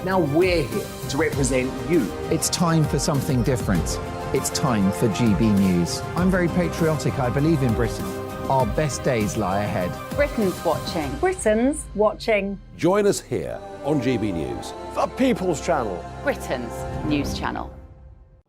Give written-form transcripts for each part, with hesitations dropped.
Now we're here to represent you. It's time for something different. It's time for GB News. I'm very patriotic. I believe in Britain. Our best days lie ahead. Britain's watching. Britain's watching. Join us here on GB News. The People's Channel. Britain's news channel.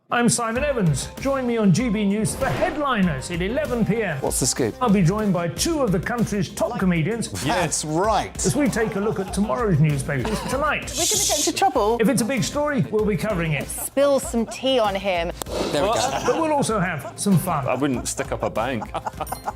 I'm Simon Evans. Join me on GB News for Headliners at 11 p.m. What's the scoop? I'll be joined by two of the country's top comedians. That's right. As we take a look at tomorrow's newspapers tonight. We're going to get into trouble. If it's a big story, we'll be covering it. Spill some tea on him. There we go. But we'll also have some fun. I wouldn't stick up a bank.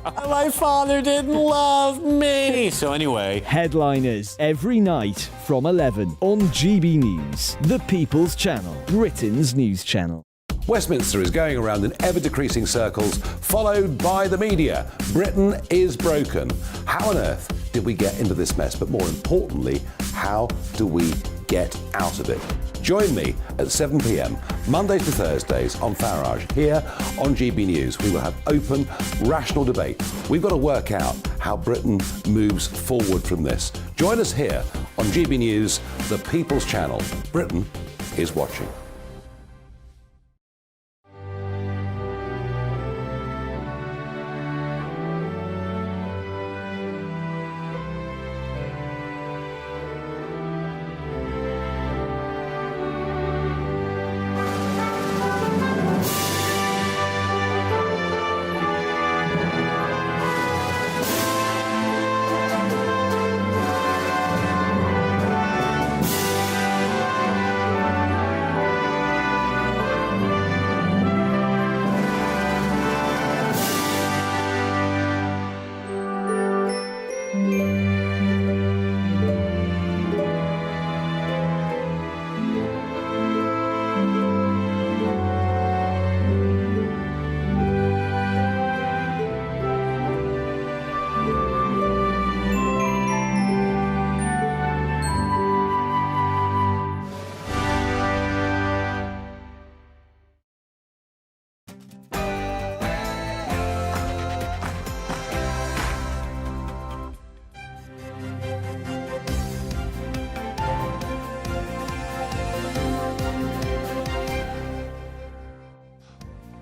My father didn't love me. So anyway, Headliners every night from 11 on GB News, the People's Channel, Britain's news channel. Westminster is going around in ever-decreasing circles, followed by the media. Britain is broken. How on earth did we get into this mess? But more importantly, how do we get out of it? Join me at 7 p.m, Mondays to Thursdays on Farage, here on GB News. We will have open, rational debate. We've got to work out how Britain moves forward from this. Join us here on GB News, the People's Channel. Britain is watching.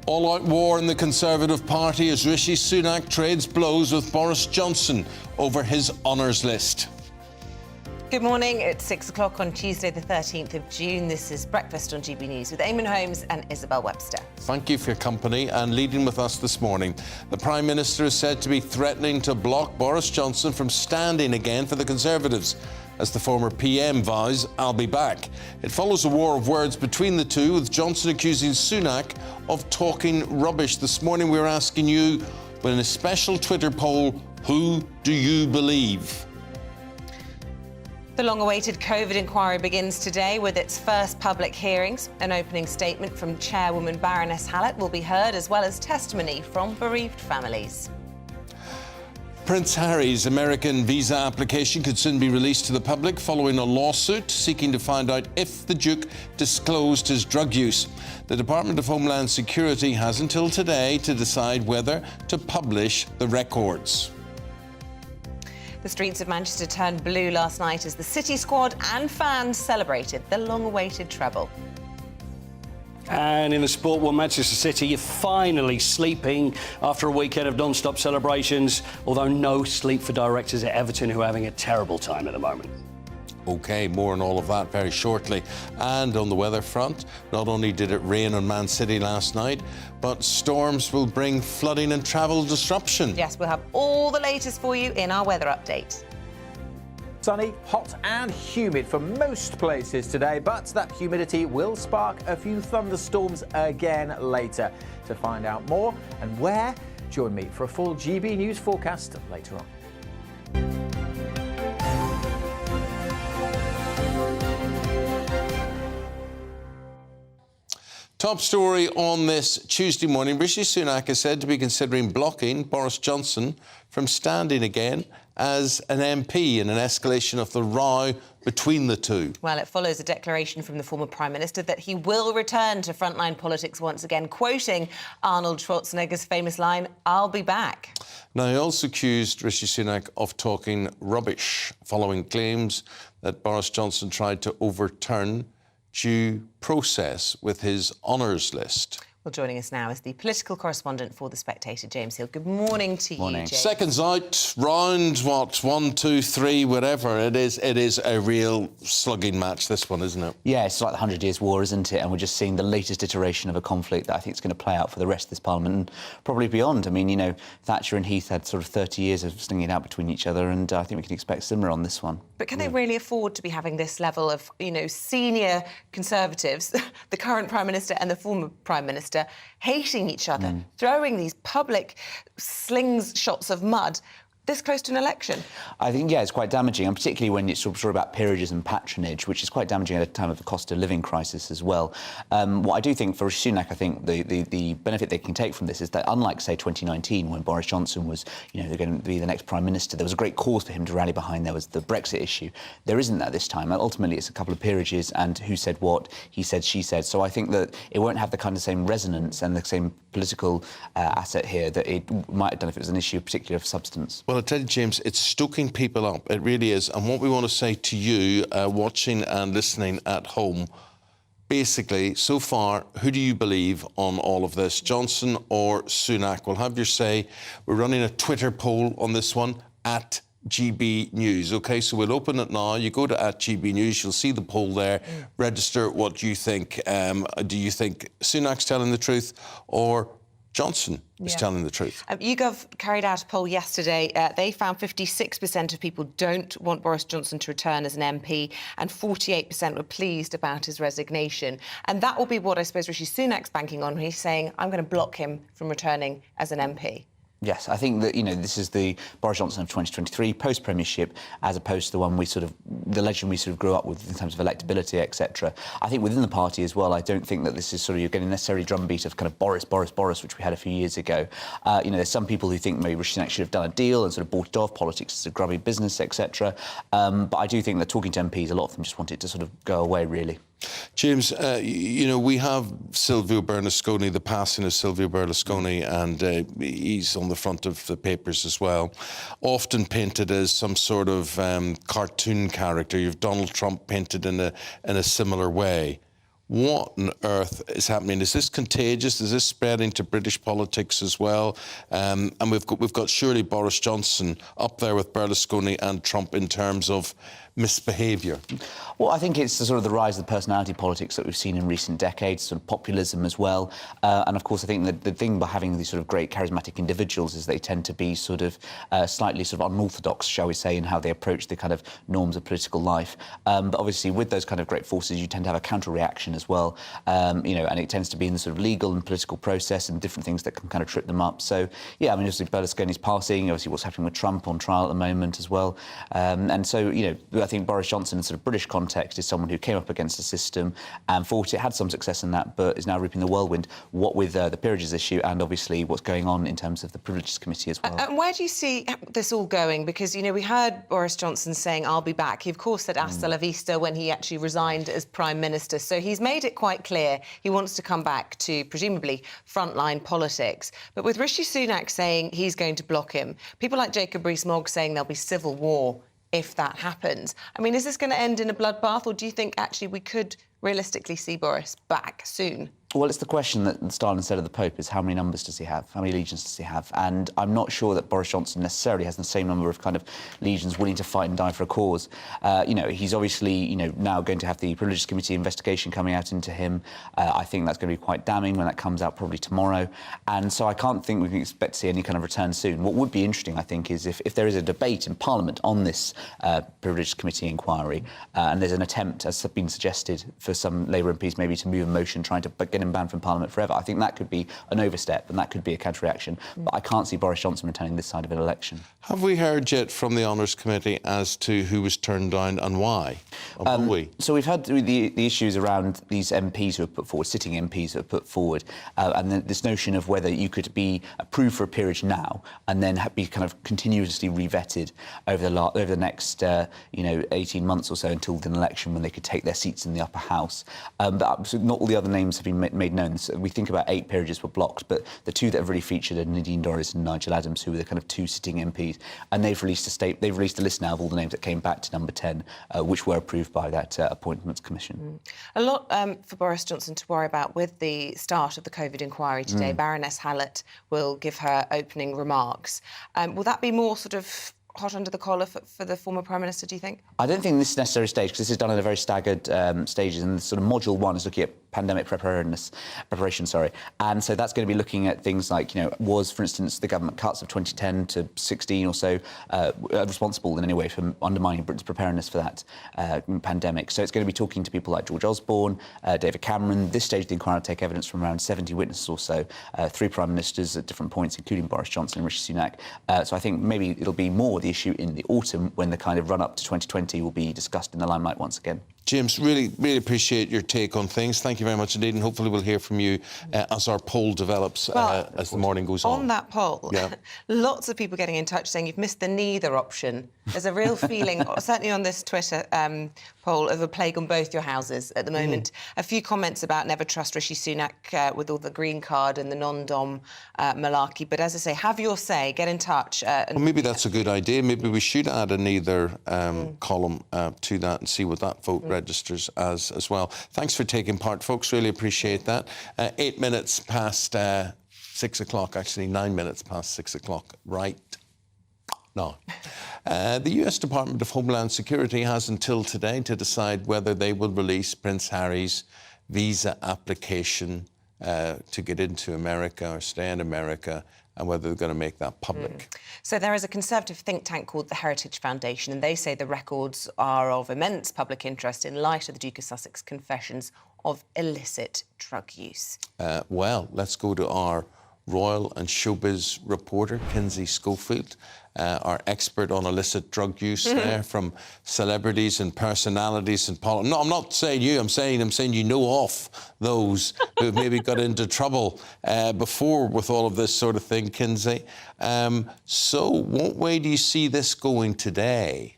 All-out war in the Conservative Party as Rishi Sunak trades blows with Boris Johnson over his honours list. Good morning. It's 6 o'clock on Tuesday, the 13th of June. This is Breakfast on GB News with Eamonn, Holmes and Isabel Webster. Thank you for your company and leading with us this morning. The Prime Minister is said to be threatening to block Boris Johnson from standing again for the Conservatives. As the former PM vows, "I'll be back." It follows a war of words between the two, with Johnson accusing Sunak of talking rubbish. This morning we're asking you, in a special Twitter poll, who do you believe? The long-awaited COVID inquiry begins today with its first public hearings. An opening statement from Chairwoman Baroness Hallett will be heard, as well as testimony from bereaved families. Prince Harry's American visa application could soon be released to the public following a lawsuit seeking to find out if the Duke disclosed his drug use. The Department of Homeland Security has until today to decide whether to publish the records. The streets of Manchester turned blue last night as the City squad and fans celebrated the long-awaited treble. And in the sport, well, Manchester City are finally sleeping after a weekend of non-stop celebrations, although no sleep for directors at Everton, who are having a terrible time at the moment. OK, more on all of that very shortly. And on the weather front, not only did it rain on Man City last night, but storms will bring flooding and travel disruption. Yes, we'll have all the latest for you in our weather update. Sunny, hot and humid for most places today, but that humidity will spark a few thunderstorms again later. To find out more and where, join me for a full GB News forecast later on. Top story on this Tuesday morning. Rishi Sunak is said to be considering blocking Boris Johnson from standing again as an MP in an escalation of the row between the two? Well, it follows a declaration from the former Prime Minister that he will return to frontline politics once again, quoting Arnold Schwarzenegger's famous line, "I'll be back." Now, he also accused Rishi Sunak of talking rubbish following claims that Boris Johnson tried to overturn due process with his honours list. Well, joining us now is the political correspondent for The Spectator, James Hill. Good morning to you, James. Seconds out, round, 1, 2, 3, whatever. It is a real slugging match, this one, isn't it? Yeah, it's like the 100 Years' War, isn't it? And we're just seeing the latest iteration of a conflict that I think is going to play out for the rest of this Parliament and probably beyond. I mean, you know, Thatcher and Heath had sort of 30 years of stinging it out between each other, and I think we can expect similar on this one. But can they really afford to be having this level of, you know, senior Conservatives, the current Prime Minister and the former Prime Minister, hating each other, throwing these public shots of mud this close to an election? I think, yeah, it's quite damaging, and particularly when it's sort of about peerages and patronage, which is quite damaging at a time of a cost of living crisis as well. What I do think for Rishi Sunak, I think the benefit they can take from this is that, unlike, say, 2019, when Boris Johnson was, you know, they're going to be the next Prime Minister, there was a great cause for him to rally behind. There was the Brexit issue. There isn't that this time. Ultimately, it's a couple of peerages and who said what, he said, she said. So I think that it won't have the kind of same resonance and the same political asset here that it might have done if it was an issue of particular substance. Well, I tell you, James, it's stoking people up. It really is. And what we want to say to you, watching and listening at home, basically, so far, who do you believe on all of this, Johnson or Sunak? We'll have your say. We're running a Twitter poll on this one, at GBNews. OK, so we'll open it now. You go to @GBNews, you'll see the poll there. Register what you think. Do you think Sunak's telling the truth or Johnson is telling the truth? YouGov carried out a poll yesterday. They found 56% of people don't want Boris Johnson to return as an MP, and 48% were pleased about his resignation. And that will be what I suppose Rishi Sunak's banking on when he's saying, I'm going to block him from returning as an MP. Yes, I think that, you know, this is the Boris Johnson of 2023, post-premiership, as opposed to the one the legend we sort of grew up with in terms of electability, etc. I think within the party as well, I don't think that this is sort of, you're getting a necessary drumbeat of kind of Boris, which we had a few years ago. You know, there's some people who think maybe Rishi Sunak should have done a deal and sort of bought it off, politics is a grubby business, etc. But I do think that talking to MPs, a lot of them just want it to sort of go away, really. James, you know, we have Silvio Berlusconi, the passing of Silvio Berlusconi, and he's on the front of the papers as well, often painted as some sort of cartoon character. You've Donald Trump painted in a similar way. What on earth is happening? Is this contagious? Is this spreading to British politics as well? And we've got surely Boris Johnson up there with Berlusconi and Trump in terms of misbehaviour. Well, I think it's the sort of the rise of the personality politics that we've seen in recent decades, sort of populism as well. And of course, I think that the thing by having these sort of great charismatic individuals is they tend to be sort of slightly sort of unorthodox, shall we say, in how they approach the kind of norms of political life. But obviously, with those kind of great forces, you tend to have a counter-reaction as well, you know, and it tends to be in the sort of legal and political process and different things that can kind of trip them up. So, yeah, I mean, obviously, Berlusconi's passing, obviously what's happening with Trump on trial at the moment as well. And so, you know, I think Boris Johnson in sort of British context is someone who came up against the system and fought it, had some success in that, but is now reaping the whirlwind, what with the peerages issue and obviously what's going on in terms of the Privileges Committee as well. And where do you see this all going? Because, you know, we heard Boris Johnson saying, I'll be back. He, of course, said hasta la vista when he actually resigned as Prime Minister. So he's made it quite clear he wants to come back to, presumably, frontline politics. But with Rishi Sunak saying he's going to block him, people like Jacob Rees-Mogg saying there'll be civil war if that happens. I mean, is this going to end in a bloodbath, or do you think actually we could realistically see Boris back soon? Well, it's the question that Stalin said of the Pope is how many numbers does he have? How many legions does he have? And I'm not sure that Boris Johnson necessarily has the same number of kind of legions willing to fight and die for a cause. You know, he's obviously, you know, now going to have the Privileges Committee investigation coming out into him. I think that's going to be quite damning when that comes out probably tomorrow. And so I can't think we can expect to see any kind of return soon. What would be interesting, I think, is if there is a debate in Parliament on this Privileges Committee inquiry, and there's an attempt, as has been suggested, for some Labour MPs maybe to move a motion trying to get get him banned from Parliament forever. I think that could be an overstep and that could be a counter-reaction. But I can't see Boris Johnson returning this side of an election. Have we heard yet from the Honours Committee as to who was turned down and why? So we've had the issues around these MPs who have put forward, sitting MPs who have put forward, and then this notion of whether you could be approved for a peerage now and then be kind of continuously re-vetted over the next 18 months or so until an election when they could take their seats in the upper house. But not all the other names have been made known. So we think about 8 peerages were blocked, but the 2 that have really featured are Nadine Dorries and Nigel Adams, who were the kind of 2 sitting MPs, and they've released a list now of all the names that came back to number 10, which were approved by that Appointments Commission. A lot for Boris Johnson to worry about with the start of the COVID inquiry today. Baroness Hallett will give her opening remarks. Will that be more sort of hot under the collar for the former Prime Minister, do you think? I don't think this is necessary stage, because this is done in a very staggered stages, and sort of module 1 is looking at pandemic preparation, and so that's going to be looking at things like, was, for instance, the government cuts of 2010 to 16 or so responsible in any way for undermining Britain's preparedness for that pandemic. So it's going to be talking to people like George Osborne, David Cameron. This stage of the inquiry will take evidence from around 70 witnesses or so, 3 Prime Ministers at different points, including Boris Johnson and Rishi Sunak. So I think maybe it'll be more the issue in the autumn when the kind of run-up to 2020 will be discussed in the limelight once again. James, really appreciate your take on things. Thank you very much indeed, and hopefully we'll hear from you as our poll develops as the morning goes on. On that poll, lots of people getting in touch saying you've missed the neither option. There's a real feeling, certainly on this Twitter poll, of a plague on both your houses at the moment. A few comments about never trust Rishi Sunak with all the green card and the non-dom malarkey. But as I say, have your say, get in touch. Well, maybe that's a good idea. Maybe we should add a neither column to that and see what that vote registers as well. Thanks for taking part, folks. Really appreciate that. 8 minutes past 6 o'clock, actually 9 minutes past 6 o'clock, right now. The US Department of Homeland Security has until today to decide whether they will release Prince Harry's visa application to get into America or stay in America, and whether they're going to make that public. So there is a Conservative think tank called the Heritage Foundation, and they say the records are of immense public interest in light of the Duke of Sussex confessions of illicit drug use. Well, let's go to our royal and showbiz reporter, Kinsey Schofield, our expert on illicit drug use there, from celebrities and personalities and politics. No, I'm not saying you, I'm saying you know of those who maybe got into trouble before with all of this sort of thing, Kinsey. So what way do you see this going today?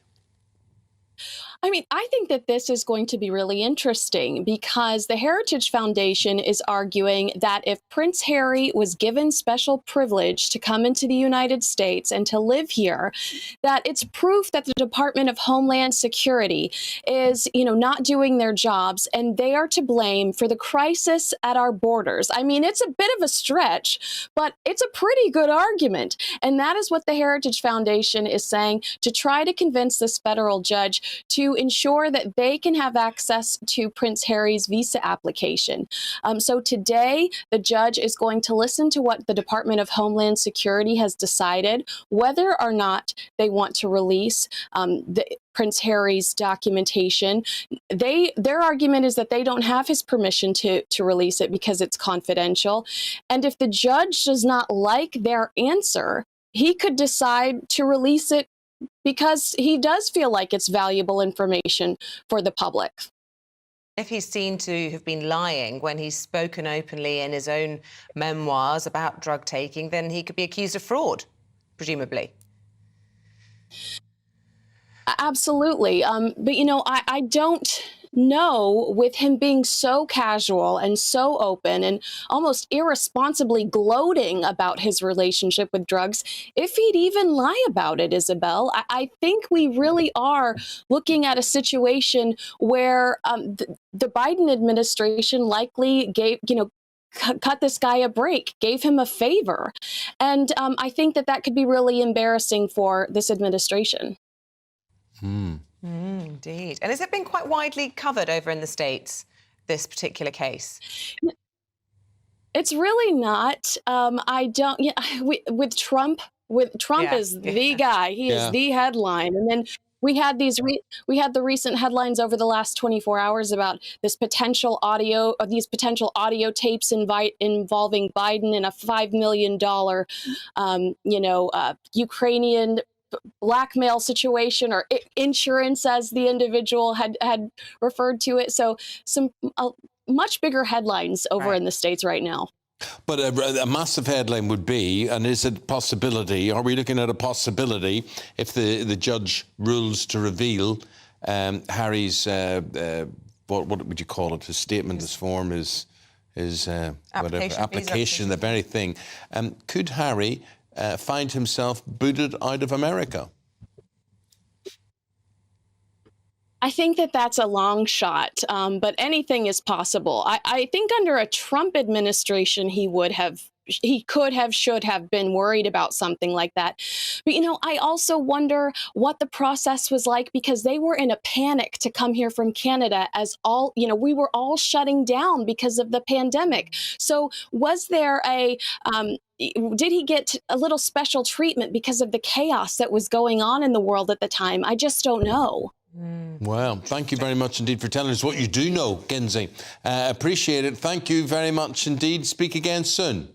I mean, I think that this is going to be really interesting because the Heritage Foundation is arguing that if Prince Harry was given special privilege to come into the United States and to live here, that it's proof that the Department of Homeland Security is, not doing their jobs, and they are to blame for the crisis at our borders. I mean, it's a bit of a stretch, but it's a pretty good argument. And that is what the Heritage Foundation is saying, to try to convince this federal judge to ensure that they can have access to Prince Harry's visa application. So today, the judge is going to listen to what the Department of Homeland Security has decided, whether or not they want to release Prince Harry's documentation. Their argument is that they don't have his permission to release it because it's confidential. And if the judge does not like their answer, he could decide to release it because he does feel like it's valuable information for the public. If he's seen to have been lying when he's spoken openly in his own memoirs about drug taking, then he could be accused of fraud, presumably. Absolutely. But, I don't know, with him being so casual and so open and almost irresponsibly gloating about his relationship with drugs, if he'd even lie about it, Isabel. I think we really are looking at a situation where the Biden administration likely gave, cut this guy a break, gave him a favor. And I think that could be really embarrassing for this administration. Indeed. And has it been quite widely covered over in the States, this particular case? It's really not. I don't. With Trump is the guy. He is the headline, and then We had the recent headlines over the last 24 hours about these potential audio tapes involving Biden in a $5 million, Ukrainian blackmail situation, or insurance, as the individual had referred to it. So some much bigger headlines over in the States right now. But a massive headline would be, and is it a possibility, are we looking at a possibility, if the judge rules to reveal Harry's, what would you call it, his statement, his form, his application, the very thing. Could Harry find himself booted out of America? I think that's a long shot, but anything is possible. I think under a Trump administration, he should have been worried about something like that. But, I also wonder what the process was like, because they were in a panic to come here from Canada, as we were all shutting down because of the pandemic. So was there did he get a little special treatment because of the chaos that was going on in the world at the time? I just don't know. Well, thank you very much indeed for telling us what you do know, Kinsey. Appreciate it. Thank you very much indeed. Speak again soon.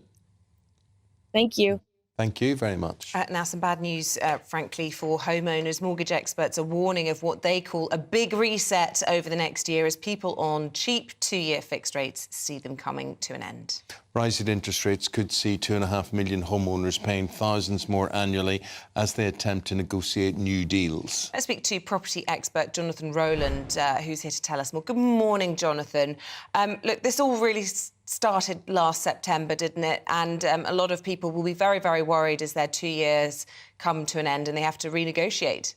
Thank you. Thank you very much. Now, some bad news, frankly, for homeowners. Mortgage experts are warning of what they call a big reset over the next year as people on cheap two-year fixed rates see them coming to an end. Rising interest rates could see 2.5 million homeowners paying thousands more annually as they attempt to negotiate new deals. Let's speak to property expert Jonathan Rowland, who's here to tell us more. Good morning, Jonathan. Look, this all really started last September, didn't it? And a lot of people will be very, very worried as their 2 years come to an end and they have to renegotiate.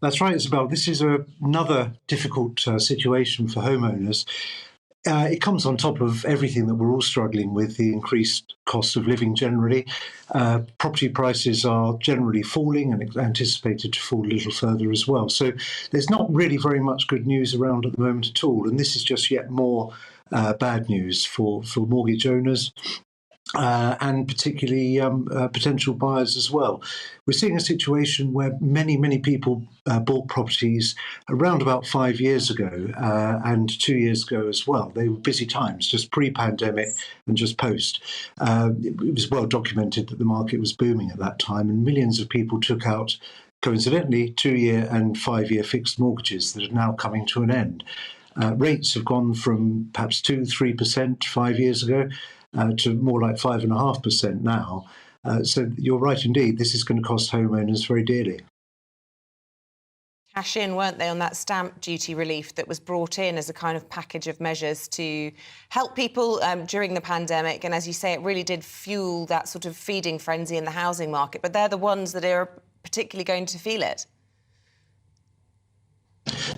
That's right, Isabel. This is another difficult situation for homeowners. It comes on top of everything that we're all struggling with, the increased cost of living generally. Property prices are generally falling and anticipated to fall a little further as well. So there's not really very much good news around at the moment at all. And this is just yet more bad news for mortgage owners. And particularly potential buyers as well. We're seeing a situation where many people bought properties around about 5 years ago and 2 years ago as well. They were busy times, just pre-pandemic and just post. It was well documented that the market was booming at that time, and millions of people took out, coincidentally, 2-year and 5-year fixed mortgages that are now coming to an end. Rates have gone from perhaps 2-3% 5 years ago to more like 5.5% now. So you're right indeed, this is going to cost homeowners very dearly. Cash in, weren't they, on that stamp duty relief that was brought in as a kind of package of measures to help people during the pandemic. And as you say, it really did fuel that sort of feeding frenzy in the housing market. But they're the ones that are particularly going to feel it.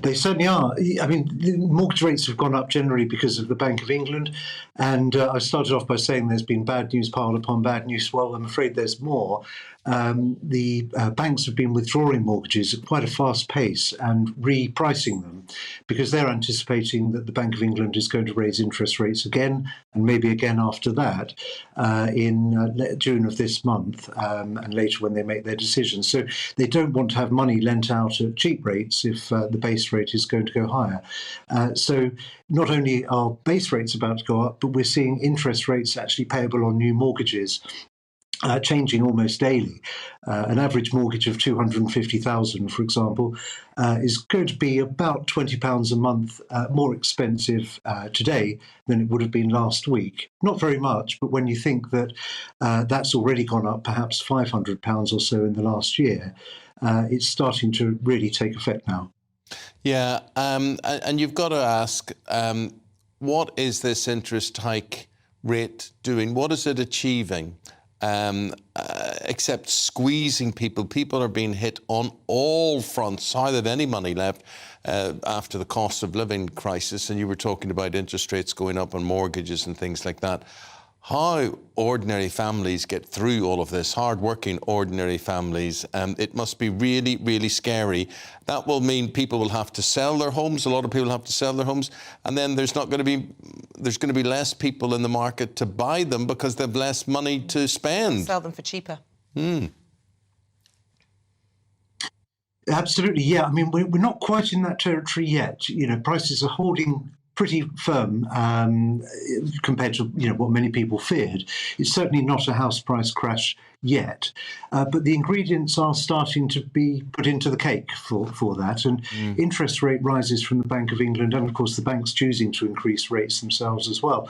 They certainly are. I mean, the mortgage rates have gone up generally because of the Bank of England. And I started off by saying there's been bad news piled upon bad news. Well, I'm afraid there's more. The banks have been withdrawing mortgages at quite a fast pace and repricing them because they're anticipating that the Bank of England is going to raise interest rates again, and maybe again after that, in June of this month, and later when they make their decisions. So they don't want to have money lent out at cheap rates if the base rate is going to go higher. So not only are base rates about to go up, but we're seeing interest rates actually payable on new mortgages changing almost daily. An average mortgage of $250,000, for example, is going to be about £20 a month more expensive today than it would have been last week. Not very much, but when you think that that's already gone up perhaps £500 or so in the last year, it's starting to really take effect now. Yeah, and you've got to ask, what is this interest hike rate doing? What is it achieving? Except squeezing people. People are being hit on all fronts. How they've any money left after the cost of living crisis. And you were talking about interest rates going up on mortgages and things like that. How ordinary families get through all of this, hard-working ordinary families, it must be really, really scary. That will mean people will have to sell their homes. A lot of people have to sell their homes, and then there's going to be less people in the market to buy them because they've less money to spend. Sell them for cheaper. Absolutely, yeah. I mean, we're not quite in that territory yet. Prices are holding pretty firm compared to what many people feared. It's certainly not a house price crash yet, but the ingredients are starting to be put into the cake for that. And interest rate rises from the Bank of England, and of course the banks choosing to increase rates themselves as well,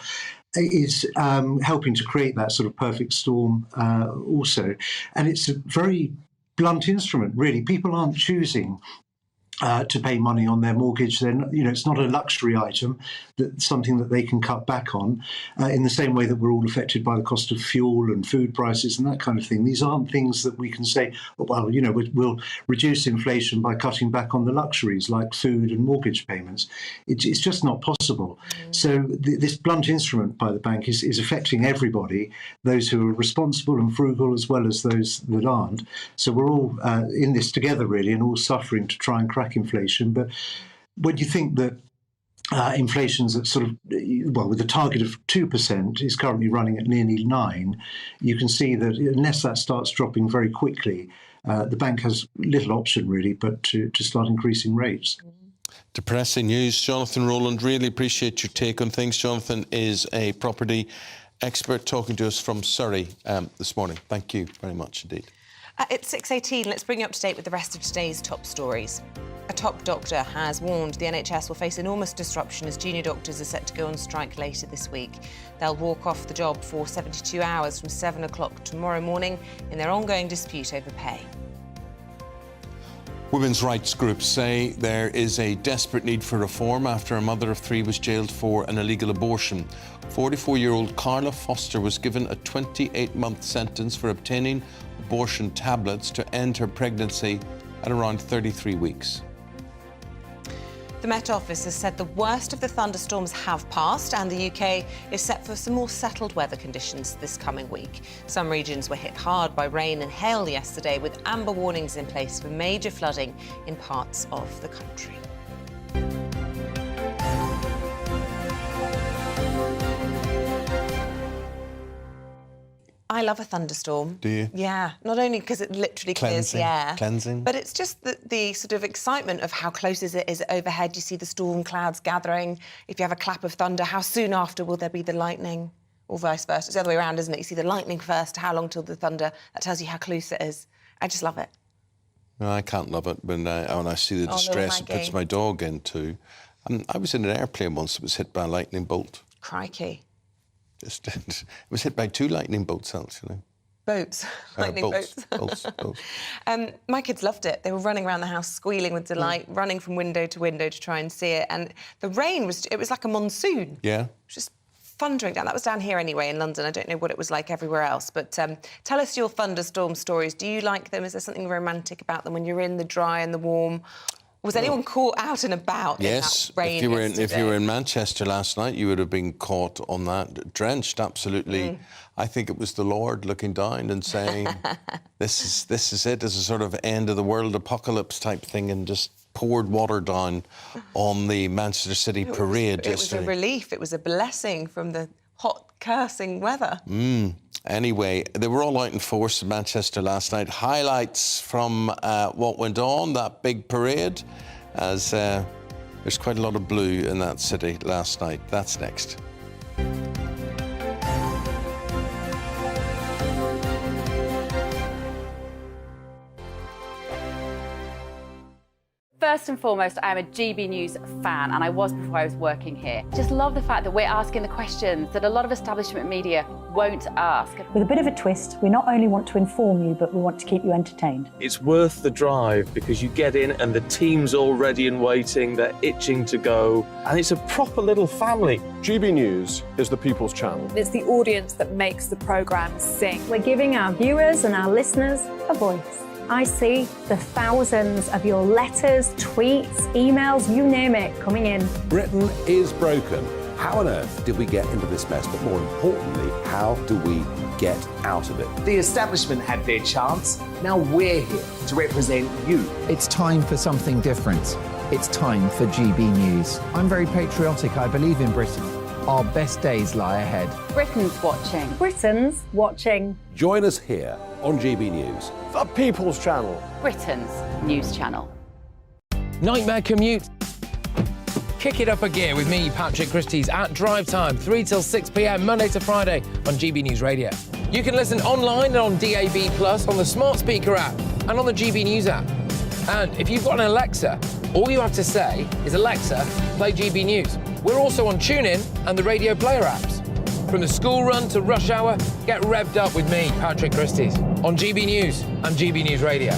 is helping to create that sort of perfect storm also. And it's a very blunt instrument, really. People aren't choosing to pay money on their mortgage. Then it's not a luxury item, that's something that they can cut back on in the same way that we're all affected by the cost of fuel and food prices and that kind of thing. These aren't things that we can say, we'll reduce inflation by cutting back on the luxuries like food and mortgage payments. It's just not possible. So this blunt instrument by the bank is affecting everybody, those who are responsible and frugal as well as those that aren't. So we're all in this together, really, and all suffering to try and crack inflation. But when you think that inflation's at sort of, with a target of 2%, is currently running at nearly 9%, you can see that unless that starts dropping very quickly, the bank has little option really but to start increasing rates. Depressing news. Jonathan Rowland, really appreciate your take on things. Jonathan is a property expert talking to us from Surrey this morning. Thank you very much indeed. It's 6:18. Let's bring you up to date with the rest of today's top stories. A top doctor has warned the NHS will face enormous disruption as junior doctors are set to go on strike later this week. They'll walk off the job for 72 hours from 7 o'clock tomorrow morning in their ongoing dispute over pay. Women's rights groups say there is a desperate need for reform after a mother of 3 was jailed for an illegal abortion. 44-year-old Carla Foster was given a 28-month sentence for obtaining abortion tablets to end her pregnancy at around 33 weeks. The Met Office has said the worst of the thunderstorms have passed and the UK is set for some more settled weather conditions this coming week. Some regions were hit hard by rain and hail yesterday, with amber warnings in place for major flooding in parts of the country. I love a thunderstorm. Do you? Yeah, not only because it literally clears the air. Cleansing. But it's just the sort of excitement of how close is it overhead. You see the storm clouds gathering. If you have a clap of thunder, how soon after will there be the lightning? Or vice versa. It's the other way around, isn't it? You see the lightning first, how long till the thunder. That tells you how close it is. I just love it. No, I can't love it when I see the distress it puts my dog into. I was in an airplane once that was hit by a lightning bolt. Crikey. It was hit by 2 lightning bolts, actually. Boats. Lightning boats. Bolts. My kids loved it. They were running around the house, squealing with delight, running from window to window to try and see it. And the rain was like a monsoon. Yeah. It was just thundering down. That was down here anyway in London. I don't know what it was like everywhere else. But tell us your thunderstorm stories. Do you like them? Is there something romantic about them when you're in the dry and the warm? Was anyone caught out and about in that rain if you were in Manchester last night, you would have been caught on that, drenched, absolutely. I think it was the Lord looking down and saying, this is it, this is sort of end of the world apocalypse type thing, and just poured water down on the Manchester City parade yesterday. It was a relief, it was a blessing from the hot, cursing weather. Anyway, they were all out in force in Manchester last night. Highlights from what went on, that big parade, as there's quite a lot of blue in that city last night. That's next. First and foremost, I am a GB News fan, and I was before I was working here. Just love the fact that we're asking the questions that a lot of establishment media won't ask. With a bit of a twist, we not only want to inform you, but we want to keep you entertained. It's worth the drive because you get in and the team's all ready and waiting, they're itching to go, and it's a proper little family. GB News is the People's Channel. It's the audience that makes the programme sing. We're giving our viewers and our listeners a voice. I see the thousands of your letters, tweets, emails, you name it, coming in. Britain is broken. How on earth did we get into this mess? But more importantly, how do we get out of it? The establishment had their chance. Now we're here to represent you. It's time for something different. It's time for GB News. I'm very patriotic. I believe in Britain. Our best days lie ahead. Britain's watching. Britain's watching. Join us here on GB News. The People's Channel. Britain's news channel. Nightmare commute. Kick it up a gear with me, Patrick Christie's, at drive time, 3 till 6 p.m, Monday to Friday on GB News Radio. You can listen online and on DAB+, on the smart speaker app, and on the GB News app. And if you've got an Alexa, all you have to say is, Alexa, play GB News. We're also on TuneIn and the Radio Player apps. From the school run to rush hour, get revved up with me, Patrick Christie's, on GB News and GB News Radio.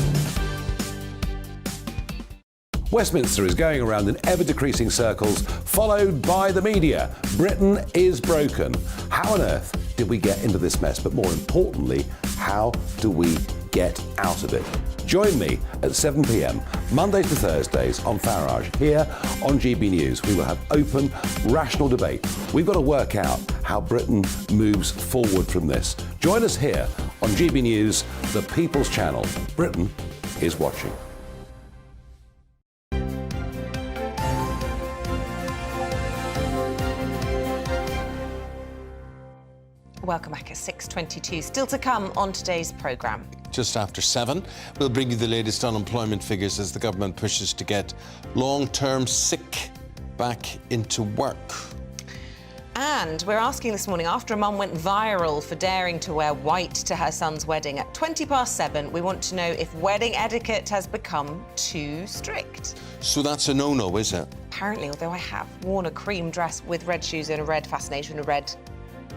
Westminster is going around in ever-decreasing circles, followed by the media. Britain is broken. How on earth did we get into this mess? But more importantly, how do we get out of it? Join me at 7 p.m, Mondays to Thursdays on Farage, here on GB News. We will have open, rational debate. We've got to work out how Britain moves forward from this. Join us here on GB News, the People's Channel. Britain is watching. Welcome back at 6:22. Still to come on today's programme. Just after 7, we'll bring you the latest unemployment figures as the government pushes to get long-term sick back into work. And we're asking this morning, after a mum went viral for daring to wear white to her son's wedding at 7:20, we want to know if wedding etiquette has become too strict. So that's a no-no, is it? Apparently, although I have worn a cream dress with red shoes and a red fascination and a red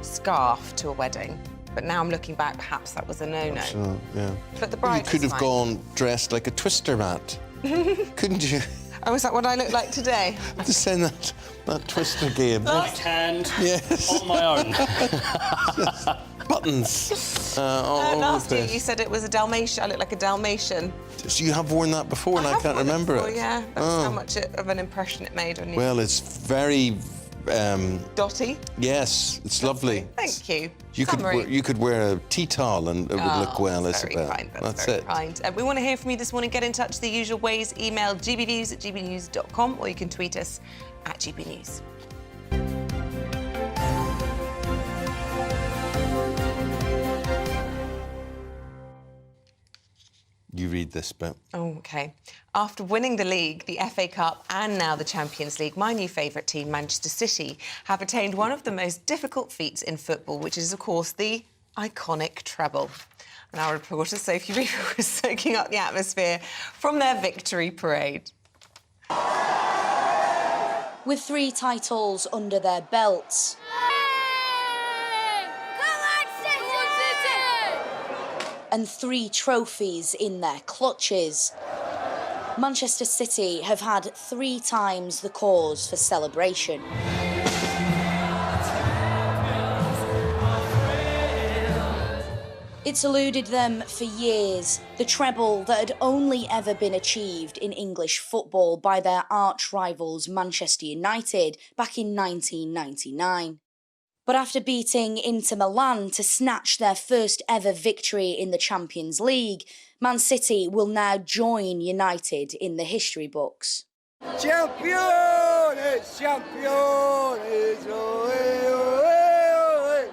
scarf to a wedding. But now I'm looking back, perhaps that was a no-no. So, yeah. But the bride You could have gone dressed like a twister mat, couldn't you? Oh, is that what I look like today? To send that twister game. Right hand yes. on my own. Buttons all over the last year place. you said it was a Dalmatian. I look like a Dalmatian. So you have worn that before and I can't remember it. Yeah, that's how much of an impression it made on you. Well, it's very... Dotty? Yes, it's lovely. Thank you. You could wear a tea towel and it would look well, Isabel. That's very kind. We want to hear from you this morning. Get in touch the usual ways. Email gbnews@gbnews.com or you can tweet us at GBNews. You read this bit. Oh, OK. After winning the league, the FA Cup and now the Champions League, my new favourite team, Manchester City, have attained one of the most difficult feats in football, which is, of course, the iconic treble. And our reporter, Sophie Reaper, was soaking up the atmosphere from their victory parade. With 3 titles under their belts, and 3 trophies in their clutches, Manchester City have had 3 times the cause for celebration. It's eluded them for years, the treble that had only ever been achieved in English football by their arch rivals Manchester United back in 1999. But after beating Inter Milan to snatch their first ever victory in the Champions League, Man City will now join United in the history books. Champions! Champions!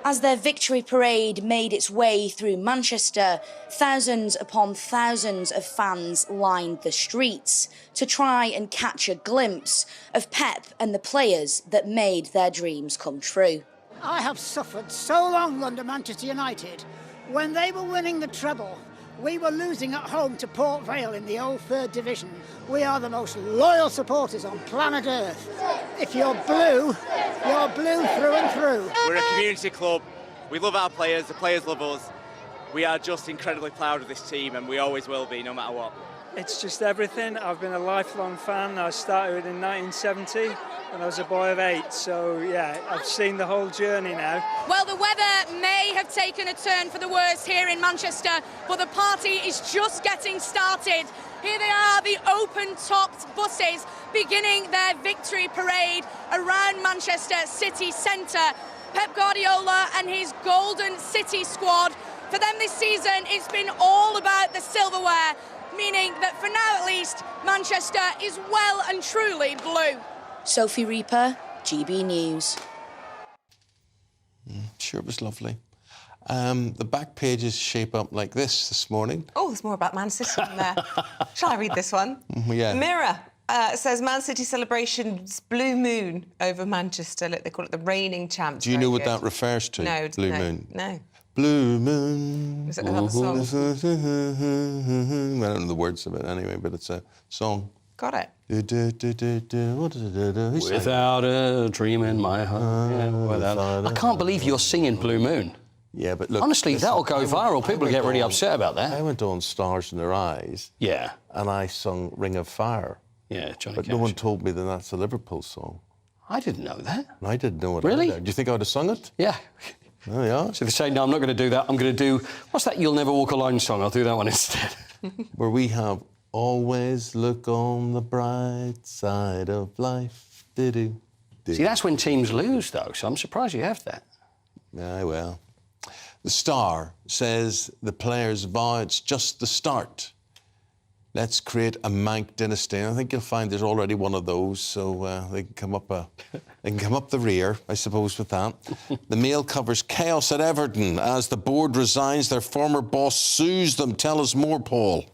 As their victory parade made its way through Manchester, thousands upon thousands of fans lined the streets to try and catch a glimpse of Pep and the players that made their dreams come true. I have suffered so long under Manchester United. When they were winning the treble, we were losing at home to Port Vale in the old 3rd Division. We are the most loyal supporters on planet Earth. If you're blue through and through. We're a community club. We love our players, the players love us. We are just incredibly proud of this team and we always will be, no matter what. It's just everything. I've been a lifelong fan. I started in 1970 when I was a boy of 8, so yeah, I've seen the whole journey now. Well, the weather may have taken a turn for the worse here in Manchester, but the party is just getting started. Here they are, the open-topped buses beginning their victory parade around Manchester city centre. Pep Guardiola and his Golden City squad. For them this season, it's been all about the silverware, meaning that for now at least, Manchester is well and truly blue. Sophie Reaper, GB News. Sure, it was lovely. The back pages shape up like this morning. Oh, there's more about Man City in there. Shall I read this one? Yeah. Mirror says Man City celebrations blue moon over Manchester. Look, they call it the reigning champs. Do you Very know what good. that refers to? No. Blue moon. No. Blue moon. Is it another song? I don't know the words of it anyway, but it's a song. Got it. Without a dream in my heart. I can't believe you're singing Blue Moon. Yeah, but look... Honestly, that'll go viral. People get really upset about that. I went on Stars in Their Eyes. Yeah. And I sung Ring of Fire. Yeah, Johnny But Cash. no one told me that that's a Liverpool song. I didn't know that. And I didn't know it Really? either. Do you think I would have sung it? Yeah. Oh, yeah. So they say, no, I'm not going to do that. I'm going to do... What's that You'll Never Walk Alone song? I'll do that one instead. Where we have always look on the bright side of life. Do-do. See, that's when teams lose, though, so I'm surprised you have that. Yeah, well. The Star says the players vow it's just the start. Let's create a Manc dynasty. And I think you'll find there's already one of those, so they can come up the rear, I suppose, with that. The Mail covers chaos at Everton as the board resigns. Their former boss sues them. Tell us more, Paul.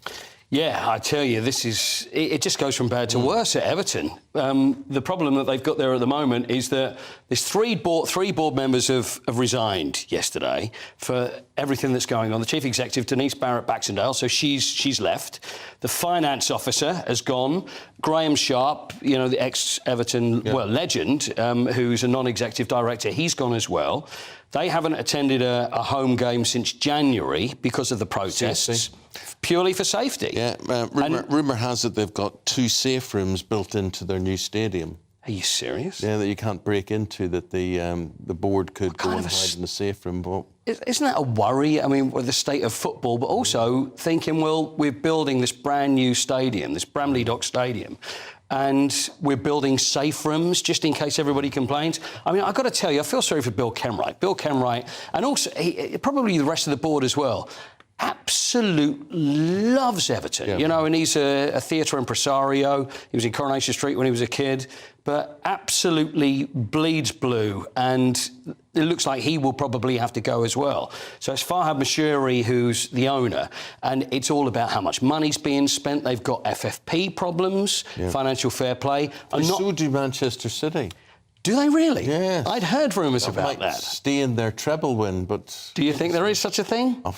Yeah, I tell you, this is... It just goes from bad to worse at Everton. The problem that they've got there at the moment is that there's three board members have resigned yesterday for everything that's going on. The chief executive, Denise Barrett-Baxendale, so she's left. The finance officer has gone. Graham Sharp, you know, the ex-Everton legend, who's a non-executive director, he's gone as well. They haven't attended a home game since January because of the protests, purely for safety. Yeah, rumour has it they've got 2 safe rooms built into their new stadium. Are you serious? Yeah, that you can't break into, that the board could go and hide in the safe room. But... Isn't that a worry? I mean, with the state of football, but also thinking, well, we're building this brand new stadium, this Bramley Dock Stadium, and we're building safe rooms just in case everybody complains. I mean, I've got to tell you, I feel sorry for Bill Kenwright. Bill Kenwright, and also probably the rest of the board as well, absolutely loves Everton, you know, and he's a theatre impresario. He was in Coronation Street when he was a kid, but absolutely bleeds blue, and it looks like he will probably have to go as well. So it's Farhad Mashuri who's the owner, and it's all about how much money's being spent. They've got FFP problems, financial fair play. And so do Manchester City. Do they really? Yes. I'd heard rumours about that. Stay in their treble win, but... Do you think there is such a thing? I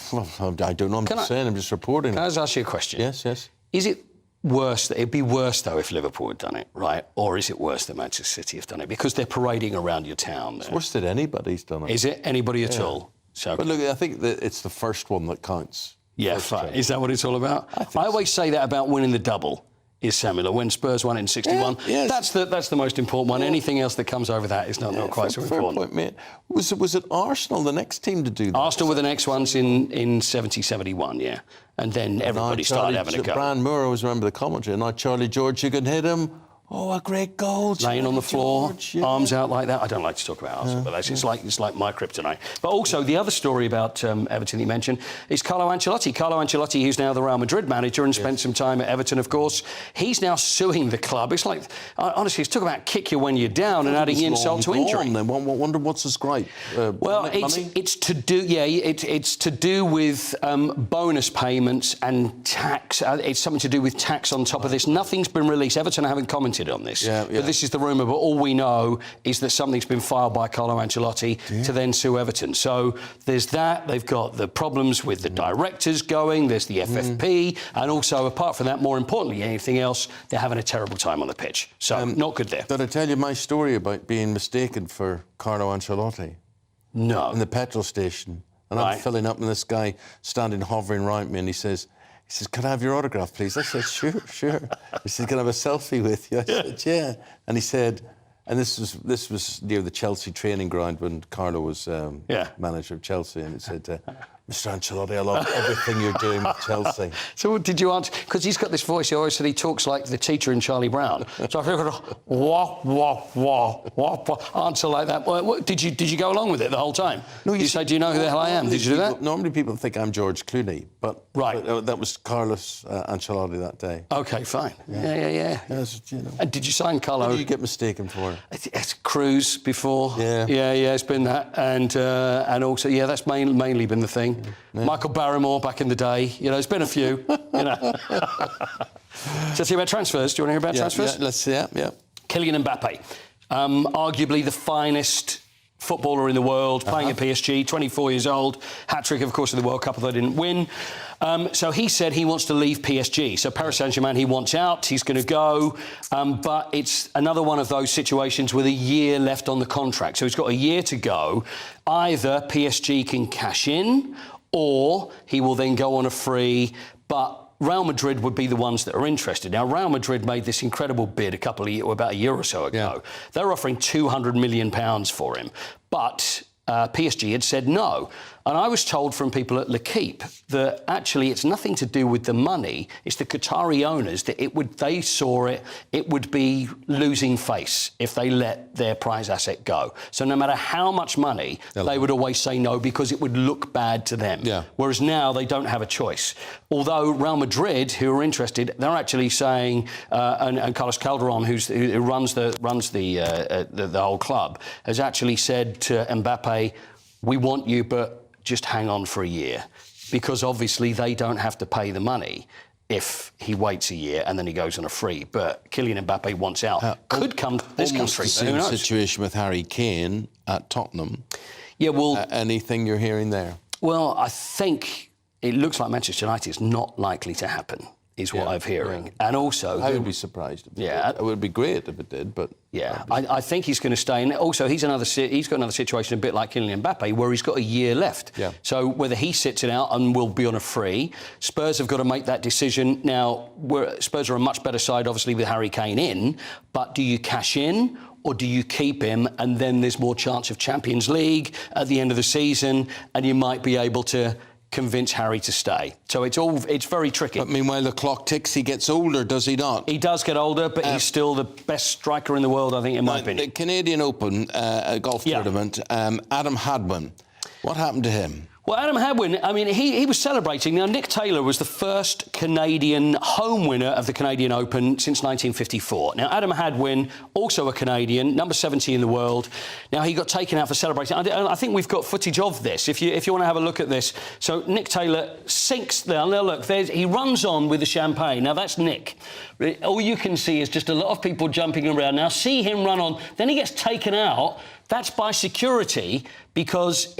don't know. I'm just saying. I'm just reporting. Can I just ask you a question? Yes, yes. Is it worse? It'd be worse, though, if Liverpool had done it, right? Or is it worse that Manchester City have done it? Because they're parading around your town. It's worse that anybody's done it. Is it? Anybody at all? So, but look, I think that it's the first one that counts. Yeah, fine. Is that what it's all about? I always say that about winning the double. Is Samuel. When Spurs won it in 61, that's the most important one. Anything else that comes over that is not quite so important. Fair point, mate. Was it Arsenal, the next team to do that? Arsenal were the next ones in 70, 71, yeah. And then everybody started having a go. Brian Moore, I always remember the commentary. Now, Charlie George, you can hit him. Oh, a great goal. Laying on the floor, arms out like that. I don't like to talk about Arsenal, but it's like my kryptonite. But also, the other story about Everton that you mentioned is Carlo Ancelotti. Carlo Ancelotti, who's now the Real Madrid manager and spent some time at Everton, of course. He's now suing the club. It's like, honestly, it's talking about kick you when you're down and adding insult to injury. Then. Wonder what's his gripe? Well, it's to do, it's to do with bonus payments and tax. It's something to do with tax on top of this. Nothing's been released. Everton haven't commented on this, but this is the rumour. But all we know is that something's been filed by Carlo Ancelotti to then sue Everton. So there's that. They've got the problems with the directors going. There's the FFP, and also apart from that, more importantly, anything else, they're having a terrible time on the pitch. So not good there. Did I tell you my story about being mistaken for Carlo Ancelotti? No. In the petrol station, and I'm filling up, and this guy standing hovering around me, and he says, "Can I have your autograph, please?" I said, sure. He said, "Can I have a selfie with you?" I said, yeah. And he said, and this was near the Chelsea training ground when Carlo was manager of Chelsea, and he said, Mr. Ancelotti, I love everything you're doing with Chelsea. So did you answer? Because he's got this voice. He always said he talks like the teacher in Charlie Brown. So I figured, wah, wah, wah, wah, wah, answer like that. Did you go along with it the whole time? No, you say, do you know who the hell I am? Did you do that? Normally people think I'm George Clooney, but right. That was Carlos Ancelotti that day. OK, fine. Yeah. Yes, you know. And did you sign Carlo? What did you get mistaken for? It's Cruz before. Yeah. Yeah, it's been that. And also, yeah, that's mainly been the thing. Yeah. Michael Barrymore back in the day. You know, there's been a few, you know. So see about transfers. Do you want to hear about transfers? Yeah, let's see. Yeah. Kylian Mbappe, arguably the finest footballer in the world, playing at PSG, 24 years old, hat-trick, of course, in the World Cup, although they didn't win. So he said he wants to leave PSG. So Paris Saint-Germain, he wants out, he's going to go. But it's another one of those situations with a year left on the contract. So he's got a year to go. Either PSG can cash in or he will then go on a free, but Real Madrid would be the ones that are interested. Now, Real Madrid made this incredible bid about a year or so ago. Yeah. They're offering £200 million for him, but PSG had said no. And I was told from people at L'Equipe that actually it's nothing to do with the money. It's the Qatari owners that they saw it would be losing face if they let their prize asset go. So no matter how much money, they would always say no because it would look bad to them. Yeah. Whereas now they don't have a choice. Although Real Madrid, who are interested, they're actually saying, and Carlos Calderon, who runs the whole club, has actually said to Mbappe, we want you, but just hang on for a year, because obviously they don't have to pay the money if he waits a year and then he goes on a free. But Kylian Mbappe wants out. Could come to this country. The same situation with Harry Kane at Tottenham. Yeah, well, anything you're hearing there? Well, I think it looks like Manchester United is not likely to happen, is what I'm hearing. Yeah. And also, I would be surprised. It would be great if it did, but yeah, I think he's going to stay. And also, he's got another situation a bit like Kylian Mbappe, where he's got a year left. Yeah. So whether he sits it out and will be on a free, Spurs have got to make that decision now. Spurs are a much better side, obviously, with Harry Kane in. But do you cash in? Or do you keep him and then there's more chance of Champions League at the end of the season and you might be able to convince Harry to stay. So it's very tricky. But meanwhile, the clock ticks, he gets older, does he not? He does get older, but he's still the best striker in the world, I think, in my opinion. The Canadian Open golf tournament, Adam Hadwin, what happened to him? Well, Adam Hadwin, I mean, he was celebrating. Now, Nick Taylor was the first Canadian home winner of the Canadian Open since 1954. Now, Adam Hadwin, also a Canadian, number 70 in the world. Now, he got taken out for celebrating. I think we've got footage of this, if you want to have a look at this. So, Nick Taylor sinks there. Now, look, he runs on with the champagne. Now, that's Nick. All you can see is just a lot of people jumping around. Now, see him run on. Then he gets taken out. That's by security because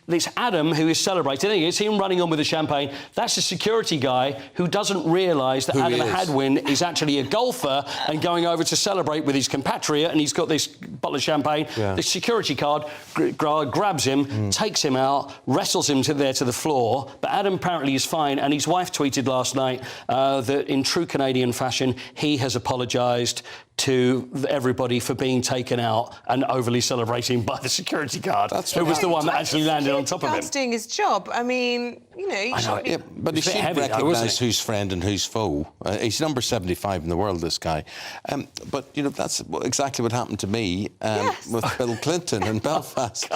it's Adam who is celebrating. You see him running on with the champagne. That's a security guy who doesn't realise that Adam Hadwin is actually a golfer and going over to celebrate with his compatriot, and he's got this bottle of champagne. Yeah. The security guard grabs him, takes him out, wrestles him to the floor. But Adam apparently is fine, and his wife tweeted last night that in true Canadian fashion, he has apologised to everybody for being taken out and overly celebrating by the security guard, who was the one that actually landed on top of him. He's doing his job. I mean, you know... but he should recognise who's friend and who's foe. He's number 75 in the world, this guy. But, you know, that's exactly what happened to me with Bill Clinton in Belfast.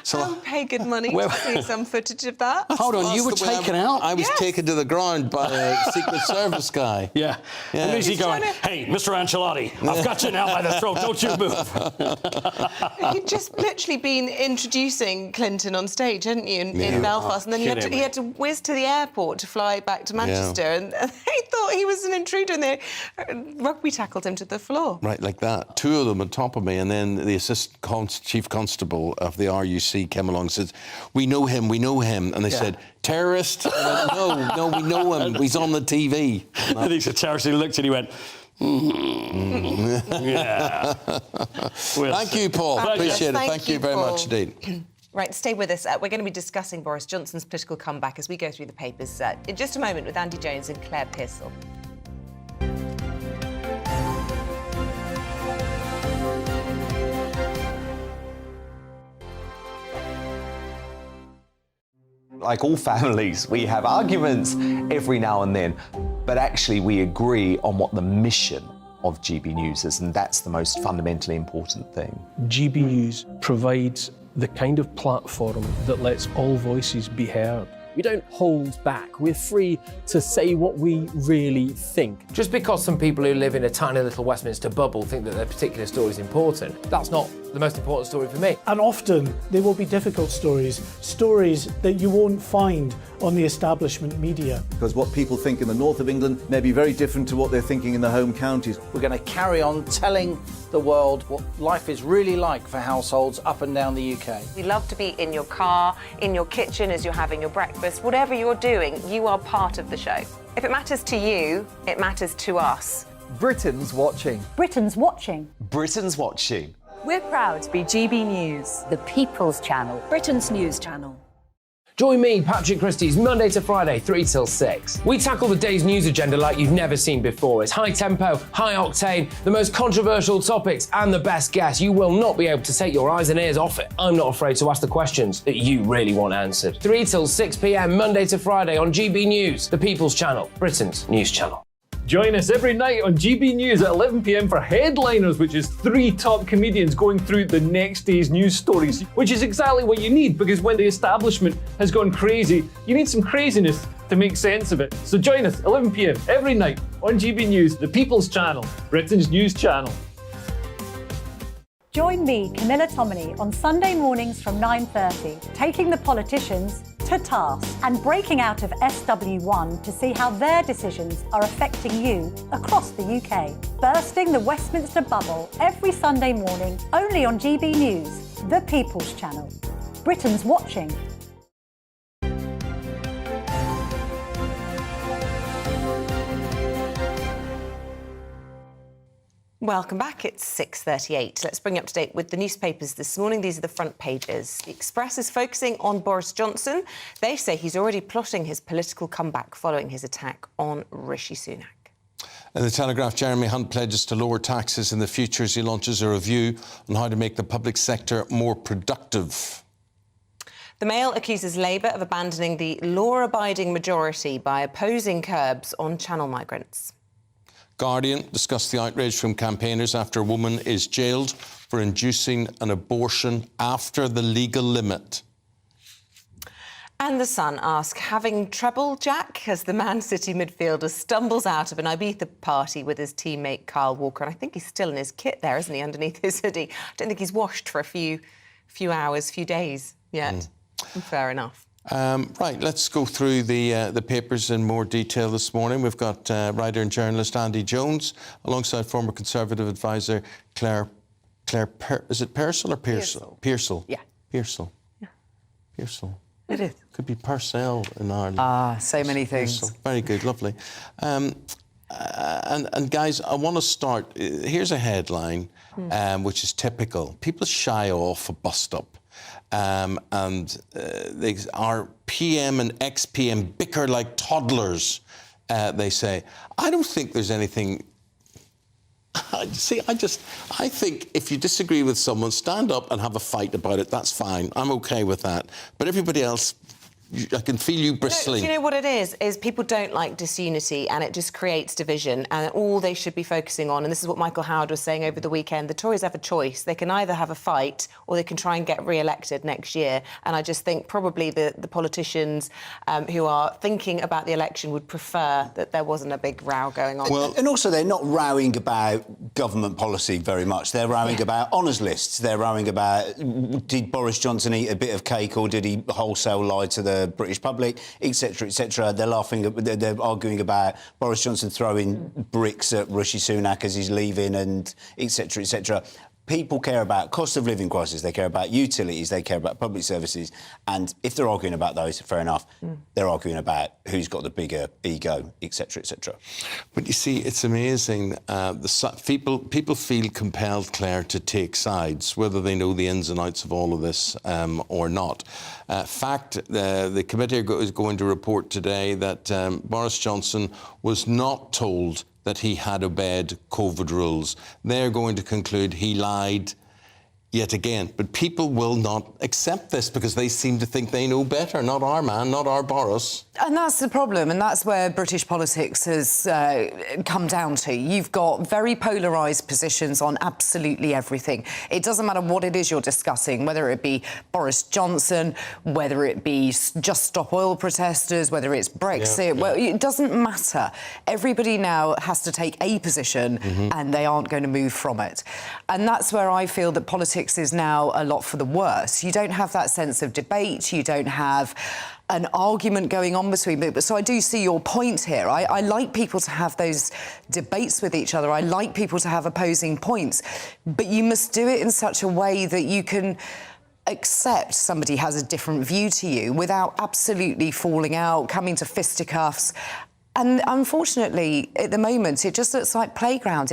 So I'll pay good money to see some footage of that. Hold on, you were taken out? I was taken to the ground by a Secret Service guy. Yeah. And who's he going, hey, Mr. Ancelotti, I've got you now by the throat, don't you move. He'd just literally been introducing Clinton on stage, hadn't you, in Belfast, and then he had to whiz to the airport to fly back to Manchester, and they thought he was an intruder, and they rugby tackled him to the floor. Right, like that. Two of them on top of me, and then the assistant chief constable of the RUC came along and said, we know him, and they said, terrorist? I went, no, we know him, he's on the TV. And he said, terrorist, he looked and he went, yeah. Thank you, Paul. Appreciate it. Thank you very much indeed. Right, stay with us. We're going to be discussing Boris Johnson's political comeback as we go through the papers in just a moment with Andy Jones and Claire Pearsall. like all families, we have arguments every now and then, but actually we agree on what the mission of GB News is, and that's the most fundamentally important thing. GB News provides the kind of platform that lets all voices be heard. We don't hold back. We're free to say what we really think. Just because some people who live in a tiny little Westminster bubble think that their particular story is important, that's not the most important story for me. And often they will be difficult stories, stories that you won't find on the establishment media. Because what people think in the north of England may be very different to what they're thinking in their home counties. We're going to carry on telling the world what life is really like for households up and down the UK. We love to be in your car, in your kitchen as you're having your breakfast. Whatever you're doing, you are part of the show. If it matters to you, it matters to us. Britain's watching. Britain's watching. Britain's watching. We're proud to be GB News, The People's Channel. Britain's news channel. Join me, Patrick Christie's Monday to Friday, 3 till 6. We tackle the day's news agenda like you've never seen before. It's high tempo, high octane, the most controversial topics and the best guests. You will not be able to take your eyes and ears off it. I'm not afraid to ask the questions that you really want answered. 3 till 6 p.m, Monday to Friday on GB News, the People's Channel, Britain's news channel. Join us every night on GB News at 11 p.m. for Headliners, which is 3 top comedians going through the next day's news stories, which is exactly what you need, because when the establishment has gone crazy, you need some craziness to make sense of it. So join us 11 p.m. every night on GB News, the People's Channel, Britain's news channel. Join me, Camilla Tominey, on Sunday mornings from 9:30, taking the politicians to task and breaking out of SW1 to see how their decisions are affecting you across the UK. Bursting the Westminster bubble every Sunday morning, only on GB News, the People's Channel. Britain's watching. Welcome back. It's 6:38. Let's bring you up to date with the newspapers this morning. These are the front pages. The Express is focusing on Boris Johnson. They say he's already plotting his political comeback following his attack on Rishi Sunak. And the Telegraph, Jeremy Hunt pledges to lower taxes in the future as he launches a review on how to make the public sector more productive. The Mail accuses Labour of abandoning the law-abiding majority by opposing curbs on channel migrants. Guardian discussed the outrage from campaigners after a woman is jailed for inducing an abortion after the legal limit. And The Sun asks, having treble Jack as the Man City midfielder stumbles out of an Ibiza party with his teammate Kyle Walker. And I think he's still in his kit there, isn't he, underneath his hoodie? I don't think he's washed for a few hours, few days yet. Fair enough. Right, let's go through the papers in more detail this morning. We've got writer and journalist Andy Jones, alongside former Conservative advisor is it Pearsall or Pearsall? Pearsall. Yeah. Pearsall. Yeah. Pearsall. It is. Could be Purcell in Ireland. Ah, so many things. Pearsall. Very good, lovely. And guys, I want to start. Here's a headline, which is typical. People shy off a bus stop. Our PM and ex-PM bicker like toddlers, they say. I don't think there's anything... I think if you disagree with someone, stand up and have a fight about it. That's fine. I'm OK with that. But everybody else... I can feel you bristling. Do you know what it is? Is people don't like disunity and it just creates division, and all they should be focusing on, and this is what Michael Howard was saying over the weekend, the Tories have a choice. They can either have a fight or they can try and get re-elected next year. And I just think probably the politicians who are thinking about the election would prefer that there wasn't a big row going on. Well, and also they're not rowing about government policy very much. They're rowing about honours lists. They're rowing about, did Boris Johnson eat a bit of cake or did he wholesale lie to the British public, etc., etc. They're arguing about Boris Johnson throwing bricks at Rishi Sunak as he's leaving, and etc., etc. People care about cost of living crisis, they care about utilities, they care about public services, and if they're arguing about those, fair enough, they're arguing about who's got the bigger ego, etc., etc. But you see, it's amazing. People feel compelled, Claire, to take sides, whether they know the ins and outs of all of this or not. The committee is going to report today that Boris Johnson was not told that he had obeyed COVID rules. They're going to conclude he lied yet again. But people will not accept this because they seem to think they know better. Not our man, not our Boris. And that's the problem, and that's where British politics has come down to. You've got very polarised positions on absolutely everything. It doesn't matter what it is you're discussing, whether it be Boris Johnson, whether it be Just Stop Oil protesters, whether it's Brexit. Well, it doesn't matter. Everybody now has to take a position and they aren't going to move from it. And that's where I feel that politics is now a lot for the worse. You don't have that sense of debate. You don't have an argument going on between people. So I do see your point here. I like people to have those debates with each other. I like people to have opposing points. But you must do it in such a way that you can accept somebody has a different view to you without absolutely falling out, coming to fisticuffs. And unfortunately, at the moment, it just looks like playground.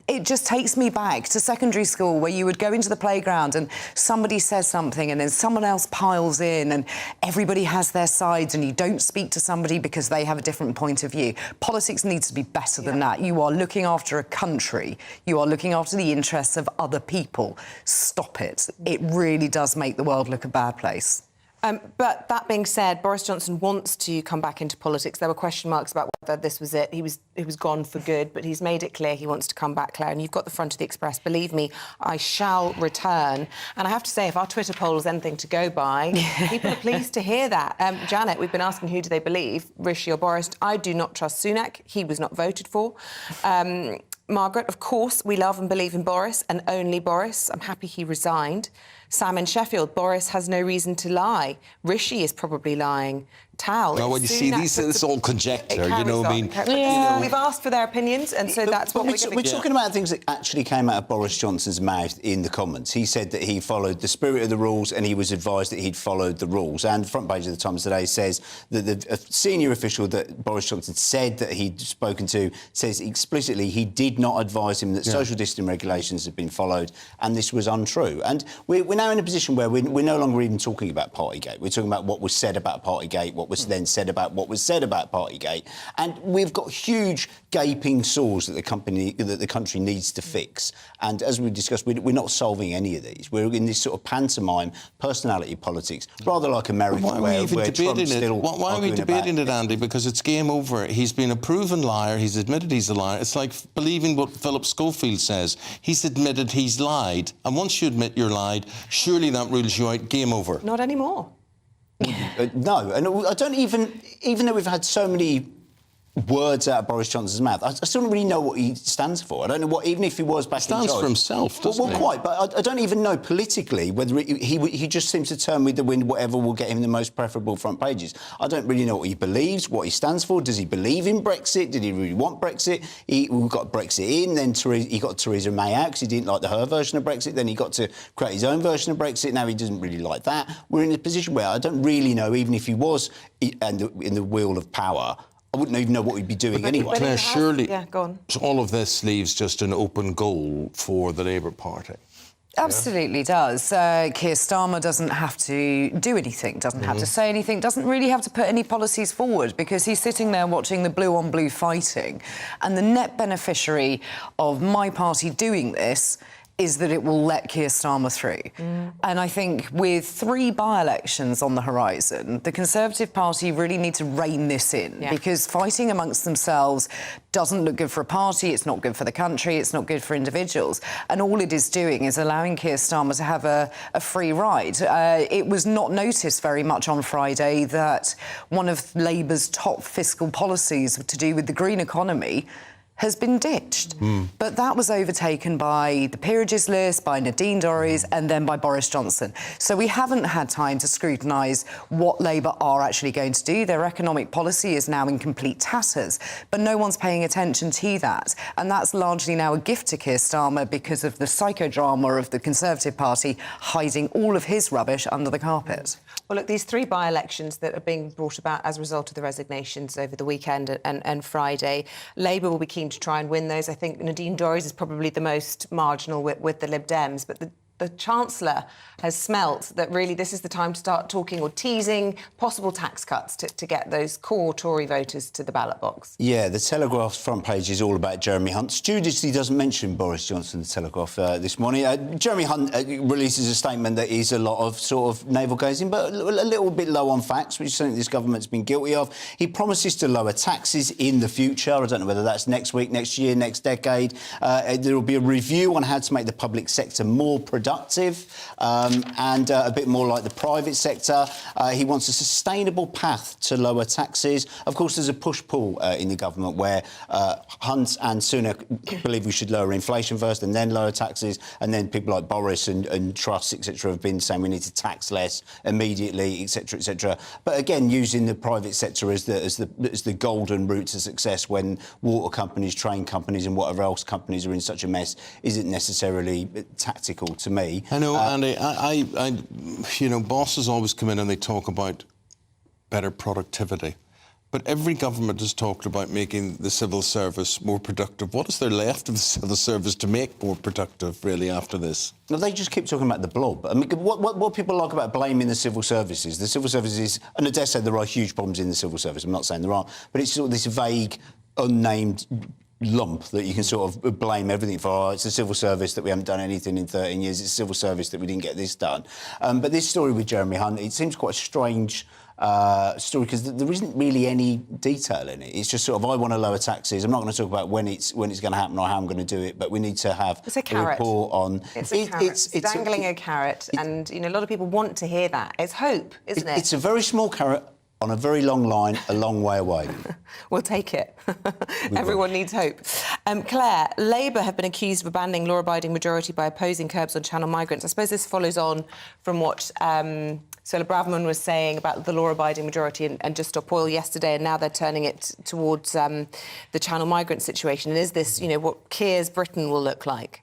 It just takes me back to secondary school where you would go into the playground and somebody says something and then someone else piles in and everybody has their sides and you don't speak to somebody because they have a different point of view. Politics needs to be better than that. You are looking after a country. You are looking after the interests of other people. Stop it. It really does make the world look a bad place. But that being said, Boris Johnson wants to come back into politics. There were question marks about whether this was it. He was gone for good, but he's made it clear he wants to come back, Claire. And you've got the front of the Express. Believe me, I shall return. And I have to say, if our Twitter poll is anything to go by, people are pleased to hear that. Janet, we've been asking who do they believe, Rishi or Boris. I do not trust Sunak. He was not voted for. Margaret, of course, we love and believe in Boris and only Boris. I'm happy he resigned. Sam in Sheffield, Boris has no reason to lie. Rishi is probably lying. Tal. No, well, you see, it's all conjecture, you know what I mean? We've asked for their opinions, and so that's what we're talking about things that actually came out of Boris Johnson's mouth in the comments. He said that he followed the spirit of the rules and he was advised that he'd followed the rules. And the front page of the Times today says that a senior official that Boris Johnson said that he'd spoken to says explicitly he did not advise him that social distancing regulations had been followed, and this was untrue. And we're now in a position where we're no longer even talking about Partygate. We're talking about what was said about Partygate, what was then said about what was said about Partygate, and we've got huge gaping sores that the country needs to fix. And as we discussed, we're not solving any of these. We're in this sort of pantomime personality politics, rather like America, where Trump's still why are we debating it, Andy? Because it's game over. He's been a proven liar. He's admitted he's a liar. It's like believing what Philip Schofield says. He's admitted he's lied, and once you admit you're lied, surely that rules you out. Game over. Not anymore. No, and I don't even though we've had so many words out of Boris Johnson's mouth, I still don't really know what he stands for. I don't know what, even if he was back in charge. He stands for himself, doesn't he? Well, quite, but I don't even know politically whether he just seems to turn with the wind whatever will get him the most preferable front pages. I don't really know what he believes, what he stands for. Does he believe in Brexit? Did he really want Brexit? We got Brexit in, then he got Theresa May out because he didn't like her version of Brexit. Then he got to create his own version of Brexit. Now he doesn't really like that. We're in a position where I don't really know, even if he was in the wheel of power, I wouldn't even know what we'd be doing anyway. Claire, surely go on. all of this leaves just an open goal for the Labour Party. Absolutely does. Keir Starmer doesn't have to do anything, doesn't have to say anything, doesn't really have to put any policies forward because he's sitting there watching the blue-on-blue fighting. And the net beneficiary of my party doing this is that it will let Keir Starmer through. And I think with 3 by-elections on the horizon, the Conservative Party really need to rein this in because fighting amongst themselves doesn't look good for a party, it's not good for the country, it's not good for individuals. And all it is doing is allowing Keir Starmer to have a free ride. It was not noticed very much on Friday that one of Labour's top fiscal policies to do with the green economy has been ditched. But that was overtaken by the peerages list, by Nadine Dorries, and then by Boris Johnson. So we haven't had time to scrutinise what Labour are actually going to do. Their economic policy is now in complete tatters, but no one's paying attention to that. And that's largely now a gift to Keir Starmer because of the psychodrama of the Conservative Party hiding all of his rubbish under the carpet. Well, look, these 3 by-elections that are being brought about as a result of the resignations over the weekend and Friday, Labour will be keen to try and win those. I think Nadine Dorries is probably the most marginal with the Lib Dems, but the Chancellor has smelt that really this is the time to start talking or teasing possible tax cuts to get those core Tory voters to the ballot box. Yeah, the Telegraph's front page is all about Jeremy Hunt. Studiously doesn't mention Boris Johnson, the Telegraph, this morning. Jeremy Hunt releases a statement that is a lot of sort of navel-gazing, but a little bit low on facts, which is something this government's been guilty of. He promises to lower taxes in the future. I don't know whether that's next week, next year, next decade. There will be a review on how to make the public sector more productive and a bit more like the private sector. He wants a sustainable path to lower taxes. Of course, there's a push-pull in the government where Hunt and Sunak believe we should lower inflation first and then lower taxes, and then people like Boris and Truss, etc., have been saying we need to tax less immediately, etc., etc. But again, using the private sector as the golden route to success when water companies, train companies, and whatever else companies are in such a mess isn't necessarily tactical to me. I know, Andy. You know, bosses always come in and they talk about better productivity. But every government has talked about making the civil service more productive. What is there left of the civil service to make more productive, really, after this? No, they just keep talking about the blob. I mean, what people like about blaming the civil services? The civil services, and I dare say there are huge problems in the civil service. I'm not saying there aren't, but it's sort of this vague, unnamed lump that you can sort of blame everything for. Oh, it's the civil service that we haven't done anything in 13 years. It's the civil service that we didn't get this done. But this story with Jeremy Hunt, it seems quite a strange story because there isn't really any detail in it. It's just sort of, I want to lower taxes. I'm not going to talk about when it's going to happen or how I'm going to do it, but we need to have a report on... It's a carrot. It's dangling a carrot, and, you know, a lot of people want to hear that. It's hope, isn't it? It's a very small carrot on a very long line, a long way away. We'll take it. Everyone needs hope. Claire, Labour have been accused of abandoning law-abiding majority by opposing curbs on channel migrants. I suppose this follows on from what Suella Braverman was saying about the law-abiding majority and Just Stop Oil yesterday, and now they're turning it towards the channel migrant situation. And is this, you know, what Keir's Britain will look like?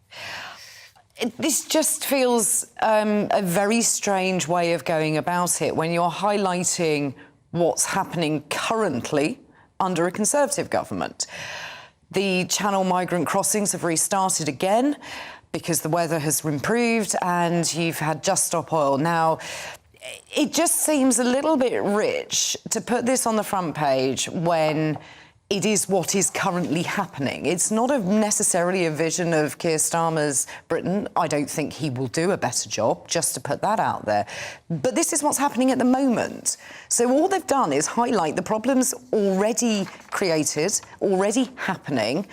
This just feels a very strange way of going about it when you're highlighting what's happening currently under a Conservative government. The channel migrant crossings have restarted again because the weather has improved and you've had Just Stop Oil. Now, it just seems a little bit rich to put this on the front page when it is what is currently happening. It's not necessarily a vision of Keir Starmer's Britain. I don't think he will do a better job, just to put that out there. But this is what's happening at the moment. So all they've done is highlight the problems already created, already happening,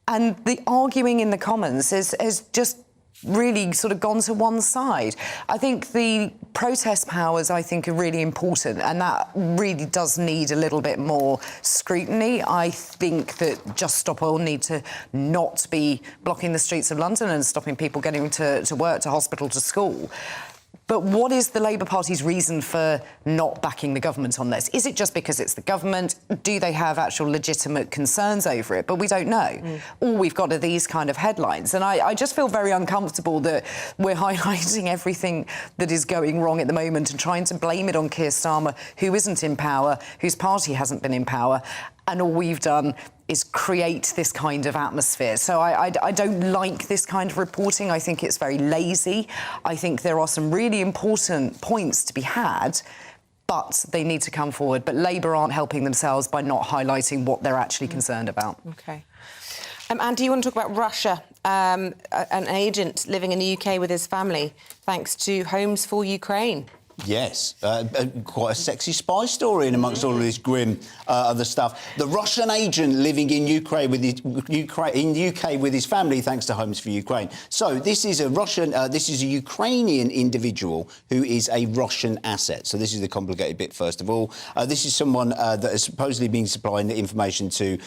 and the arguing in the Commons has just really sort of gone to one side. I think the protest powers, I think, are really important, and that really does need a little bit more scrutiny. I think that Just Stop Oil need to not be blocking the streets of London and stopping people getting to work, to hospital, to school. But what is the Labour Party's reason for not backing the government on this? Is it just because it's the government? Do they have actual legitimate concerns over it? But we don't know. All we've got are these kind of headlines. And I just feel very uncomfortable that we're highlighting everything that is going wrong at the moment and trying to blame it on Keir Starmer, who isn't in power, whose party hasn't been in power. And all we've done is create this kind of atmosphere. So I don't like this kind of reporting. I think it's very lazy. I think there are some really important points to be had, but they need to come forward. But Labour aren't helping themselves by not highlighting what they're actually concerned about. OK. Andy, you want to talk about Russia, an agent living in the UK with his family, thanks to Holmes for Ukraine. Yes, quite a sexy spy story in amongst all of this grim other stuff. The Russian agent living in UK with his family, thanks to Homes for Ukraine. So this is a Ukrainian individual who is a Russian asset. So this is the complicated bit. First of all, this is someone that has supposedly been supplying the information to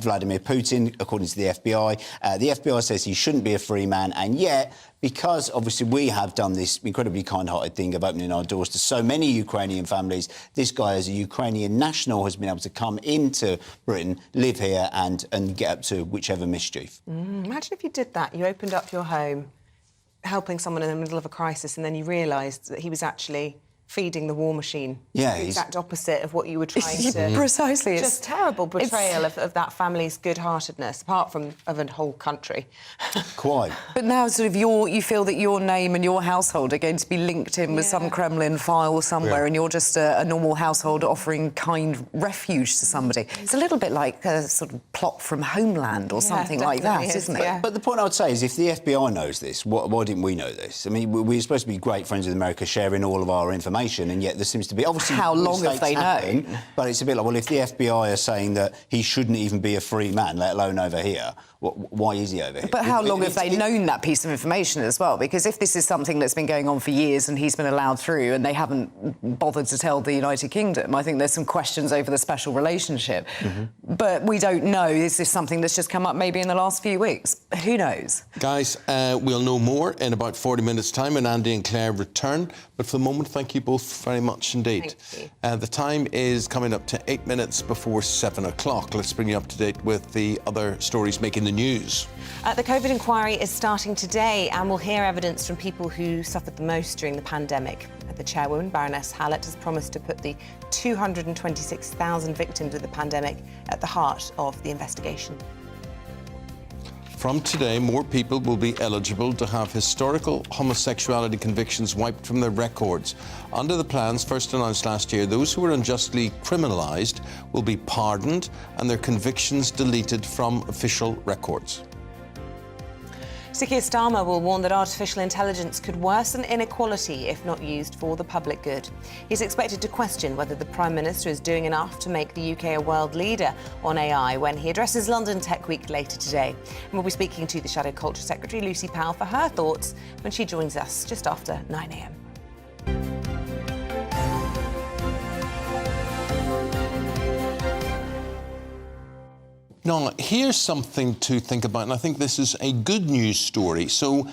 Vladimir Putin, according to the FBI. The FBI says he shouldn't be a free man, and yet, because obviously we have done this incredibly kind-hearted thing of opening our doors to so many Ukrainian families, this guy, as a Ukrainian national, has been able to come into Britain, live here and get up to whichever mischief. Imagine if you did that. You opened up your home, helping someone in the middle of a crisis, and then you realised that he was actually feeding the war machine. Yeah, the exact opposite of what you were trying to... Precisely. It's just terrible portrayal of that family's good-heartedness, apart from of a whole country. Quite. But now sort of you feel that your name and your household are going to be linked in with some Kremlin file somewhere, and you're just a normal household offering kind refuge to somebody. It's a little bit like a sort of plot from Homeland or something like that, isn't it? Yeah. But the point I would say is, if the FBI knows this, why didn't we know this? I mean, we're supposed to be great friends with America, sharing all of our information, and yet there seems to be... Obviously, how long have they known? But it's a bit like, well, if the FBI are saying that he shouldn't even be a free man, let alone over here, why is he over here? But how long have they known that piece of information as well? Because if this is something that's been going on for years and he's been allowed through and they haven't bothered to tell the United Kingdom, I think there's some questions over the special relationship. But we don't know. Is this something that's just come up maybe in the last few weeks? Who knows? Guys, we'll know more in about 40 minutes' time when Andy and Claire return. But for the moment, thank you both very much indeed. Thank you. The time is coming up to 8 minutes before 7 o'clock. Let's bring you up to date with the other stories making the news. The COVID inquiry is starting today, and we'll hear evidence from people who suffered the most during the pandemic. The chairwoman, Baroness Hallett, has promised to put the 226,000 victims of the pandemic at the heart of the investigation. From today, more people will be eligible to have historical homosexuality convictions wiped from their records. Under the plans first announced last year, those who were unjustly criminalised will be pardoned and their convictions deleted from official records. Sir Keir Starmer will warn that artificial intelligence could worsen inequality if not used for the public good. He's expected to question whether the Prime Minister is doing enough to make the UK a world leader on AI when he addresses London Tech Week later today. And we'll be speaking to the Shadow Culture Secretary, Lucy Powell, for her thoughts when she joins us just after 9 a.m. Now, here's something to think about, and I think this is a good news story. So,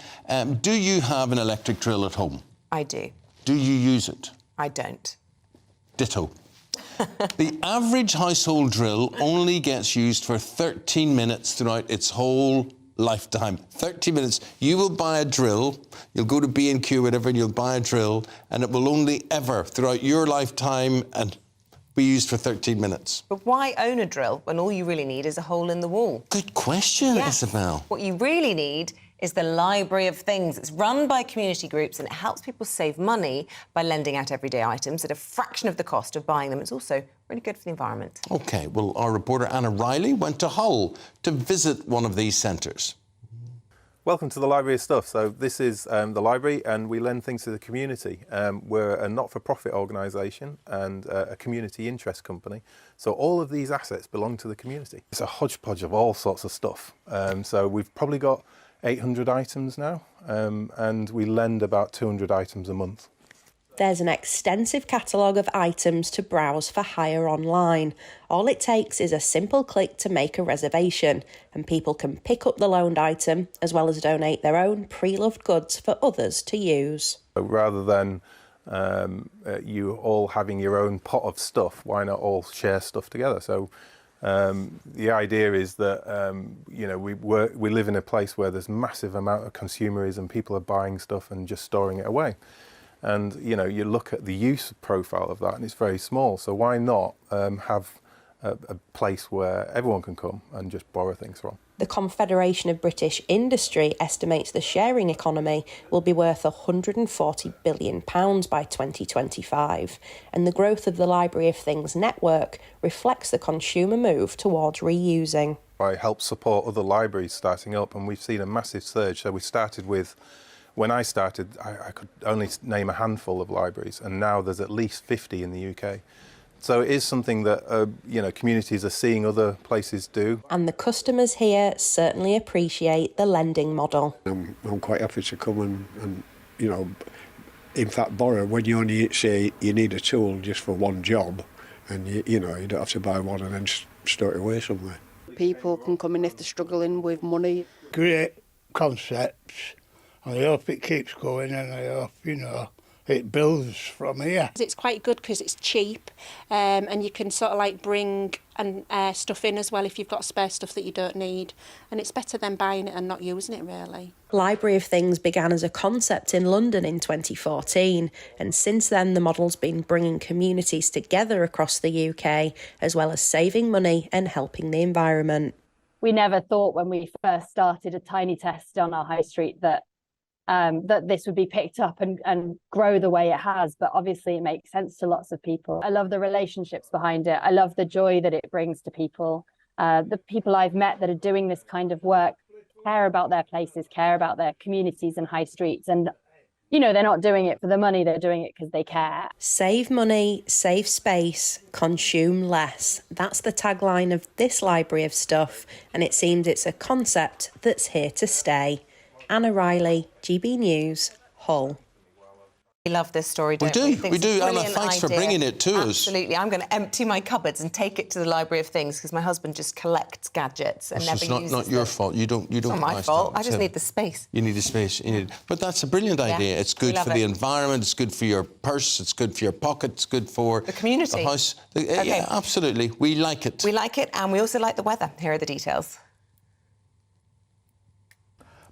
do you have an electric drill at home? I do. Do you use it? I don't. Ditto. The average household drill only gets used for 13 minutes throughout its whole lifetime. 30 minutes. You will buy a drill, you'll go to B&Q, whatever, and you'll buy a drill, and it will only ever, throughout your lifetime, and be used for 13 minutes. But why own a drill when all you really need is a hole in the wall? Good question, Isabel. What you really need is the Library of Things. It's run by community groups and it helps people save money by lending out everyday items at a fraction of the cost of buying them. It's also really good for the environment. OK, well, our reporter Anna Riley went to Hull to visit one of these centres. Welcome to the Library of Stuff. So this is the library and we lend things to the community. We're a not-for-profit organisation and a community interest company. So all of these assets belong to the community. It's a hodgepodge of all sorts of stuff. So we've probably got 800 items now and we lend about 200 items a month. There's an extensive catalogue of items to browse for hire online. All it takes is a simple click to make a reservation, and people can pick up the loaned item as well as donate their own pre-loved goods for others to use. Rather than you all having your own pot of stuff, why not all share stuff together? So the idea is that you know, we live in a place where there's massive amount of consumerism. People are buying stuff and just storing it away. And, you know, you look at the use profile of that and it's very small. So why not have a place where everyone can come and just borrow things from? The Confederation of British Industry estimates the sharing economy will be worth £140 billion by 2025. And the growth of the Library of Things network reflects the consumer move towards reusing. I help support other libraries starting up and we've seen a massive surge. So we started with... When I started, I could only name a handful of libraries, and now there's at least 50 in the UK. So it is something that you know, communities are seeing other places do. And the customers here certainly appreciate the lending model. I'm quite happy to come and you know, in fact, borrow when you only say you need a tool just for one job, and you know, you don't have to buy one and then store it away somewhere. People can come in if they're struggling with money. Great concepts. I hope it keeps going and I hope, you know, It builds from here. It's quite good because it's cheap, and you can sort of like bring stuff in as well if you've got spare stuff that you don't need. And it's better than buying it and not using it, really. Library of Things began as a concept in London in 2014, and since then the model's been bringing communities together across the UK, as well as saving money and helping the environment. We never thought when we first started a tiny test on our high street that this would be picked up and grow the way it has, but obviously it makes sense to lots of people. I love the relationships behind it. I love the joy that it brings to people. The people I've met that are doing this kind of work care about their places, care about their communities and high streets, and you know, they're not doing it for the money, they're doing it because they care. Save money, save space, consume less. That's the tagline of this library of stuff, and it seems it's a concept that's here to stay. Anna Riley, GB News, Hull. We love this story, don't we? We do. Anna, thanks for bringing it to us. Absolutely. I'm going to empty my cupboards and take it to the Library of Things because my husband just collects gadgets and never uses them. It's not your fault. You don't. It's not my fault. I just need the space. You need the space. But that's a brilliant idea. It's good for the environment. It's good for your purse. It's good for your pocket. It's good for the community. The house. Yeah, absolutely. We like it. We like it, and we also like the weather. Here are the details.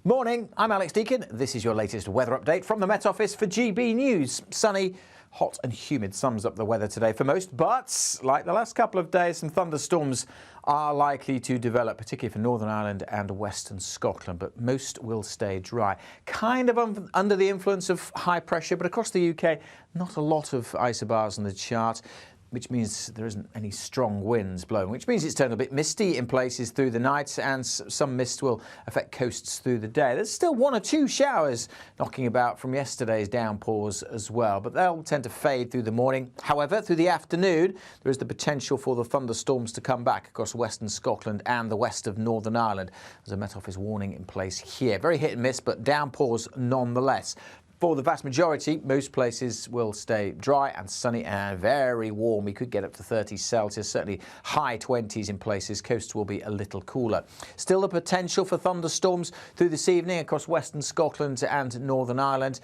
Morning, I'm Alex Deakin. This is your latest weather update from the Met Office for GB News. Sunny, hot and humid sums up the weather today for most, but like the last couple of days, some thunderstorms are likely to develop, particularly for Northern Ireland and Western Scotland, but most will stay dry. Kind of under the influence of high pressure, but across the UK, not a lot of isobars on the chart, which means there isn't any strong winds blowing, which means it's turned a bit misty in places through the night, and some mist will affect coasts through the day. There's still one or two showers knocking about from yesterday's downpours as well, but they'll tend to fade through the morning. However, through the afternoon, there is the potential for the thunderstorms to come back across Western Scotland and the west of Northern Ireland. There's a Met Office warning in place here. Very hit and miss, but downpours nonetheless. For the vast majority, most places will stay dry and sunny and very warm. We could get up to 30 Celsius, certainly high 20s in places. Coasts will be a little cooler. Still the potential for thunderstorms through this evening across Western Scotland and Northern Ireland.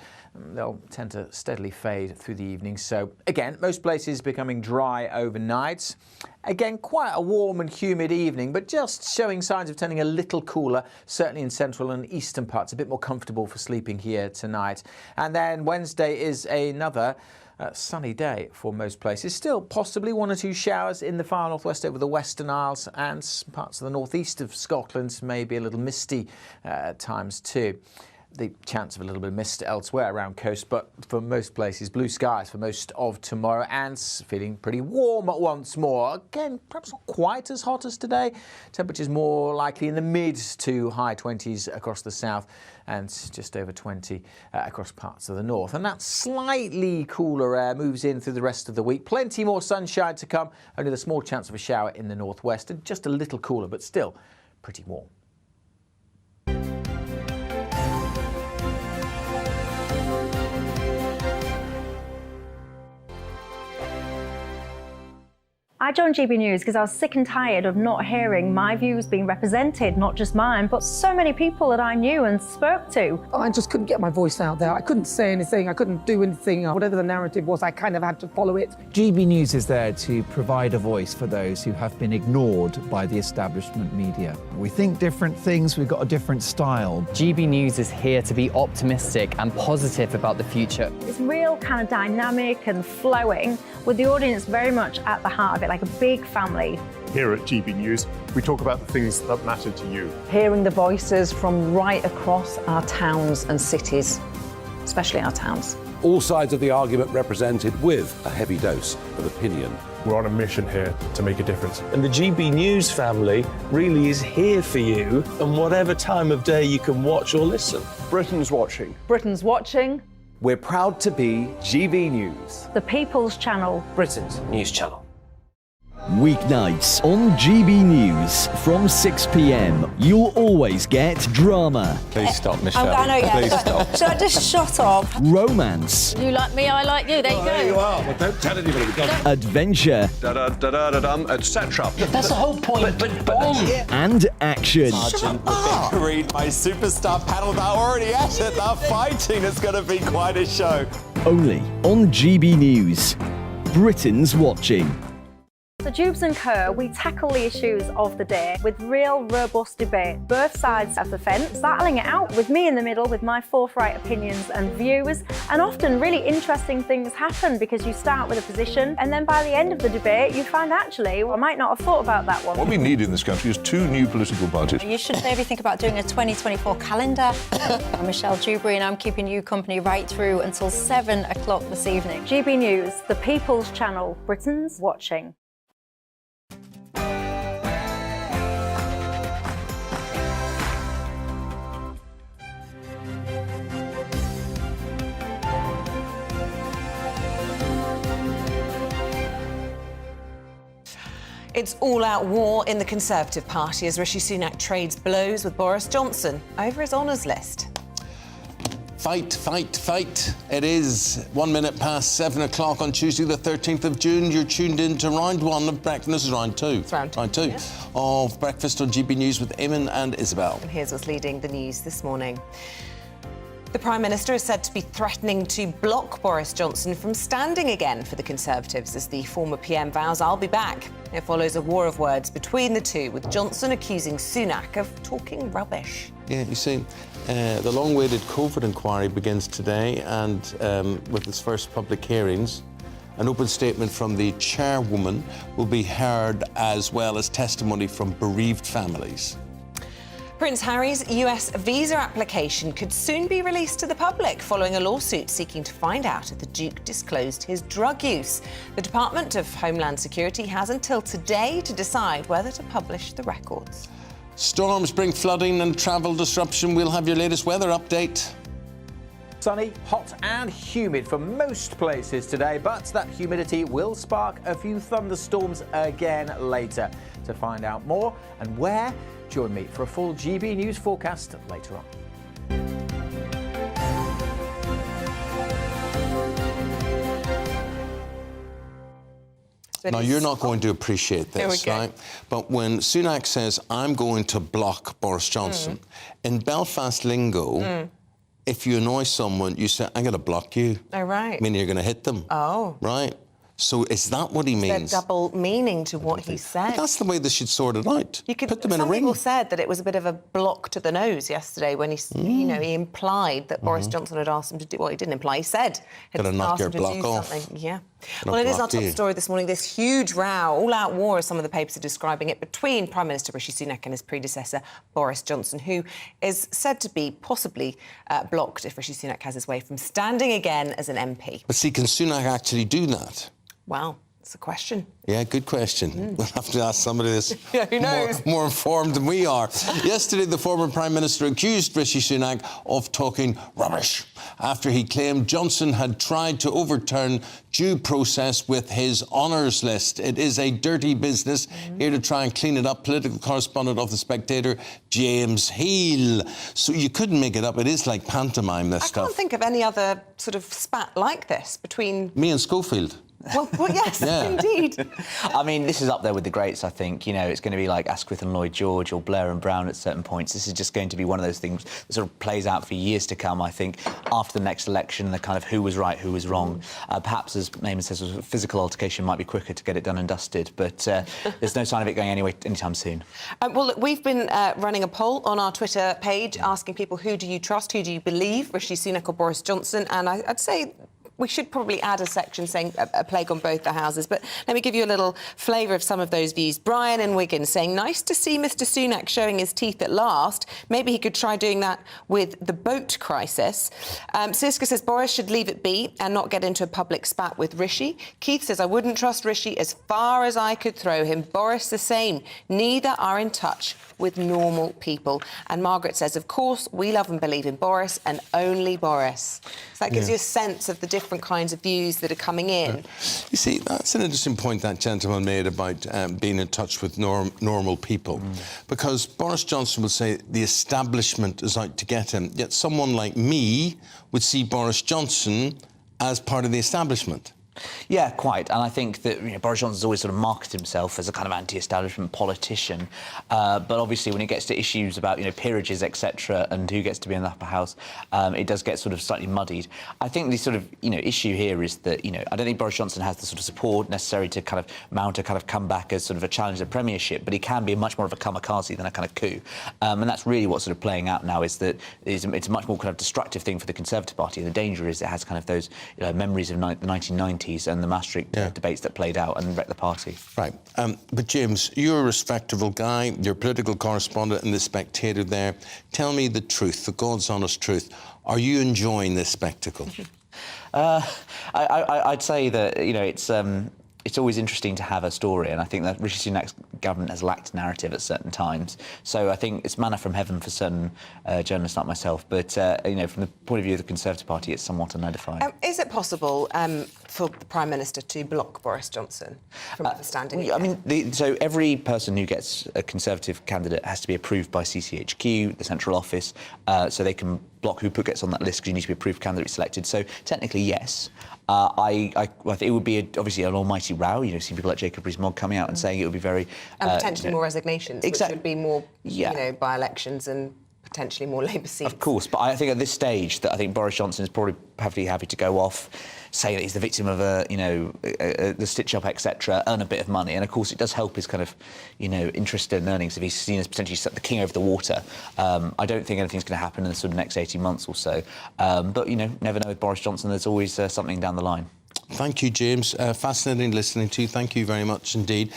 They'll tend to steadily fade through the evening. So again, most places becoming dry overnight. Again, quite a warm and humid evening, but just showing signs of turning a little cooler, certainly in central and eastern parts, a bit more comfortable for sleeping here tonight. And then Wednesday is another sunny day for most places. Still possibly one or two showers in the far northwest over the Western Isles, and parts of the northeast of Scotland may be a little misty at times too. The chance of a little bit of mist elsewhere around coast, but for most places, blue skies for most of tomorrow, and feeling pretty warm once more. Again, perhaps not quite as hot as today. Temperatures more likely in the mid to high 20s across the south, and just over 20 across parts of the north. And that slightly cooler air moves in through the rest of the week. Plenty more sunshine to come, only the small chance of a shower in the northwest, and just a little cooler, but still pretty warm. I joined GB News because I was sick and tired of not hearing my views being represented, not just mine, but so many people that I knew and spoke to. I just couldn't get my voice out there. I couldn't say anything, I couldn't do anything. Whatever the narrative was, I kind of had to follow it. GB News is there to provide a voice for those who have been ignored by the establishment media. We think different things, we've got a different style. GB News is here to be optimistic and positive about the future. It's real kind of dynamic and flowing, with the audience very much at the heart of it, like a big family. Here at GB News, we talk about the things that matter to you. Hearing the voices from right across our towns and cities, especially our towns. All sides of the argument represented with a heavy dose of opinion. We're on a mission here to make a difference. And the GB News family really is here for you, and whatever time of day you can watch or listen. Britain's watching. Britain's watching. We're proud to be GB News. The People's Channel. Britain's news channel. Weeknights on GB News from 6 p.m. You'll always get drama. Please stop, Michelle. I know, yeah. Please stop. Should I just shut up? Romance. You like me, I like you. There you go. There you are. Well, don't tell anybody. Adventure. Etc. That's the whole point. But and action. Sergeant, the big green, my superstar panel, they're already at it. They're fighting. It's going to be quite a show. Only on GB News. Britain's watching. So Jubes & Co, we tackle the issues of the day with real robust debate, both sides of the fence, battling it out with me in the middle with my forthright opinions and views. And often really interesting things happen because you start with a position and then by the end of the debate you find actually, well, I might not have thought about that one. What we need in this country is 2 new political parties. You should maybe think about doing a 2024 calendar. I'm Michelle Dewberry and I'm keeping you company right through until 7 o'clock this evening. GB News, the People's Channel, Britain's watching. It's all-out war in the Conservative Party as Rishi Sunak trades blows with Boris Johnson over his honours list. Fight, fight, fight. It is 1 minute past 7 o'clock on Tuesday, the 13th of June. You're tuned in to round 1 of breakfast. This is round 2. It's round 2. Yeah. Of breakfast on GB News with Eamonn and Isabel. And here's what's leading the news this morning. The Prime Minister is said to be threatening to block Boris Johnson from standing again for the Conservatives as the former PM vows, "I'll be back." It follows a war of words between the two, with Johnson accusing Sunak of talking rubbish. Yeah, you see, the long-awaited COVID inquiry begins today and with its first public hearings. An open statement from the chairwoman will be heard as well as testimony from bereaved families. Prince Harry's US visa application could soon be released to the public following a lawsuit seeking to find out if the Duke disclosed his drug use. The Department of Homeland Security has until today to decide whether to publish the records. Storms bring flooding and travel disruption. We'll have your latest weather update. Sunny, hot and humid for most places today, but that humidity will spark a few thunderstorms again later. To find out more and where, join me for a full GB News forecast later on. Now, you're not going to appreciate this, right? But when Sunak says, "I'm going to block Boris Johnson," in Belfast lingo, if you annoy someone, you say, "I'm going to block you." Oh, right. Meaning you're going to hit them. Oh. Right. So is that what he means? There's double meaning to what he said. But that's the way they should sort it out. You could put them in a some ring. people said that it was a bit of a block to the nose yesterday when he, you know, he implied that Boris Johnson had asked him to do. Well, he didn't imply. He said he'd Gotta knock asked your him to block do off. something. Yeah. Gotta Well, it is our block top you. story this morning. This huge row, all-out war, as some of the papers are describing it, between Prime Minister Rishi Sunak and his predecessor Boris Johnson, who is said to be possibly blocked if Rishi Sunak has his way from standing again as an MP. But see, can Sunak actually do that? Well, it's a question. Yeah, good question. We'll have to ask somebody that's Yeah, who knows? more informed than we are. Yesterday, the former Prime Minister accused Rishi Sunak of talking rubbish after he claimed Johnson had tried to overturn due process with his honours list. It is a dirty business. Here to try and clean it up, political correspondent of The Spectator, James Heal. So you couldn't make it up. It is like pantomime, this stuff. I can't think of any other sort of spat like this between... Me and Schofield. Well, yes, Yeah. indeed. I mean, this is up there with the greats, I think. You know, it's going to be like Asquith and Lloyd George or Blair and Brown at certain points. This is just going to be one of those things that sort of plays out for years to come, I think, after the next election, the kind of who was right, who was wrong. Perhaps, as Eamonn says, a physical altercation might be quicker to get it done and dusted, but there's no sign of it going anywhere anytime soon. Well, look, we've been running a poll on our Twitter page asking people, who do you trust, who do you believe, Rishi Sunak or Boris Johnson? And I'd say we should probably add a section saying a plague on both the houses. But let me give you a little flavour of some of those views. Brian in Wigan saying, nice to see Mr Sunak showing his teeth at last. Maybe he could try doing that with the boat crisis. Siska says Boris should leave it be and not get into a public spat with Rishi. Keith says, I wouldn't trust Rishi as far as I could throw him. Boris the same. Neither are in touch with normal people. And Margaret says, of course, we love and believe in Boris and only Boris. So that gives you a sense of the different kinds of views that are coming in. You see, that's an interesting point that gentleman made about being in touch with normal people. Because Boris Johnson would say the establishment is out to get him, yet someone like me would see Boris Johnson as part of the establishment. Yeah, quite. And I think that Boris Johnson's always sort of marketed himself as a kind of anti-establishment politician. But obviously, when it gets to issues about peerages, etc., and who gets to be in the upper house, it does get sort of slightly muddied. I think the sort of issue here is that I don't think Boris Johnson has the sort of support necessary to kind of mount a kind of comeback as sort of a challenge to the Premiership, but he can be much more of a kamikaze than a kind of coup. And that's really what's sort of playing out now, is that it's a much more kind of destructive thing for the Conservative Party. And the danger is it has kind of those memories of the 1990s and the Maastricht debates that played out and wrecked the party. Right. But James, you're a respectable guy. You're a political correspondent in The Spectator there. Tell me the truth, the God's honest truth. Are you enjoying this spectacle? I'd say that, it's always interesting to have a story, and I think that Rishi Sunak's government has lacked narrative at certain times. So I think it's manna from heaven for certain journalists like myself. But, from the point of view of the Conservative Party, it's somewhat unedified. Is it possible for the Prime Minister to block Boris Johnson from standing again? So every person who gets a Conservative candidate has to be approved by CCHQ, the central office, so they can block who gets on that list, because you need to be approved candidate selected. So technically, yes. I think it would be obviously an almighty row. Seeing people like Jacob Rees-Mogg coming out and saying it would be very... And potentially more resignations, exactly. Which would be more, by-elections and potentially more Labour seats. Of course, but I think at this stage that I think Boris Johnson is probably perfectly happy to go off, say that he's the victim of the stitch-up, etc., earn a bit of money, and of course it does help his kind of, interest in earnings if he's seen as potentially the king over the water. I don't think anything's going to happen in the sort of next 18 months or so, but never know with Boris Johnson. There's always something down the line. Thank you, James. Fascinating listening to you. Thank you very much indeed.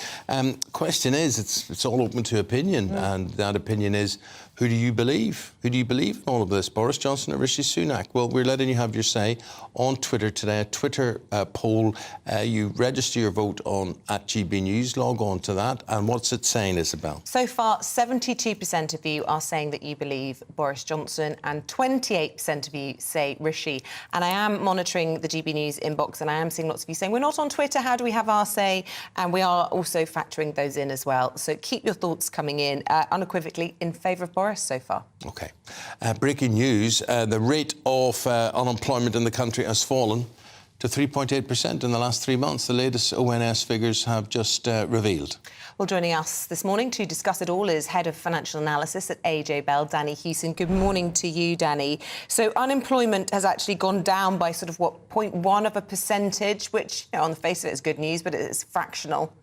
Question is, it's all open to opinion, and that opinion is, who do you believe? Who do you believe in all of this, Boris Johnson or Rishi Sunak? Well, we're letting you have your say on Twitter today, a Twitter poll. You register your vote on @GBNews. Log on to that. And what's it saying, Isabel? So far, 72% of you are saying that you believe Boris Johnson, and 28% of you say Rishi. And I am monitoring the GB News inbox, and I am seeing lots of you saying, we're not on Twitter, how do we have our say? And we are also factoring those in as well. So keep your thoughts coming in, unequivocally in favour of Boris so far. OK. Breaking news, the rate of unemployment in the country has fallen to 3.8% in the last 3 months. The latest ONS figures have just revealed. Well, joining us this morning to discuss it all is Head of Financial Analysis at AJ Bell, Danny Hewson. Good morning to you, Danny. So unemployment has actually gone down by sort of, 0.1%, which, on the face of it is good news, but it's fractional.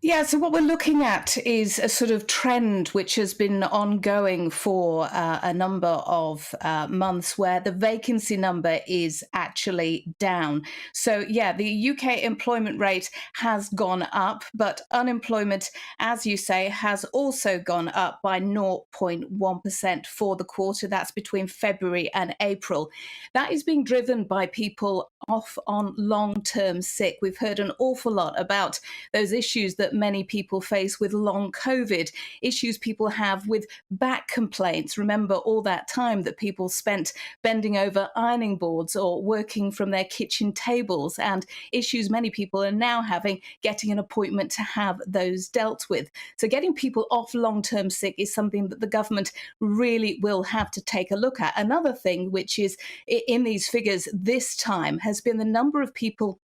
Yeah, so what we're looking at is a sort of trend which has been ongoing for a number of months, where the vacancy number is actually down. So, yeah, the UK employment rate has gone up, but unemployment, as you say, has also gone up by 0.1% for the quarter. That's between February and April. That is being driven by people off on long-term sick. We've heard an awful lot about those issues that many people face with long COVID, issues people have with back complaints. Remember all that time that people spent bending over ironing boards or working from their kitchen tables, and issues many people are now having getting an appointment to have those dealt with. So getting people off long-term sick is something that the government really will have to take a look at. Another thing which is in these figures this time has been the number of people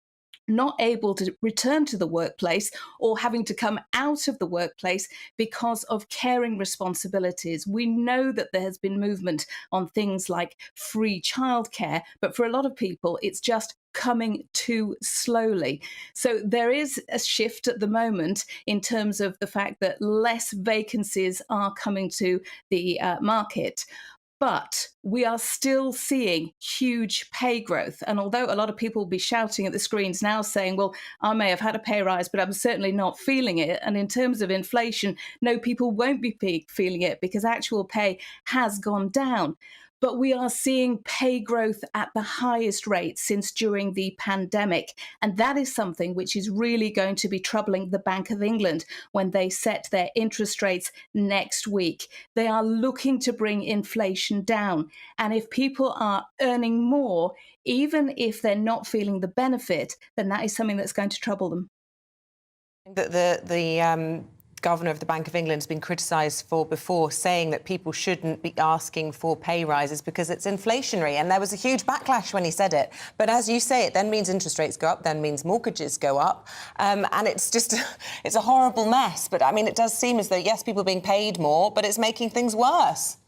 not able to return to the workplace or having to come out of the workplace because of caring responsibilities. We know that there has been movement on things like free childcare, but for a lot of people, it's just coming too slowly. So there is a shift at the moment in terms of the fact that less vacancies are coming to the market. But we are still seeing huge pay growth. And although a lot of people will be shouting at the screens now saying, well, I may have had a pay rise, but I'm certainly not feeling it. And in terms of inflation, no, people won't be feeling it because actual pay has gone down. But we are seeing pay growth at the highest rate since during the pandemic. And that is something which is really going to be troubling the Bank of England when they set their interest rates next week. They are looking to bring inflation down. And if people are earning more, even if they're not feeling the benefit, then that is something that's going to trouble them. The Governor of the Bank of England has been criticised for before, saying that people shouldn't be asking for pay rises because it's inflationary. And there was a huge backlash when he said it. But as you say, it then means interest rates go up, then means mortgages go up. And it's just, it's a horrible mess. But, I mean, it does seem as though, yes, people are being paid more, but it's making things worse.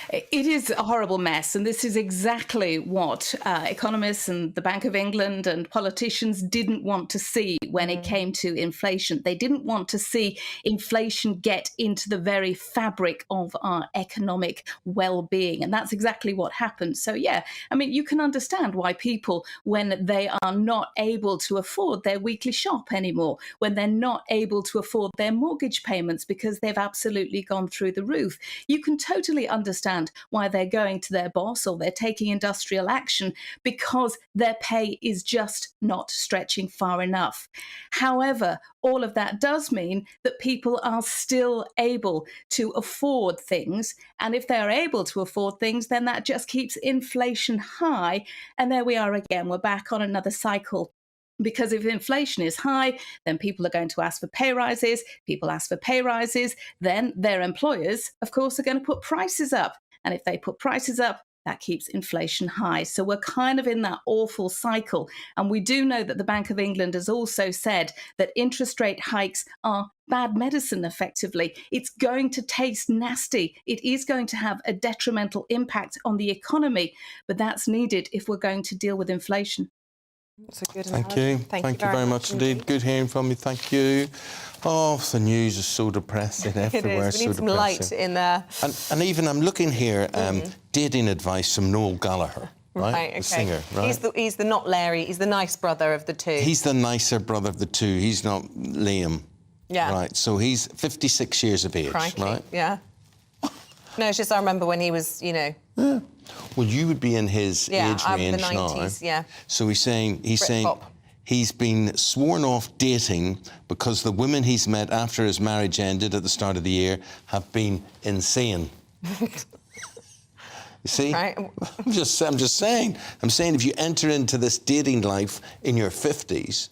It is a horrible mess, and this is exactly what economists and the Bank of England and politicians didn't want to see when it came to inflation. They didn't want to see inflation get into the very fabric of our economic well-being, and that's exactly what happened. So, yeah, I mean, you can understand why people, when they are not able to afford their weekly shop anymore, when they're not able to afford their mortgage payments because they've absolutely gone through the roof, you can totally understand why they're going to their boss or they're taking industrial action, because their pay is just not stretching far enough. However, all of that does mean that people are still able to afford things. And if they're able to afford things, then that just keeps inflation high. And there we are again. We're back on another cycle. Because if inflation is high, then people are going to ask for pay rises. People ask for pay rises, then their employers, of course, are going to put prices up. And if they put prices up, that keeps inflation high. So we're kind of in that awful cycle. And we do know that the Bank of England has also said that interest rate hikes are bad medicine, effectively. It's going to taste nasty. It is going to have a detrimental impact on the economy. But that's needed if we're going to deal with inflation. That's a good Thank you. Thank you very much indeed. Good hearing from you. Thank you. Oh, the news is so depressing everywhere. It is. We need some light in there. And even I'm looking here, dating advice from Noel Gallagher, right? Okay. The singer, right? He's the not Larry. He's the nice brother of the two. He's the nicer brother of the two. He's not Liam. Yeah. Right. So he's 56 years of age, Crikey. right? Yeah. No, it's just I remember when he was, you know. Yeah. Well, you would be in his age range the 90s, now. yeah. So he's saying Britpop. he's been sworn off dating because the women he's met after his marriage ended at the start of the year have been insane. You see? Right. I'm just saying. I'm saying if you enter into this dating life in your 50s,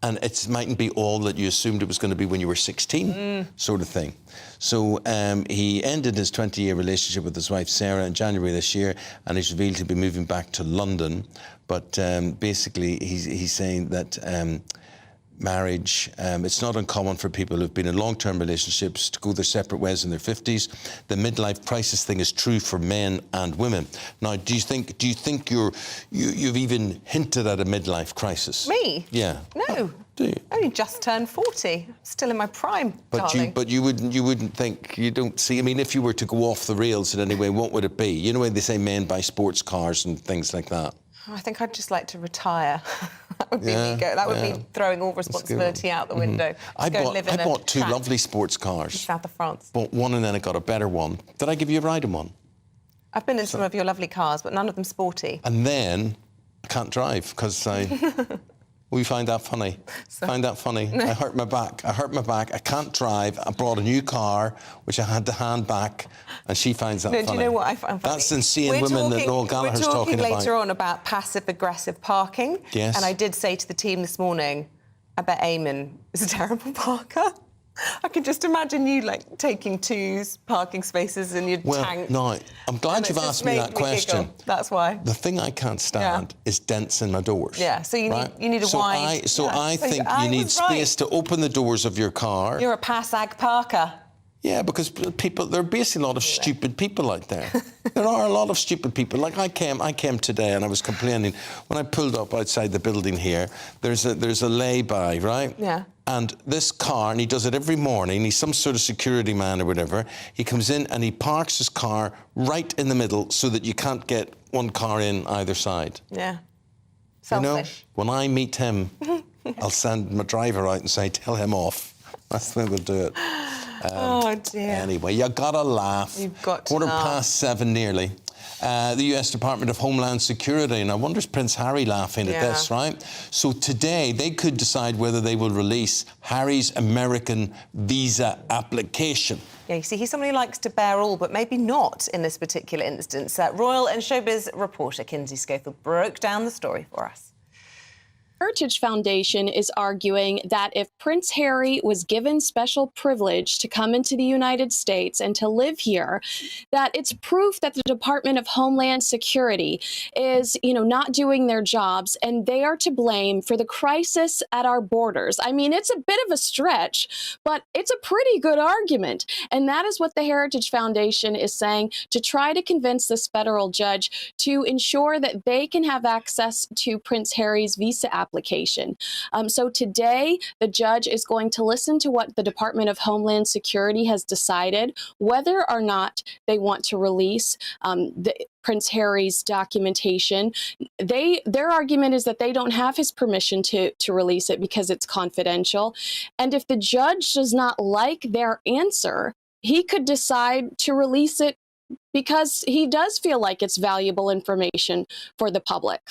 and it mightn't be all that you assumed it was going to be when you were 16, sort of thing. So he ended his 20-year relationship with his wife, Sarah, in January this year, and he's revealed he'll be moving back to London. But basically, he's saying that marriage, it's not uncommon for people who've been in long-term relationships to go their separate ways in their 50s. The midlife crisis thing is true for men and women. Now, do you think you've even hinted at a midlife crisis? Me? Yeah. No. Do you? I only just turned 40. Still in my prime, darling. But you wouldn't think, you don't see. I mean, if you were to go off the rails in any way, what would it be? You know when they say men buy sports cars and things like that. I think I'd just like to retire. That would be me go. That would be throwing all responsibility out the window. I bought two lovely sports cars. South of France. Bought one and then I got a better one. Did I give you a ride in one? I've been in some of your lovely cars, but none of them sporty. And then I can't drive because we find that funny. Find that funny. I hurt my back. I can't drive. I brought a new car, which I had to hand back, and she finds that funny. Do you know what I find funny? That's insane women that Noel Gallagher's talking about. We're talking later on about passive-aggressive parking. Yes. And I did say to the team this morning, I bet Eamonn is a terrible parker. I can just imagine you, like, taking two parking spaces in your tank. No, I'm glad you've asked me that question. Giggle. That's why. The thing I can't stand is dents in my doors. Yeah, so you need a wide... I think you need space to open the doors of your car. You're a pass-ag parker. Yeah, because there are basically a lot of stupid people out there. There are a lot of stupid people. Like I came today and I was complaining when I pulled up outside the building here. There's a lay-by, right? Yeah. And this car, and he does it every morning. He's some sort of security man or whatever. He comes in and he parks his car right in the middle so that you can't get one car in either side. Yeah. Selfish. You know, when I meet him, I'll send my driver out and say, tell him off. That's the way we'll do it. Oh, dear. Anyway, you gotta laugh. You've got to laugh. 7:15 nearly. The US Department of Homeland Security, and I wonder is Prince Harry laughing at this, right? So today they could decide whether they will release Harry's American visa application. Yeah, you see, he's somebody who likes to bear all, but maybe not in this particular instance. Royal and showbiz reporter Kinsey Schofield broke down the story for us. Heritage Foundation is arguing that if Prince Harry was given special privilege to come into the United States and to live here, that it's proof that the Department of Homeland Security is, not doing their jobs, and they are to blame for the crisis at our borders. I mean, it's a bit of a stretch, but it's a pretty good argument. And that is what the Heritage Foundation is saying, to try to convince this federal judge to ensure that they can have access to Prince Harry's visa application. So today, the judge is going to listen to what the Department of Homeland Security has decided, whether or not they want to release Prince Harry's documentation. Their argument is that they don't have his permission to release it because it's confidential. And if the judge does not like their answer, he could decide to release it because he does feel like it's valuable information for the public.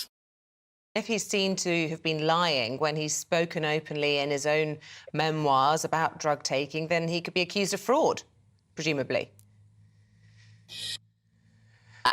If he's seen to have been lying when he's spoken openly in his own memoirs about drug taking, then he could be accused of fraud, presumably.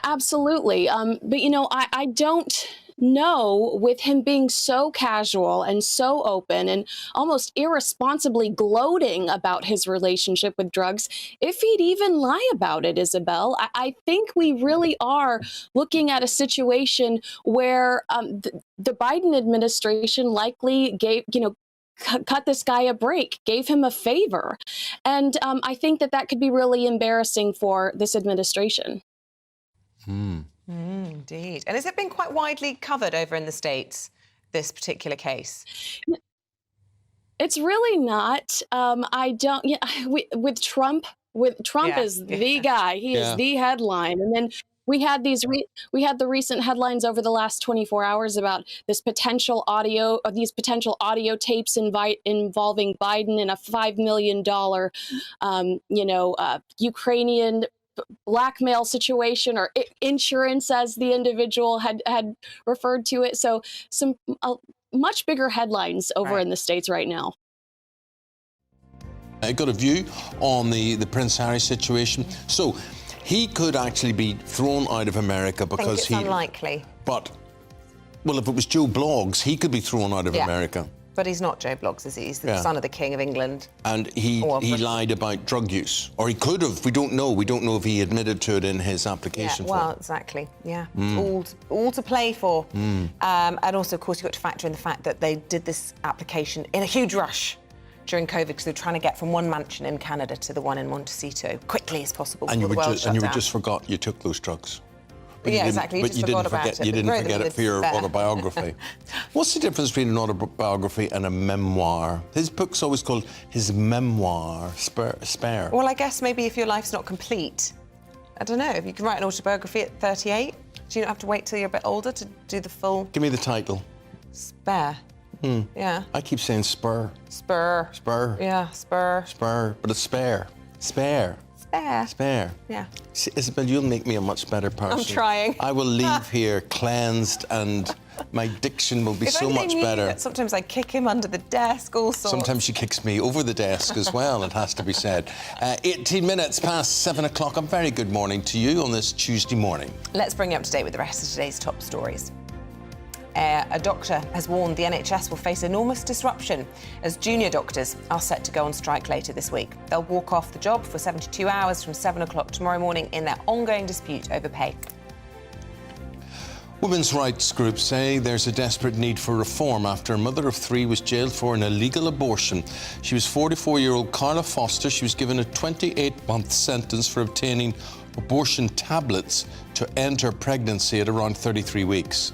Absolutely. But, I don't know, with him being so casual and so open and almost irresponsibly gloating about his relationship with drugs, if he'd even lie about it, Isabel. I think we really are looking at a situation where the Biden administration likely gave, cut this guy a break, gave him a favor. And I think that could be really embarrassing for this administration. Indeed. And has it been quite widely covered over in the States, this particular case? It's really not. I don't. With Trump, is the guy. He is the headline. And then we had the recent headlines over the last 24 hours about these potential audio tapes involving Biden in a $5 million, Ukrainian blackmail situation, or insurance, as the individual had referred to it. So some much bigger headlines over in the States right now. I got a view on the Prince Harry situation. So he could actually be thrown out of America because I think it's unlikely. But, well, if it was Joe Bloggs, he could be thrown out of America. But he's not Joe Bloggs, is he? He's the son of the King of England. And he lied about drug use. Or he could have. We don't know. We don't know if he admitted to it in his application form. Well, exactly. Yeah. All to play for. And also, of course, you've got to factor in the fact that they did this application in a huge rush during COVID, because they were trying to get from one mansion in Canada to the one in Montecito quickly as possible before the world shut down. And you just forgot you took those drugs. Exactly. You didn't forget it for your autobiography. What's the difference between an autobiography and a memoir? His book's always called his memoir, Spare. Well, I guess maybe if your life's not complete, I don't know, if you can write an autobiography at 38, do you not have to wait till you're a bit older to do the full... Give me the title. Spare. Yeah. I keep saying spur. Spur. Spur. Yeah, spur. Spur, but it's spare. Spare. Spare. Yeah. See, Isabel, you'll make me a much better person. I'm trying. I will leave here cleansed and my diction will be so much better. That sometimes I kick him under the desk, all sorts. Sometimes she kicks me over the desk as well, it has to be said. 18 minutes past 7 o'clock. A very good morning to you on this Tuesday morning. Let's bring you up to date with the rest of today's top stories. A doctor has warned the NHS will face enormous disruption as junior doctors are set to go on strike later this week. They'll walk off the job for 72 hours from 7 o'clock tomorrow morning in their ongoing dispute over pay. Women's rights groups say there's a desperate need for reform after a mother of three was jailed for an illegal abortion. She was 44-year-old Carla Foster. She was given a 28-month sentence for obtaining abortion tablets to end her pregnancy at around 33 weeks.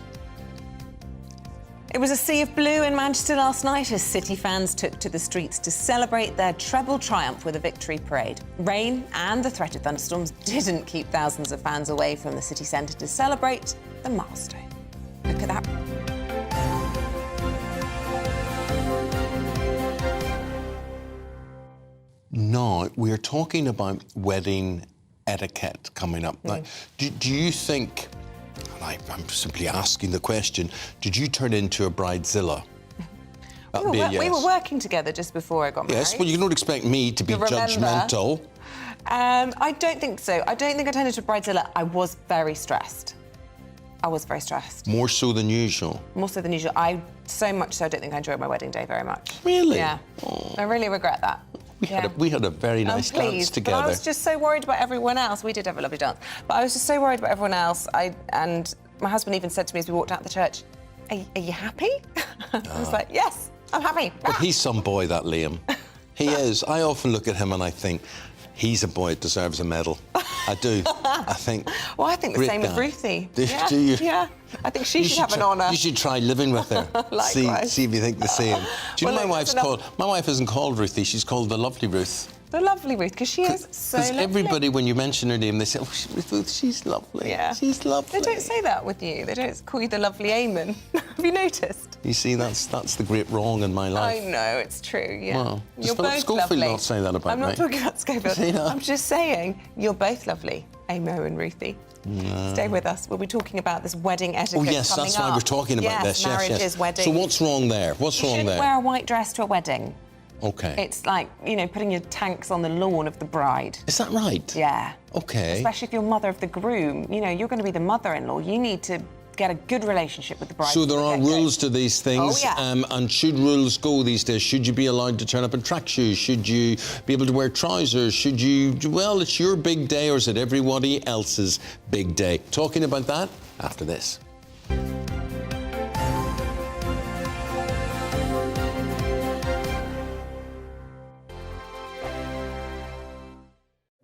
It was a sea of blue in Manchester last night as City fans took to the streets to celebrate their treble triumph with a victory parade. Rain and the threat of thunderstorms didn't keep thousands of fans away from the city centre to celebrate the milestone. Look at that. Now, we're talking about wedding etiquette coming up. Now, do you think... I'm simply asking the question, did you turn into a bridezilla? We were working together just before I got married. Yes, well, you don't expect me to be judgmental. I don't think so. I don't think I turned into a bridezilla. I was very stressed. I was very stressed. More so than usual? More so than usual. So much so I don't think I enjoyed my wedding day very much. Really? Yeah. I really regret that. We had a very nice dance together. But I was just so worried about everyone else. We did have a lovely dance. But I was just so worried about everyone else. And my husband even said to me as we walked out the church, are you happy? I was like, yes, I'm happy. But he's some boy, that Liam. He is. I often look at him and I think, he's a boy that deserves a medal. I do. I think. Well, I think the same with Ruthie. Do you? Yeah. I think she should have an honour. You should try living with her. Likewise. See if you think the same. Do you know my wife isn't called Ruthie, she's called the lovely Ruth. The lovely Ruth, because she is so lovely. Because everybody, when you mention her name, they say, oh, Ruth, she's lovely. Yeah. She's lovely. They don't say that with you. They don't call you the lovely Eamonn. Have you noticed? You see, that's the great wrong in my life. I know, it's true, yeah. Well, you're Philip both Schofield lovely. not say that about I'm me. not talking about Schofield. I'm just saying, you're both lovely, Amo and Ruthie. No. Stay with us. We'll be talking about this wedding etiquette. Oh, yes, that's why we're talking about this. Marriages, weddings. So what's wrong there? What's wrong there? You shouldn't wear a white dress to a wedding. Okay. It's like, putting your tanks on the lawn of the bride. Is that right? Yeah. Okay. Especially if you're mother of the groom. You're going to be the mother-in-law. You need to get a good relationship with the bride. So there are rules to these things. Oh, yeah. And should rules go these days? Should you be allowed to turn up in track shoes? Should you be able to wear trousers? Should you... Well, it's your big day, or is it everybody else's big day? Talking about that after this.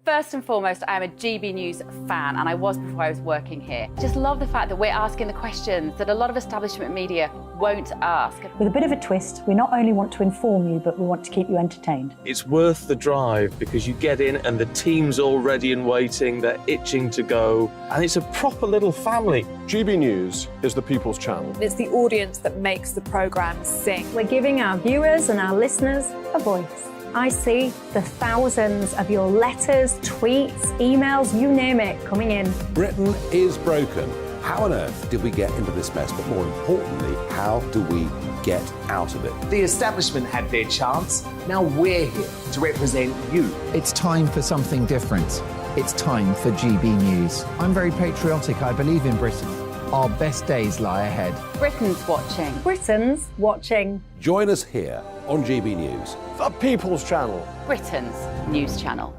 First and foremost, I'm a GB News fan, and I was before I was working here. Just love the fact that we're asking the questions that a lot of establishment media won't ask. With a bit of a twist, we not only want to inform you, but we want to keep you entertained. It's worth the drive because you get in and the team's all ready and waiting, they're itching to go, and it's a proper little family. GB News is the People's Channel. It's the audience that makes the programme sing. We're giving our viewers and our listeners a voice. I see the thousands of your letters, tweets, emails, you name it, coming in. Britain is broken. How on earth did we get into this mess? But more importantly, how do we get out of it? The establishment had their chance. Now we're here to represent you. It's time for something different. It's time for GB News. I'm very patriotic. I believe in Britain. Our best days lie ahead. Britain's watching. Britain's watching. Join us here on GB News. The People's Channel. Britain's news channel.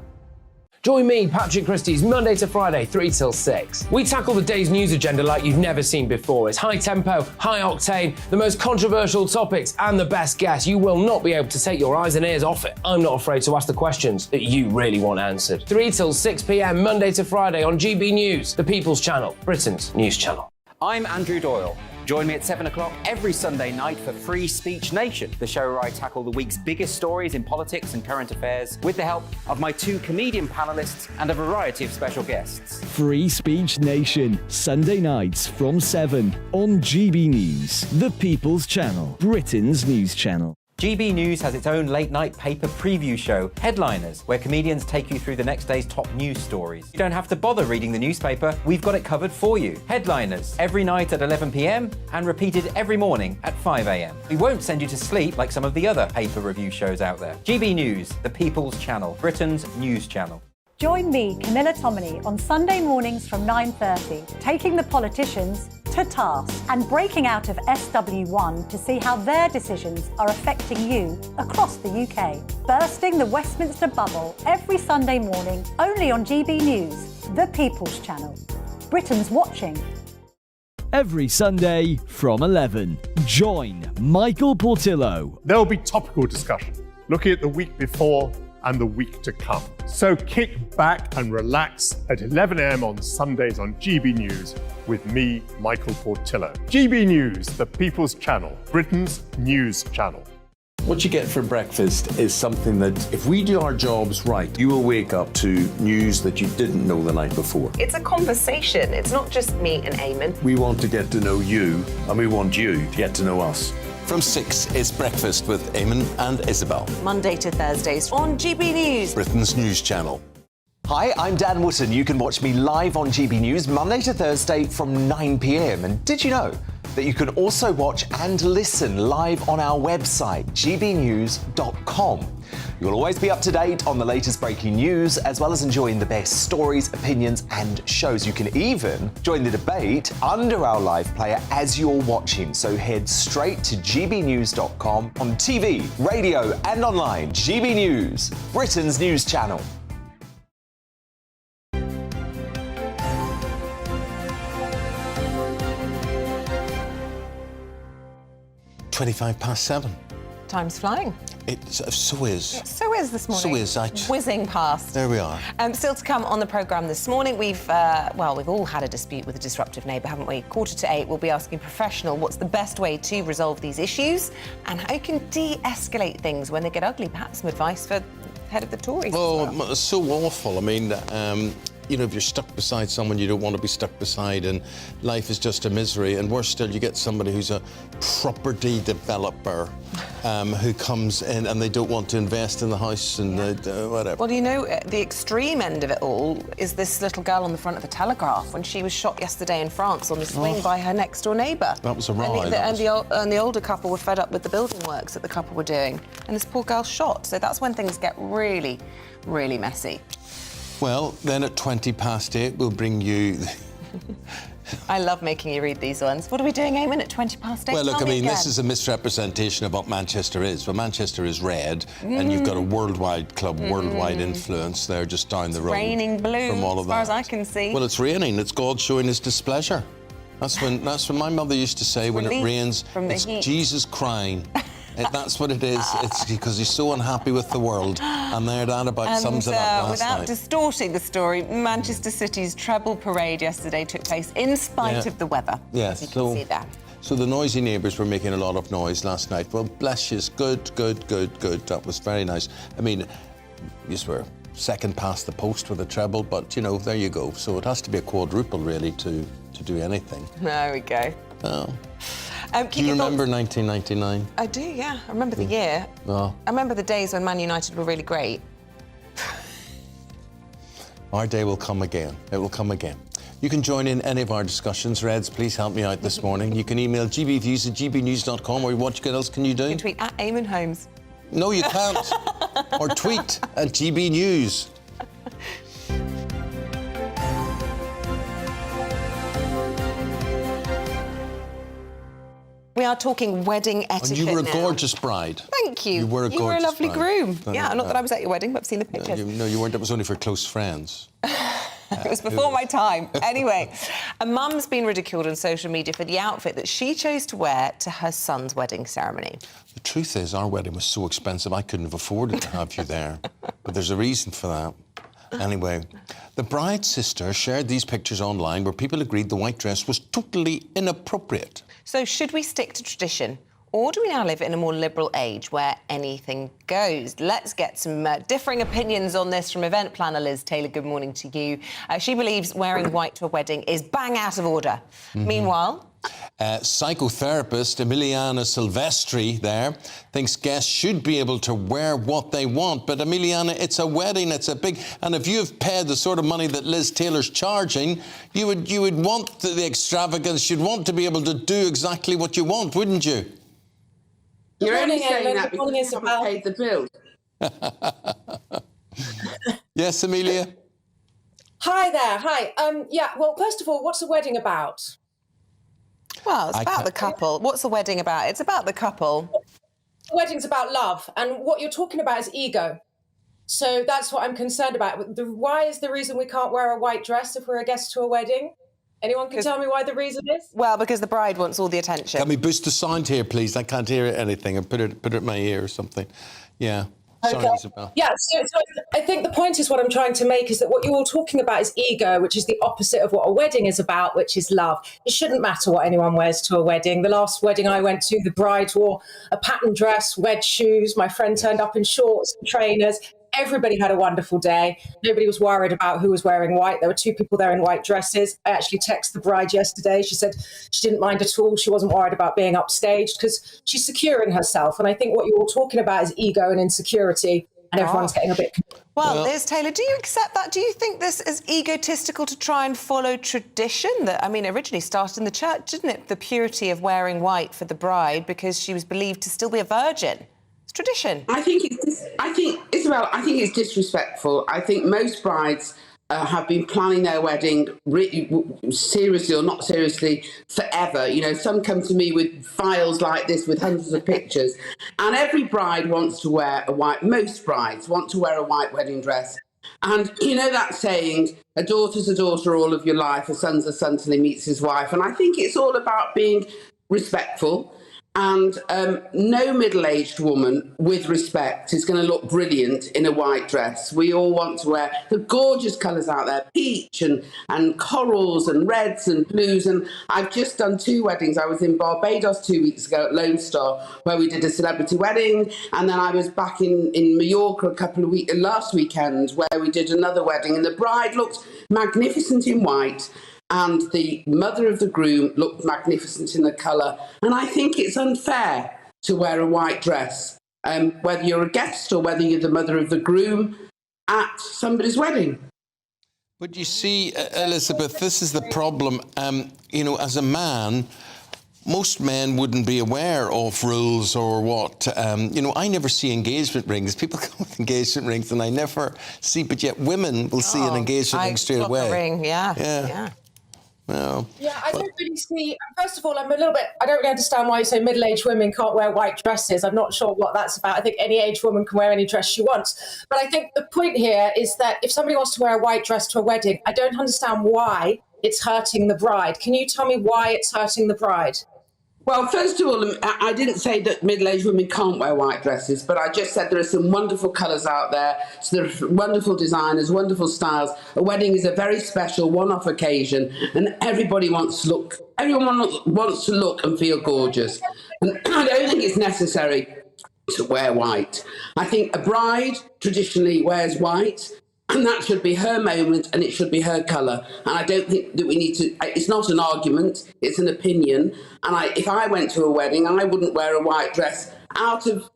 Join me, Patrick Christie's Monday to Friday, 3 till 6. We tackle the day's news agenda like you've never seen before. It's high tempo, high octane, the most controversial topics, and the best guests. You will not be able to take your eyes and ears off it. I'm not afraid to ask the questions that you really want answered. 3 till 6 p.m, Monday to Friday on GB News, the People's Channel, Britain's news channel. I'm Andrew Doyle. Join me at 7 o'clock every Sunday night for Free Speech Nation, the show where I tackle the week's biggest stories in politics and current affairs with the help of my 2 comedian panellists and a variety of special guests. Free Speech Nation, Sunday nights from 7 on GB News, the People's Channel, Britain's news channel. GB News has its own late-night paper preview show, Headliners, where comedians take you through the next day's top news stories. You don't have to bother reading the newspaper, we've got it covered for you. Headliners, every night at 11 p.m, and repeated every morning at 5 a.m. We won't send you to sleep like some of the other paper review shows out there. GB News, the People's Channel, Britain's news channel. Join me, Camilla Tominey, on Sunday mornings from 9:30, taking the politicians to task and breaking out of SW1 to see how their decisions are affecting you across the UK. Bursting the Westminster bubble every Sunday morning, only on GB News, the People's Channel. Britain's watching. Every Sunday from 11, join Michael Portillo. There will be topical discussion, looking at the week before and the week to come. So kick back and relax at 11 a.m. on Sundays on GB News with me, Michael Portillo. GB News, the People's Channel, Britain's news channel. What you get for breakfast is something that, if we do our jobs right, you will wake up to news that you didn't know the night before. It's a conversation. It's not just me and Eamonn. We want to get to know you, and we want you to get to know us. From 6, it's Breakfast with Eamonn and Isabel. Monday to Thursdays on GB News, Britain's news channel. Hi, I'm Dan Wootton. You can watch me live on GB News Monday to Thursday from 9 p.m. And did you know that you can also watch and listen live on our website, gbnews.com. You'll always be up to date on the latest breaking news, as well as enjoying the best stories, opinions, and shows. You can even join the debate under our live player as you're watching. So head straight to gbnews.com on TV, radio, and online. GB News, Britain's news channel. £7. Time's flying. So is. So is this morning. So is. Whizzing past. There we are. Still to come on the programme this morning, we've all had a dispute with a disruptive neighbour, haven't we? 7:45, we'll be asking a professional what's the best way to resolve these issues and how you can de-escalate things when they get ugly. Perhaps some advice for head of the Tories. Oh, it's so awful. I mean, if you're stuck beside someone you don't want to be stuck beside, and life is just a misery, and worse still, you get somebody who's a property developer who comes in and they don't want to invest in the house and whatever. Well, the extreme end of it all is this little girl on the front of the Telegraph when she was shot yesterday in France on the swing by her next-door neighbour. That was a ride. And the older couple were fed up with the building works that the couple were doing, and this poor girl shot. So that's when things get really, really messy. Well, then at 8:20, we'll bring you... I love making you read these ones. What are we doing, Eamonn, at 8:20? Well, look, this is a misrepresentation of what Manchester is. Well, Manchester is red, and you've got a worldwide club, worldwide influence there just down the road. Raining blue, from all of as far that. as I can see. Well, it's raining. It's God showing his displeasure. That's when my mother used to say, when it rains, it's heat. Jesus crying. That's what it is. It's because he's so unhappy with the world. And that about sums it up last without night. distorting the story, Manchester City's treble parade yesterday took place in spite of the weather. Yes, as you can see there. So the noisy neighbours were making a lot of noise last night. Well, bless you. Good. That was very nice. I mean, you were second past the post with a treble, but, there you go. So it has to be a quadruple, really, to do anything. There we go. Oh. Do you remember 1999? I do, yeah. I remember the year. Oh. I remember the days when Man United were really great. Our day will come again. It will come again. You can join in any of our discussions. Reds, please help me out this morning. You can email gbviews@gbnews.com, or what else can you do? You can tweet at Eamonn Holmes. No, you can't. Or tweet at GB News. We are talking wedding etiquette. And you were a now. gorgeous bride. Thank you. You were a gorgeous lovely bride. groom. Yeah, not that I was at your wedding, but I've seen the pictures. No, you weren't. It was only for close friends. It was before my time. Anyway, a mum's been ridiculed on social media for the outfit that she chose to wear to her son's wedding ceremony. The truth is, our wedding was so expensive, I couldn't have afforded to have you there. But there's a reason for that. Anyway, the bride's sister shared these pictures online where people agreed the white dress was totally inappropriate. So should we stick to tradition? Or do we now live in a more liberal age where anything goes? Let's get some differing opinions on this from event planner Liz Taylor. Good morning to you. She believes wearing white to a wedding is bang out of order. Meanwhile... psychotherapist Emiliana Silvestri there thinks guests should be able to wear what they want. But Emiliana, it's a wedding, it's a big... And if you've paid the sort of money that Liz Taylor's charging, you would want the extravagance, you'd want to be able to do exactly what you want, wouldn't you? You're only saying that because you haven't paid the bill. Yes, Amelia? Hi there, hi. Well, first of all, what's the wedding about? Well, it's about the couple. What's the wedding about? It's about the couple. The wedding's about love, and what you're talking about is ego. So that's what I'm concerned about. Why is the reason we can't wear a white dress if we're a guest to a wedding? Anyone can tell me why the reason is? Well, because the bride wants all the attention. Can we boost the sound here, please? I can't hear anything. And put it in my ear or something. Yeah. Sorry, Isabel. Yeah, so I think the point is what I'm trying to make is that what you're all talking about is ego, which is the opposite of what a wedding is about, which is love. It shouldn't matter what anyone wears to a wedding. The last wedding I went to, the bride wore a patterned dress, wedge shoes. My friend turned up in shorts and trainers. Everybody had a wonderful day. Nobody was worried about who was wearing white. There were two people there in white dresses. I actually texted the bride yesterday. She said she didn't mind at all. She wasn't worried about being upstaged because she's secure in herself. And I think what you're all talking about is ego and insecurity. and everyone's getting a bit... Well, Liz Taylor, do you accept that? Do you think this is egotistical to try and follow tradition that, I mean, originally started in the church, didn't it? The purity of wearing white for the bride because she was believed to still be a virgin. It's tradition. Isabel, I think it's disrespectful. I think most brides have been planning their wedding seriously or not seriously forever. You know, some come to me with files like this with hundreds of pictures, and every bride wants to wear most brides want to wear a white wedding dress. And you know that saying, a daughter's a daughter all of your life, a son's a son till he meets his wife. And I think it's all about being respectful. And no middle-aged woman with respect is going to look brilliant in a white dress. We all want to wear the gorgeous colours out there, peach and corals and reds and blues. And I've just done 2 weddings. I was in Barbados 2 weeks ago at Lone Star, where we did a celebrity wedding. And then I was back in Mallorca last weekend, where we did another wedding. And the bride looked magnificent in white, and the mother of the groom looked magnificent in the colour. And I think it's unfair to wear a white dress, whether you're a guest or whether you're the mother of the groom at somebody's wedding. But you see, Elizabeth, this is the problem. You know, as a man, most men wouldn't be aware of rules or what. You know, I never see engagement rings. People come with engagement rings and I never see, but yet women will see an engagement ring straight away. A ring, yeah. Well, yeah, I don't really see... First of all, I don't really understand why you say middle-aged women can't wear white dresses. I'm not sure what that's about. I think any age woman can wear any dress she wants. But I think the point here is that if somebody wants to wear a white dress to a wedding, I don't understand why it's hurting the bride. Can you tell me why it's hurting the bride? Well, first of all, I didn't say that middle-aged women can't wear white dresses, but I just said there are some wonderful colours out there. So there are wonderful designers, wonderful styles. A wedding is a very special one-off occasion, and everyone wants to look and feel gorgeous. And I don't think it's necessary to wear white. I think a bride traditionally wears white, and that should be her moment, and it should be her colour. And I don't think that we need to... It's not an argument, it's an opinion. And if I went to a wedding, I wouldn't wear a white dress out of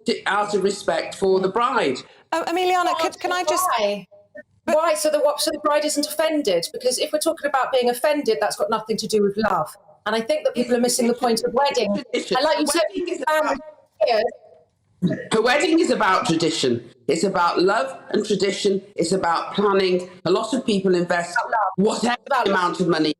respect for the bride. Emiliana, can I just... Why? So the bride isn't offended? Because if we're talking about being offended, that's got nothing to do with love. And I think that people are missing the point of wedding. And like you said... A wedding is about tradition. It's about love and tradition. It's about planning. A lot of people invest whatever amount of money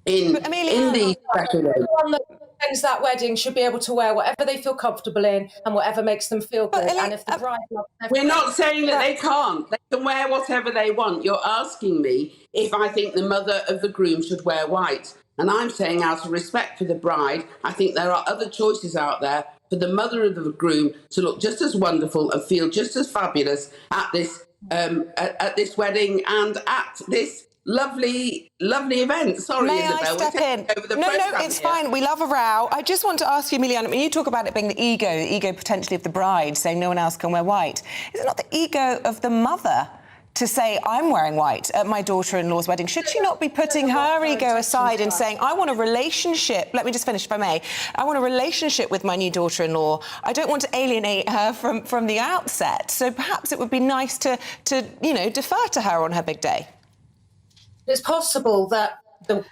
in the special day. Everyone that attends that wedding should be able to wear whatever they feel comfortable in and whatever makes them feel good. And if the bride loves We're not saying that they can't. They can wear whatever they want. You're asking me if I think the mother of the groom should wear white. And I'm saying, out of respect for the bride, I think there are other choices out there for the mother of the groom to look just as wonderful and feel just as fabulous at this wedding and at this lovely event. Sorry, May Isabel. I step in? No, it's fine. We love a row. I just want to ask you, Emiliana, when you talk about it being the ego potentially of the bride, saying no one else can wear white, is it not the ego of the mother to say, I'm wearing white at my daughter-in-law's wedding? Should she not be putting her ego aside and saying, I want a relationship, let me just finish if I may, I want a relationship with my new daughter-in-law. I don't want to alienate her from the outset. So perhaps it would be nice to defer to her on her big day. It's possible that the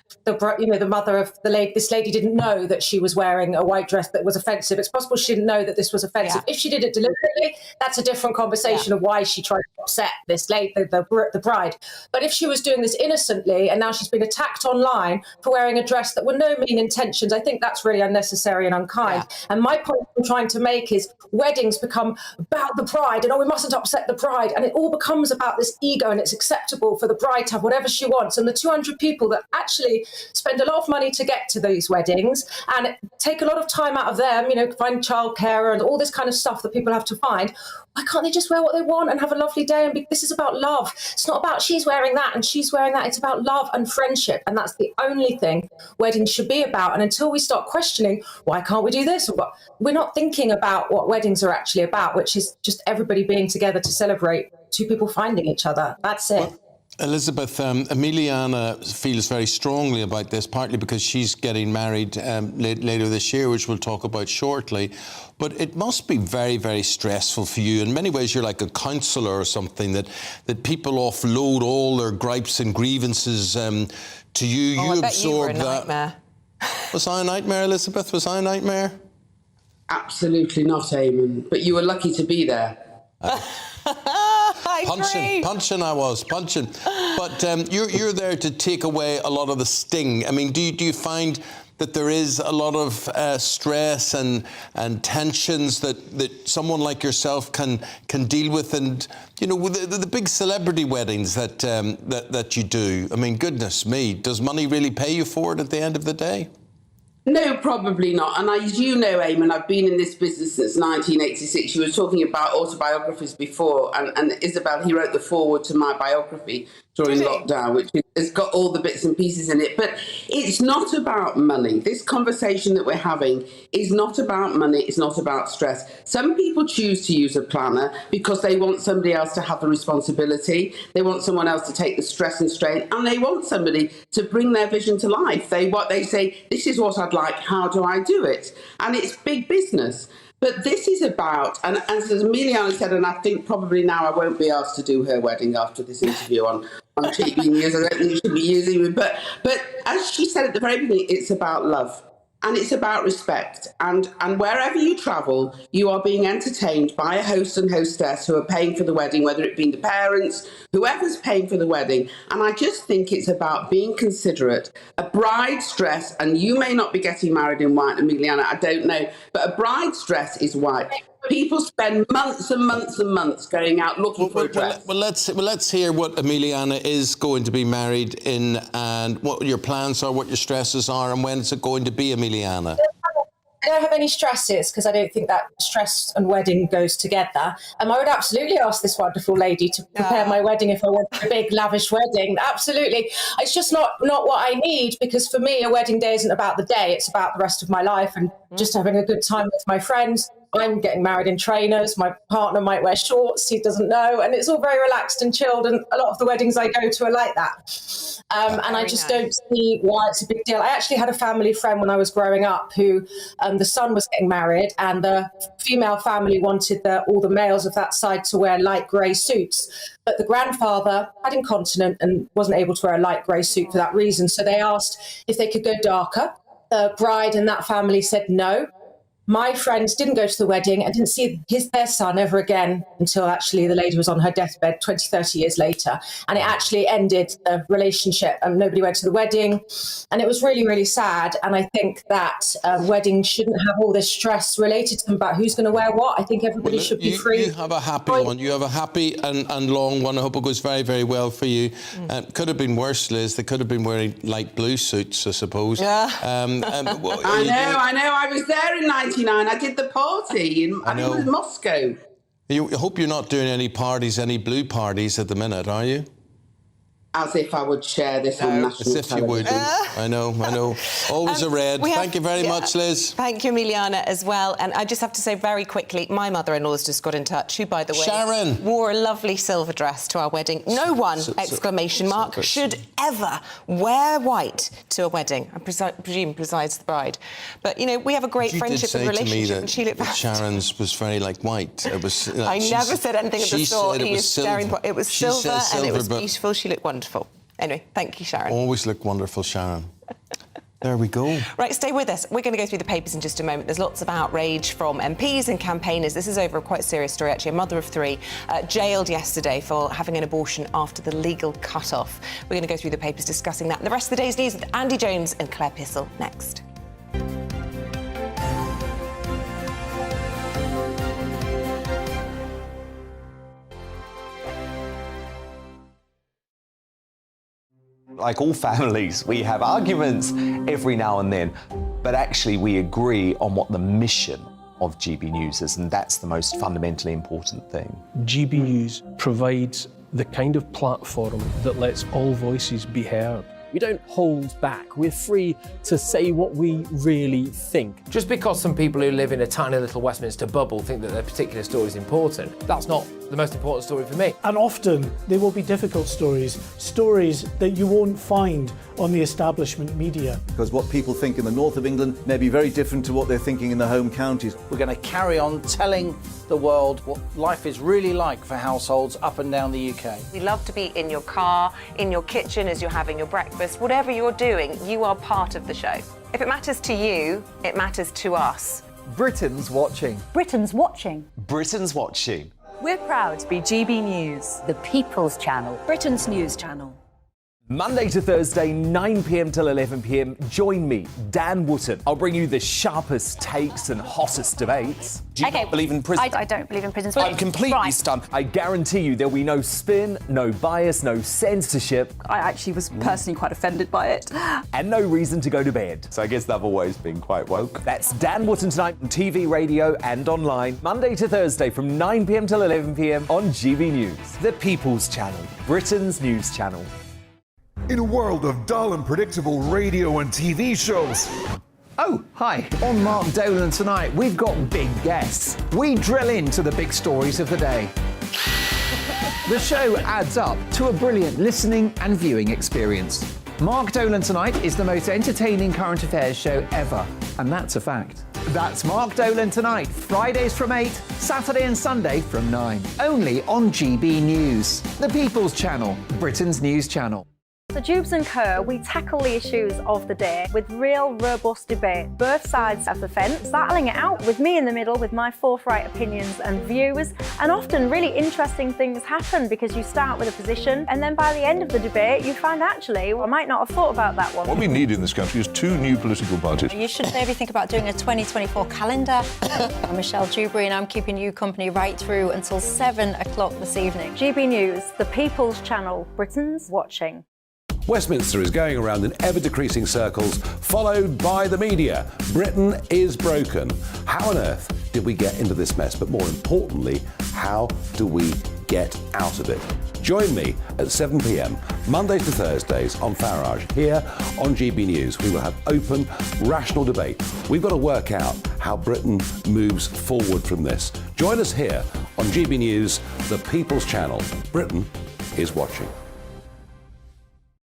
mother of this lady didn't know that she was wearing a white dress that was offensive. It's possible she didn't know that this was offensive. Yeah. If she did it deliberately, that's a different conversation of why she tried to upset this lady, the bride. But if she was doing this innocently and now she's been attacked online for wearing a dress that were no mean intentions, I think that's really unnecessary and unkind. Yeah. And my point I'm trying to make is weddings become about the bride and we mustn't upset the bride, and it all becomes about this ego, and it's acceptable for the bride to have whatever she wants, and the 200 people that actually spend a lot of money to get to these weddings and take a lot of time out of them, find childcare and all this kind of stuff that people have to find. Why can't they just wear what they want and have a lovely day? And this is about love. It's not about she's wearing that and she's wearing that. It's about love and friendship. And that's the only thing weddings should be about. And until we start questioning, why can't we do this? Or what, we're not thinking about what weddings are actually about, which is just everybody being together to celebrate two people finding each other. That's it. Elizabeth, Emiliana feels very strongly about this, partly because she's getting married later this year, which we'll talk about shortly. But it must be very, very stressful for you. In many ways, you're like a counsellor or something, that people offload all their gripes and grievances to you. Oh, you I bet absorb you were a that. nightmare. Was I a nightmare, Elizabeth? Was I a nightmare? Absolutely not, Eamonn. But you were lucky to be there. Punching I was. But you're there to take away a lot of the sting. I mean, do you find that there is a lot of stress and tensions that someone like yourself can deal with? And, you know, with the big celebrity weddings that you do, I mean, goodness me, does money really pay you for it at the end of the day? No, probably not. And as you know, Eamonn, I've been in this business since 1986. You were talking about autobiographies before, and Isabel, he wrote the foreword to my biography during lockdown, which has got all the bits and pieces in it. But it's not about money. This conversation that we're having is not about money. It's not about stress. Some people choose to use a planner because they want somebody else to have the responsibility. They want someone else to take the stress and strain, and they want somebody to bring their vision to life. They say, this is what I'd like, how do I do it? And it's big business. But this is about, and as Emiliana said, and I think probably now I won't be asked to do her wedding after this interview on GBNews. I don't think you should be using it. But as she said at the very beginning, it's about love. And it's about respect. And wherever you travel, you are being entertained by a host and hostess who are paying for the wedding, whether it be the parents, whoever's paying for the wedding. And I just think it's about being considerate. A bride's dress, and you may not be getting married in white, Emiliana, I don't know, but a bride's dress is white. People spend months and months and months going out looking for a dress. Well, let's hear what Emiliana is going to be married in, and what your plans are, what your stresses are, and when is it going to be, Emiliana? I don't have any stresses because I don't think that stress and wedding goes together. I would absolutely ask this wonderful lady to prepare my wedding if I want a big lavish wedding. Absolutely. It's just not what I need, because for me, a wedding day isn't about the day. It's about the rest of my life and just having a good time with my friends. I'm getting married in trainers. My partner might wear shorts. He doesn't know. And it's all very relaxed and chilled. And a lot of the weddings I go to are like that. And I just don't see why it's a big deal. I actually had a family friend when I was growing up who the son was getting married, and the female family wanted all the males of that side to wear light grey suits. But the grandfather had incontinent and wasn't able to wear a light grey suit for that reason. So they asked if they could go darker. The bride and that family said no. My friends didn't go to the wedding and didn't see their son ever again until actually the lady was on her deathbed 20, 30 years later. And it actually ended the relationship, and nobody went to the wedding. And it was really, really sad. And I think that weddings shouldn't have all this stress related to them about who's going to wear what. I think everybody should be free. You have a happy one. You have a happy and long one. I hope it goes very, very well for you. Could have been worse, Liz. They could have been wearing light blue suits, I suppose. Yeah. I know. I was there in 1999. I did the party in Moscow. I hope you're not doing any blue parties at the minute, are you? As if I would share this on national television. As if you would. I know. Always a red. Thank you very much, Liz. Thank you, Emiliana, as well. And I just have to say very quickly, my mother-in-law's just got in touch, who, by the way, Sharon, wore a lovely silver dress to our wedding. No one, exclamation mark, should ever wear white to a wedding. I presume besides the bride. But, you know, we have a great friendship and relationship, and she looked fantastic. Sharon's was very, white. It was. I never said anything of the sort. It was silver, and it was beautiful. She looked wonderful. Anyway, thank you, Sharon. Always look wonderful, Sharon. There we go. Right, stay with us. We're going to go through the papers in just a moment. There's lots of outrage from MPs and campaigners. This is over a quite serious story, actually. A mother of three jailed yesterday for having an abortion after the legal cut-off. We're going to go through the papers discussing that and the rest of the day's news with Andy Jones and Claire Pissell next. Like all families, we have arguments every now and then, but actually we agree on what the mission of GB News is, and that's the most fundamentally important thing. GB News provides the kind of platform that lets all voices be heard. We don't hold back. We're free to say what we really think. Just because some people who live in a tiny little Westminster bubble think that their particular story is important, that's not the most important story for me. And often they will be difficult stories, stories that you won't find on the establishment media. Because what people think in the north of England may be very different to what they're thinking in the home counties. We're going to carry on telling the world what life is really like for households up and down the UK. We love to be in your car, in your kitchen as you're having your breakfast. Whatever you're doing, you are part of the show. If it matters to you, it matters to us. Britain's watching. Britain's watching. Britain's watching. We're proud to be GB News, The People's Channel. Britain's news channel. Monday to Thursday, 9 p.m. till 11 p.m. Join me, Dan Wootton. I'll bring you the sharpest takes and hottest debates. Do you not believe in prison? I don't believe in prison. I'm completely stunned. I guarantee you there'll be no spin, no bias, no censorship. I actually was personally quite offended by it. And no reason to go to bed. So I guess they've always been quite woke. That's Dan Wootton tonight on TV, radio and online. Monday to Thursday from 9 p.m. till 11 p.m. on GB News. The People's Channel. Britain's news channel. In a world of dull and predictable radio and TV shows. Oh, hi. On Mark Dolan tonight, we've got big guests. We drill into the big stories of the day. The show adds up to a brilliant listening and viewing experience. Mark Dolan Tonight is the most entertaining current affairs show ever, and that's a fact. That's Mark Dolan Tonight, Fridays from 8, Saturday and Sunday from 9. Only on GB News, the People's Channel, Britain's news channel. So Jubes and Kerr, we tackle the issues of the day with real robust debate, both sides of the fence, battling it out with me in the middle with my forthright opinions and views. And often really interesting things happen because you start with a position and then by the end of the debate you find actually, well, I might not have thought about that one. What we need in this country is 2 new political parties. You should maybe think about doing a 2024 calendar. I'm Michelle Dewberry and I'm keeping you company right through until 7 o'clock this evening. GB News, the People's Channel, Britain's watching. Westminster is going around in ever-decreasing circles, followed by the media. Britain is broken. How on earth did we get into this mess? But more importantly, how do we get out of it? Join me at 7 p.m, Mondays to Thursdays on Farage, here on GB News. We will have open, rational debate. We've got to work out how Britain moves forward from this. Join us here on GB News, the People's Channel. Britain is watching.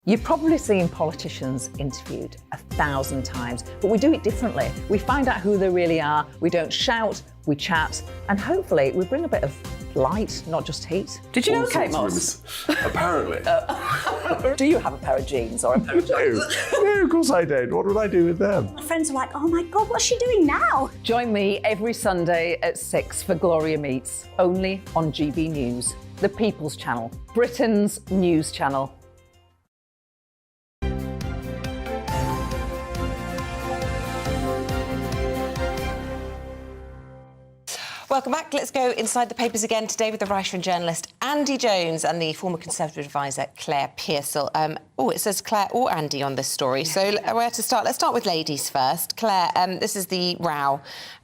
You've probably seen politicians interviewed 1,000 times, but we do it differently. We find out who they really are, we don't shout, we chat, and hopefully we bring a bit of light, not just heat. Did you know Kate Moss? Apparently. Do you have a pair of jeans or a pair of jeans? No, of course I don't. What would I do with them? My friends are like, oh my God, what's she doing now? Join me every Sunday at 6 for Gloria Meets, only on GB News, the People's Channel, Britain's news channel. Welcome back. Let's go inside the papers again today with the writer and journalist Andy Jones and the former Conservative advisor Claire Pearsall. It says Claire or Andy on this story. So where to start? Let's start with ladies first. Claire, this is the row.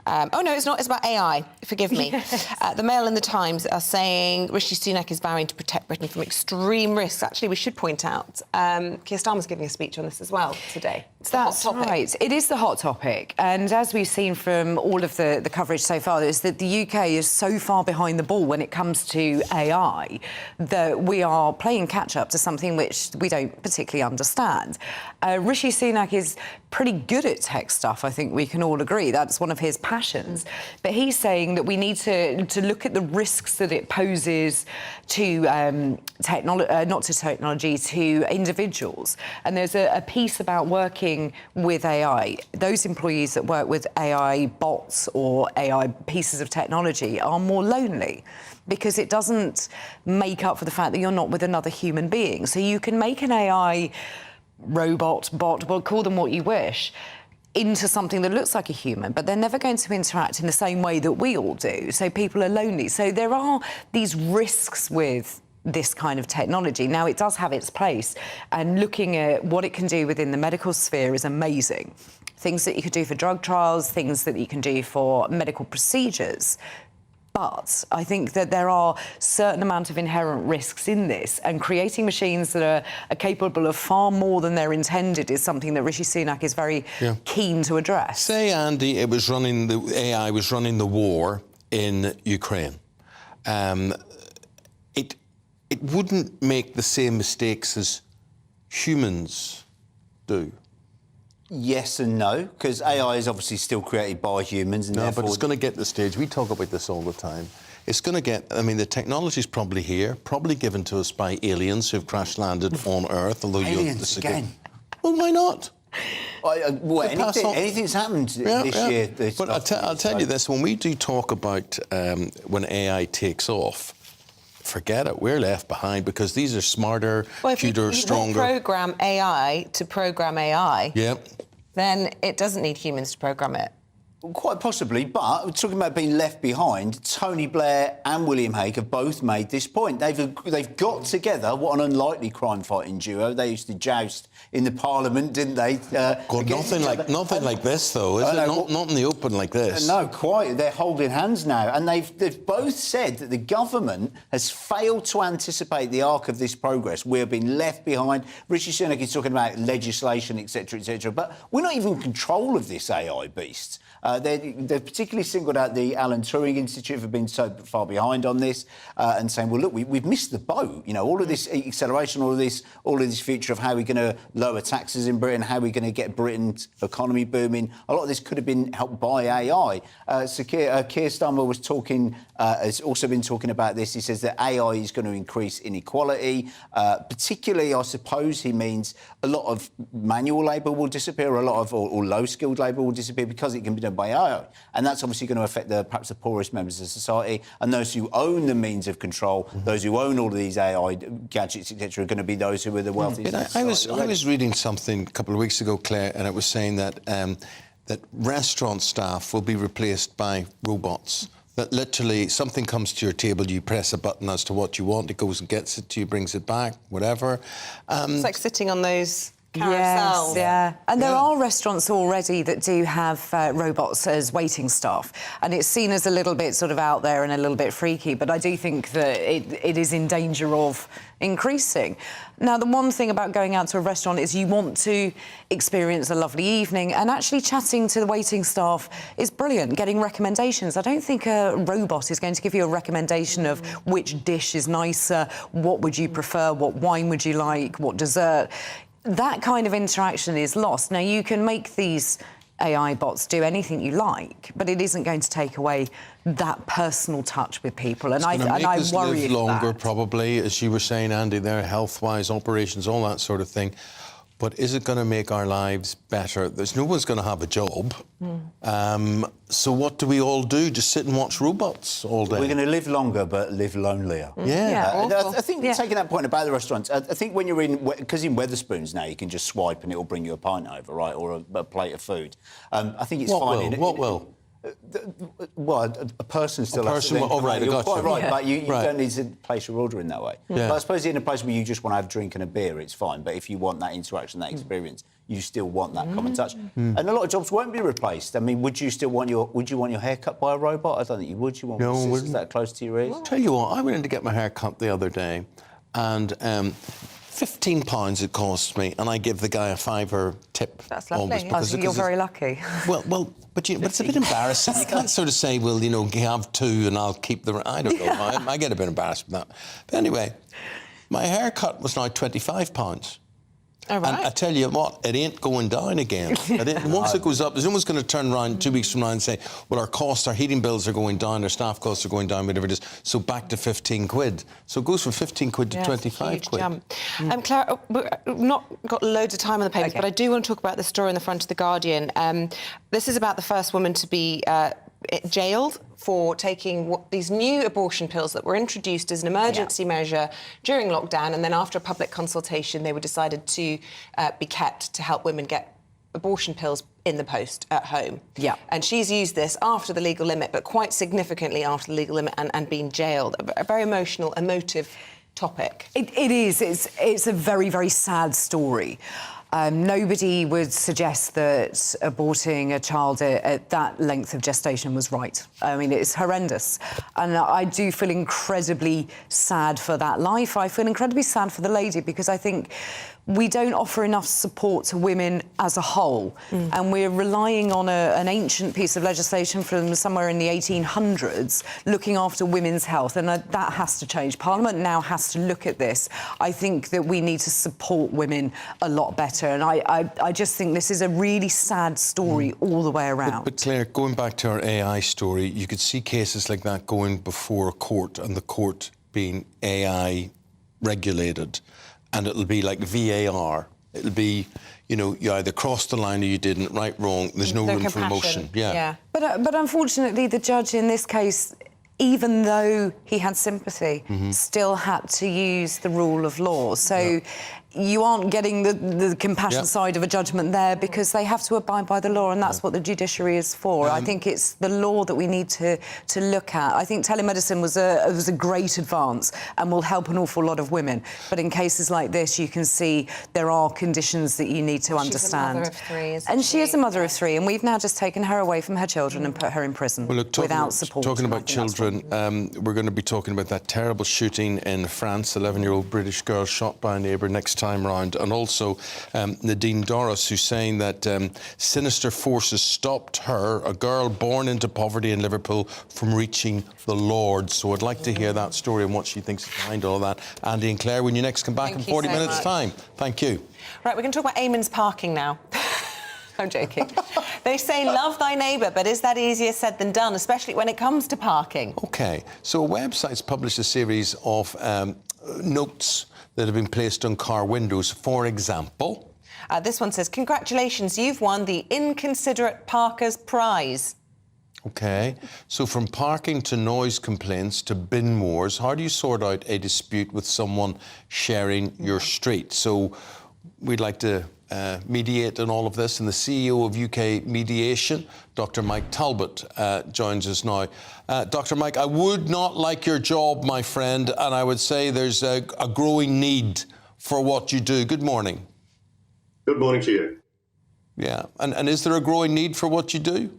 Oh, no, it's not. It's about AI. Forgive me. The Mail and the Times are saying Rishi Sunak is vowing to protect Britain from extreme risks. Actually, we should point out Keir Starmer's giving a speech on this as well today. That's right. It is the hot topic. And as we've seen from all of the coverage so far, is that the UK is so far behind the ball when it comes to AI that we are playing catch-up to something which we don't particularly understand. Rishi Sunak is pretty good at tech stuff, I think we can all agree. That's one of his passions. But he's saying that we need to look at the risks that it poses to not to technology, to individuals. And there's a piece about working with AI. Those employees that work with AI bots or AI pieces of technology are more lonely because it doesn't make up for the fact that you're not with another human being. So you can make an AI robot, bot, well, call them what you wish, into something that looks like a human, but they're never going to interact in the same way that we all do. So people are lonely. So there are these risks with this kind of technology. Now, it does have its place, and looking at what it can do within the medical sphere is amazing. Things that you could do for drug trials, things that you can do for medical procedures. But I think that there are certain amount of inherent risks in this, and creating machines that are capable of far more than they're intended is something that Rishi Sunak is very keen to address. Say, Andy, AI was running the war in Ukraine. it wouldn't make the same mistakes as humans do. Yes and no, because AI is obviously still created by humans. And no, but it's going to get to the stage, we talk about this all the time, it's going to get, I mean, the technology's probably here, probably given to us by aliens who've crash-landed on Earth, although aliens again? Well, why not? Anything's happened this year. But I'll tell you this, when we do talk about when AI takes off, forget it, we're left behind because these are smarter, cuter, stronger. If you program AI to program AI, yep, then it doesn't need humans to program it. Quite possibly, but we're talking about being left behind. Tony Blair and William Hague have both made this point. They've got together, what an unlikely crime-fighting duo. They used to joust in the Parliament, didn't they? God, nothing like this, though, is it? Not in the open like this. No, quite. They're holding hands now. And they've both said that the government has failed to anticipate the arc of this progress. We're being left behind. Rishi Sunak is talking about legislation, etc., etc. But we're not even in control of this AI beast. They've particularly singled out the Alan Turing Institute for being so far behind on this and saying, well, look, we've missed the boat. You know, all of this acceleration, all of this future of how we're going to lower taxes in Britain, how we're going to get Britain's economy booming. A lot of this could have been helped by AI. Keir Starmer was has also been talking about this. He says that AI is going to increase inequality. Particularly, I suppose he means a lot of manual labour will disappear, or low-skilled labour will disappear because it can be done by AI. And that's obviously going to affect perhaps the poorest members of society. And those who own the means of control, those who own all of these AI gadgets, etc., are going to be those who are the wealthiest. I was reading something a couple of weeks ago, Claire, and it was saying that that restaurant staff will be replaced by robots. That literally something comes to your table, you press a button as to what you want, it goes and gets it to you, brings it back, whatever. It's like sitting on those carousels. Yes, yeah. And there are restaurants already that do have robots as waiting staff. And it's seen as a little bit sort of out there and a little bit freaky, but I do think that it is in danger of increasing. Now, the one thing about going out to a restaurant is you want to experience a lovely evening, and actually chatting to the waiting staff is brilliant, getting recommendations. I don't think a robot is going to give you a recommendation of which dish is nicer, what would you prefer, what wine would you like, what dessert. That kind of interaction is lost. Now, you can make these AI bots do anything you like, but it isn't going to take away that personal touch with people. And I worry live longer, probably, as you were saying, Andy, there, health-wise, operations, all that sort of thing. But is it going to make our lives better? There's no one's going to have a job. So what do we all do? Just sit and watch robots all day? We're going to live longer, but live lonelier. I think taking that point about the restaurants, I think when you're because in Wetherspoons now you can just swipe and it will bring you a pint over, right, or a plate of food. I think it's fine. What will? Well, a person still has to... You're quite right, but you don't need to place your order in that way. But I suppose in a place where you just want to have a drink and a beer, it's fine. But if you want that interaction, that experience, you still want that common touch. And a lot of jobs won't be replaced. I mean, would you want your hair cut by a robot? I don't think you would. You want scissors that close to your ears? Tell you what, I went in to get my hair cut the other day, and £15 it cost me, and I give the guy a £5 tip. That's lovely. You're very lucky. Well, but it's a bit embarrassing. You can't sort of say, well, you know, have two and I'll keep the... I don't know. I get a bit embarrassed with that. But anyway, my haircut was now £25. All right. And I tell you what, it ain't going down again. Once it goes up, there's almost going to turn around 2 weeks from now and say, well, our heating bills are going down, our staff costs are going down, whatever it is, so back to 15 quid. So it goes from 15 quid to 25 quid. Jump. Claire, we've not got loads of time on the papers, but I do want to talk about the story on the front of The Guardian. This is about the first woman to be jailed for taking these new abortion pills that were introduced as an emergency measure during lockdown, and then after a public consultation they were decided to be kept to help women get abortion pills in the post at home. Yeah. And she's used this after the legal limit, but quite significantly after the legal limit, and been jailed. A very emotional, emotive topic. It is. It's a very, very sad story. Nobody would suggest that aborting a child at that length of gestation was right. I mean, it's horrendous. And I do feel incredibly sad for that life. I feel incredibly sad for the lady, because I think we don't offer enough support to women as a whole. And we're relying on an ancient piece of legislation from somewhere in the 1800s looking after women's health, and that has to change. Parliament now has to look at this. I think that we need to support women a lot better, and I just think this is a really sad story all the way around. But Claire, going back to our AI story, you could see cases like that going before a court, and the court being AI regulated, and it'll be like VAR. It'll be, you know, you either crossed the line or you didn't, right, wrong. There's no room for emotion. Yeah. But unfortunately, the judge in this case, even though he had sympathy, still had to use the rule of law. So you aren't getting the compassion side of a judgment there, because they have to abide by the law, and that's what the judiciary is for. I think it's the law that we need to look at. I think telemedicine was a great advance and will help an awful lot of women. But in cases like this, you can see there are conditions that you need to understand. She's a mother of three, isn't and she is a mother of three, and we've now just taken her away from her children and put her in prison without support. Talking about children, we're going to be talking about that terrible shooting in France, 11-year-old British girl shot by a neighbour next time round, and also Nadine Dorris, who's saying that sinister forces stopped her, a girl born into poverty in Liverpool, from reaching the Lord. So I'd like to hear that story and what she thinks behind all of that. Andy and Claire, when you next come back in 40 minutes' time. Thank you. Right, we're going to talk about Eamonn's parking now. I'm joking. They say love thy neighbour, but is that easier said than done, especially when it comes to parking? OK, so a website's published a series of notes that have been placed on car windows. For example, this one says, congratulations, you've won the Inconsiderate Parker's Prize. OK, so from parking to noise complaints to bin wars, how do you sort out a dispute with someone sharing your street? So we'd like to mediate on all of this, and the CEO of UK Mediation, Dr. Mike Talbot, joins us now. Dr. Mike, I would not like your job, my friend, and I would say there's a growing need for what you do. Good morning. Good morning to you. Yeah, and is there a growing need for what you do?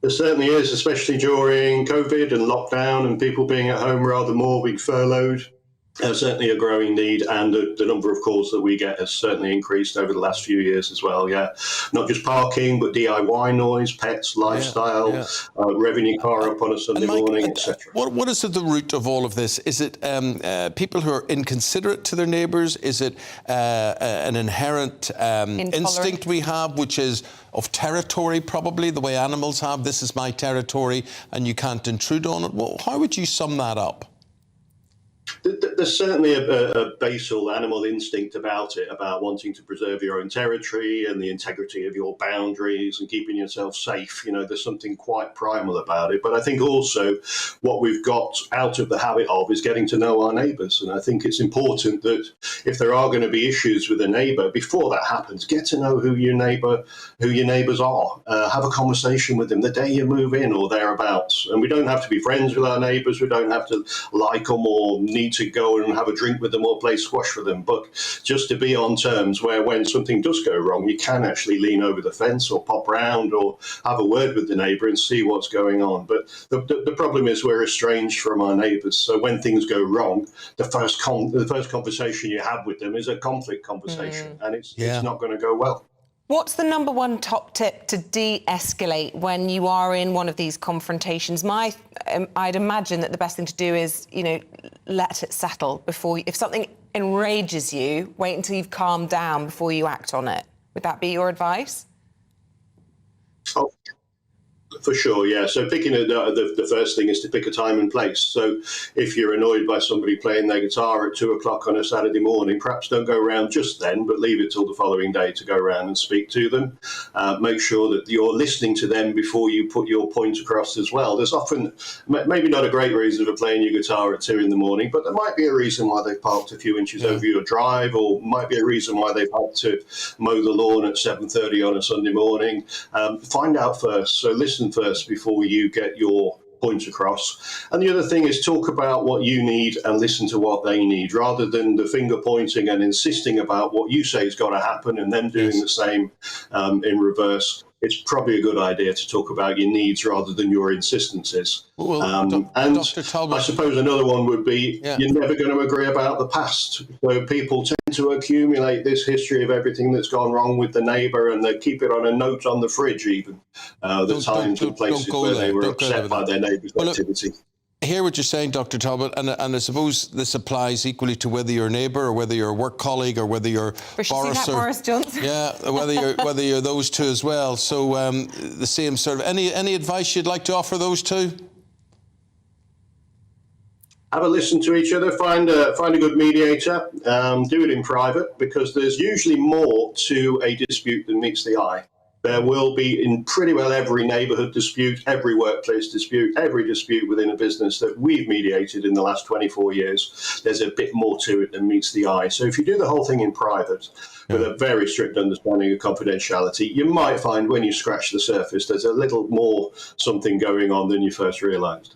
There certainly is, especially during COVID and lockdown and people being at home rather more, being furloughed. There's certainly a growing need, and the number of calls that we get has certainly increased over the last few years as well, Not just parking, but DIY noise, pets, lifestyle, revenue car up on a Sunday morning, etc. What is at the root of all of this? Is it people who are inconsiderate to their neighbours? Is it an inherent instinct we have, which is of territory, probably, the way animals have? This is my territory, and you can't intrude on it. Well, how would you sum that up? There's certainly a basal animal instinct about it, about wanting to preserve your own territory and the integrity of your boundaries and keeping yourself safe. You know, there's something quite primal about it. But I think also what we've got out of the habit of is getting to know our neighbours. And I think it's important that if there are going to be issues with a neighbour, before that happens, get to know who your neighbours are. Have a conversation with them the day you move in or thereabouts. And we don't have to be friends with our neighbours. We don't have to like them or need to go and have a drink with them or play squash with them, but just to be on terms where when something does go wrong, you can actually lean over the fence or pop round or have a word with the neighbour and see what's going on. But the problem is we're estranged from our neighbours, so when things go wrong, the first conversation you have with them is a conflict conversation, and it's not going to go well. What's the number one top tip to de-escalate when you are in one of these confrontations? I'd imagine that the best thing to do is, let it settle before. If something enrages you, wait until you've calmed down before you act on it. Would that be your advice? Oh, for sure, yeah. So picking the first thing is to pick a time and place. So if you're annoyed by somebody playing their guitar at 2 o'clock on a Saturday morning, perhaps don't go around just then, but leave it till the following day to go around and speak to them. Make sure that you're listening to them before you put your point across as well. There's often, maybe not a great reason for playing your guitar at 2 in the morning, but there might be a reason why they've parked a few inches over your drive, or might be a reason why they've had to mow the lawn at 7:30 on a Sunday morning. Find out first. So listen first before you get your point across. And the other thing is talk about what you need and listen to what they need, rather than the finger pointing and insisting about what you say has got to happen and them doing the same in reverse. it's probably a good idea to talk about your needs rather than your insistencies. Well, and Dr. Talbot, I suppose another one would be you're never going to agree about the past. So people tend to accumulate this history of everything that's gone wrong with the neighbour, and they keep it on a note on the fridge even, the times and places where they were upset by their neighbour's activity. I hear what you're saying, Dr. Talbot, and I suppose this applies equally to whether you're a neighbour or whether you're a work colleague or whether you're Boris Johnson. Yeah, whether you're those two as well. So the same sort of any advice you'd like to offer those two? Have a listen to each other. Find a good mediator. Do it in private, because there's usually more to a dispute than meets the eye. There will be in pretty well every neighbourhood dispute, every workplace dispute, every dispute within a business that we've mediated in the last 24 years. There's a bit more to it than meets the eye. So if you do the whole thing in private, with a very strict understanding of confidentiality, you might find when you scratch the surface, there's a little more something going on than you first realised.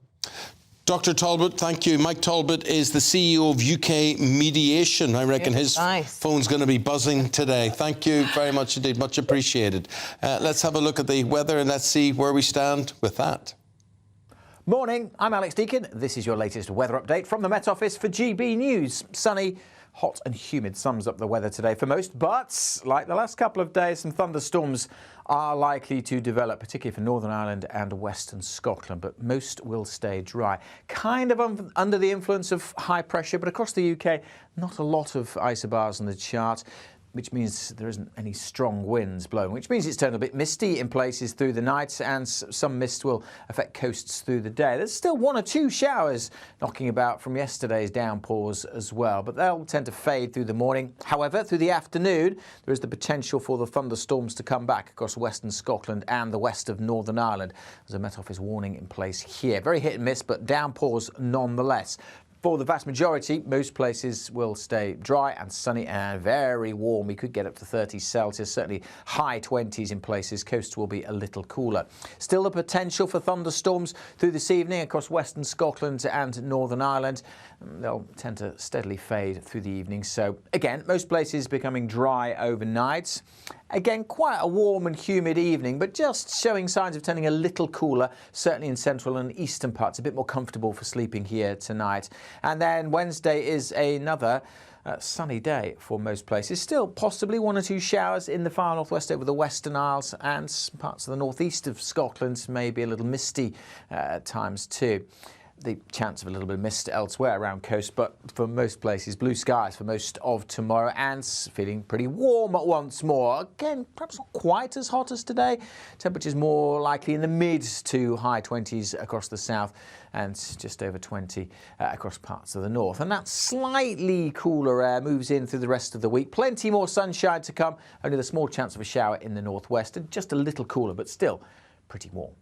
Dr. Talbot, thank you. Mike Talbot is the CEO of UK Mediation. I reckon his phone's going to be buzzing today. Thank you very much indeed. Much appreciated. Let's have a look at the weather and let's see where we stand with that. Morning, I'm Alex Deakin. This is your latest weather update from the Met Office for GB News. Sunny, hot and humid sums up the weather today for most, but like the last couple of days, some thunderstorms are likely to develop, particularly for Northern Ireland and Western Scotland, but most will stay dry. Kind of under the influence of high pressure, but across the UK, not a lot of isobars on the chart, which means there isn't any strong winds blowing, which means it's turned a bit misty in places through the night, and some mist will affect coasts through the day. There's still one or two showers knocking about from yesterday's downpours as well, but they'll tend to fade through the morning. However, through the afternoon, there is the potential for the thunderstorms to come back across Western Scotland and the west of Northern Ireland. There's a Met Office warning in place here. Very hit and miss, but downpours nonetheless. For the vast majority, most places will stay dry and sunny and very warm. We could get up to 30 Celsius, certainly high 20s in places. Coasts will be a little cooler. Still the potential for thunderstorms through this evening across Western Scotland and Northern Ireland. They'll tend to steadily fade through the evening. So again, most places becoming dry overnight. Again, quite a warm and humid evening, but just showing signs of turning a little cooler, certainly in central and eastern parts. A bit more comfortable for sleeping here tonight. And then Wednesday is another sunny day for most places. Still possibly one or two showers in the far northwest over the Western Isles, and parts of the northeast of Scotland may be a little misty at times too. The chance of a little bit of mist elsewhere around coast, but for most places, blue skies for most of tomorrow, and feeling pretty warm once more. Again, perhaps not quite as hot as today. Temperatures more likely in the mid to high 20s across the south, and just over 20 across parts of the north. And that slightly cooler air moves in through the rest of the week. Plenty more sunshine to come, only the small chance of a shower in the northwest, and just a little cooler, but still pretty warm.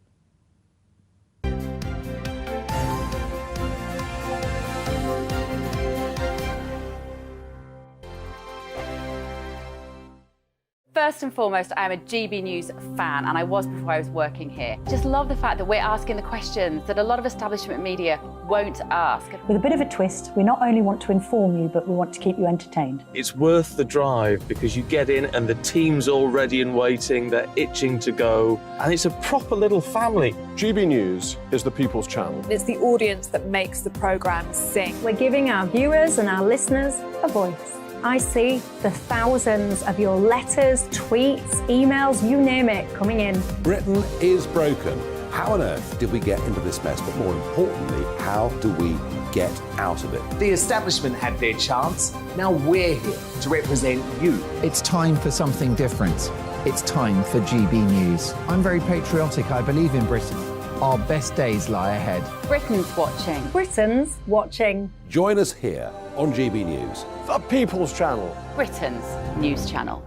First and foremost, I'm a GB News fan, and I was before I was working here. Just love the fact that we're asking the questions that a lot of establishment media won't ask. With a bit of a twist, we not only want to inform you, but we want to keep you entertained. It's worth the drive because you get in and the team's all ready and waiting, they're itching to go, and it's a proper little family. GB News is the people's channel. It's the audience that makes the programme sing. We're giving our viewers and our listeners a voice. I see the thousands of your letters, tweets, emails, you name it, coming in. Britain is broken. How on earth did we get into this mess? But more importantly, how do we get out of it? The establishment had their chance. Now we're here to represent you. It's time for something different. It's time for GB News. I'm very patriotic. I believe in Britain. Our best days lie ahead. Britain's watching. Britain's watching. Join us here on GB News. The people's channel. Britain's news channel.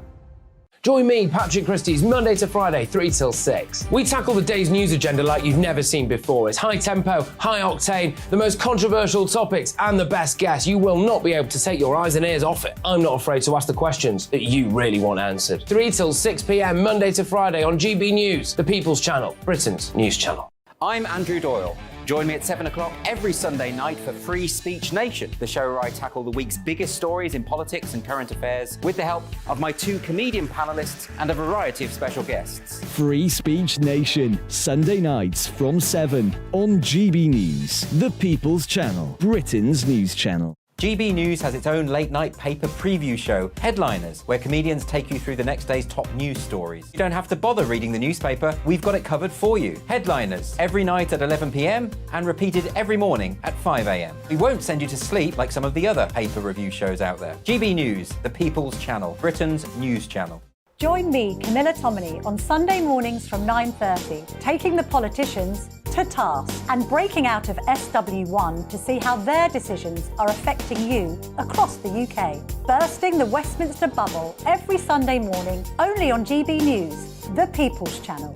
Join me, Patrick Christie's, Monday to Friday, 3 till 6. We tackle the day's news agenda like you've never seen before. It's high tempo, high octane, the most controversial topics, and the best guests. You will not be able to take your eyes and ears off it. I'm not afraid to ask the questions that you really want answered. 3 till 6 p.m, Monday to Friday on GB News, the People's Channel, Britain's news channel. I'm Andrew Doyle. Join me at 7 o'clock every Sunday night for Free Speech Nation, the show where I tackle the week's biggest stories in politics and current affairs with the help of my 2 comedian panellists and a variety of special guests. Free Speech Nation, Sunday nights from 7 on GB News, the People's Channel, Britain's news channel. GB News has its own late-night paper preview show, Headliners, where comedians take you through the next day's top news stories. You don't have to bother reading the newspaper, we've got it covered for you. Headliners, every night at 11 p.m. and repeated every morning at 5 a.m. We won't send you to sleep like some of the other paper review shows out there. GB News, the People's Channel, Britain's news channel. Join me, Camilla Tominey, on Sunday mornings from 9:30, taking the politicians to task and breaking out of SW1 to see how their decisions are affecting you across the UK. Bursting the Westminster bubble every Sunday morning, only on GB News, the People's Channel.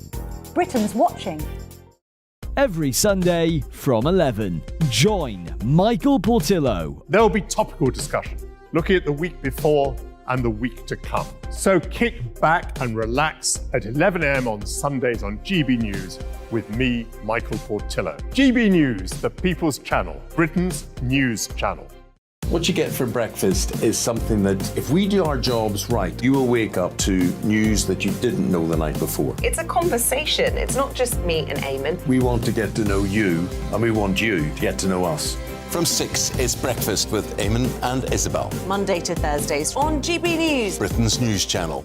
Britain's watching. Every Sunday from 11, join Michael Portillo. There will be topical discussion, looking at the week before and the week to come. So kick back and relax at 11 a.m. on Sundays on GB News with me, Michael Portillo. GB News, the People's Channel, Britain's news channel. What you get for breakfast is something that, if we do our jobs right, you will wake up to news that you didn't know the night before. It's a conversation. It's not just me and Eamonn. We want to get to know you, and we want you to get to know us. From 6, it's Breakfast with Eamonn and Isabel. Monday to Thursdays on GB News, Britain's news channel.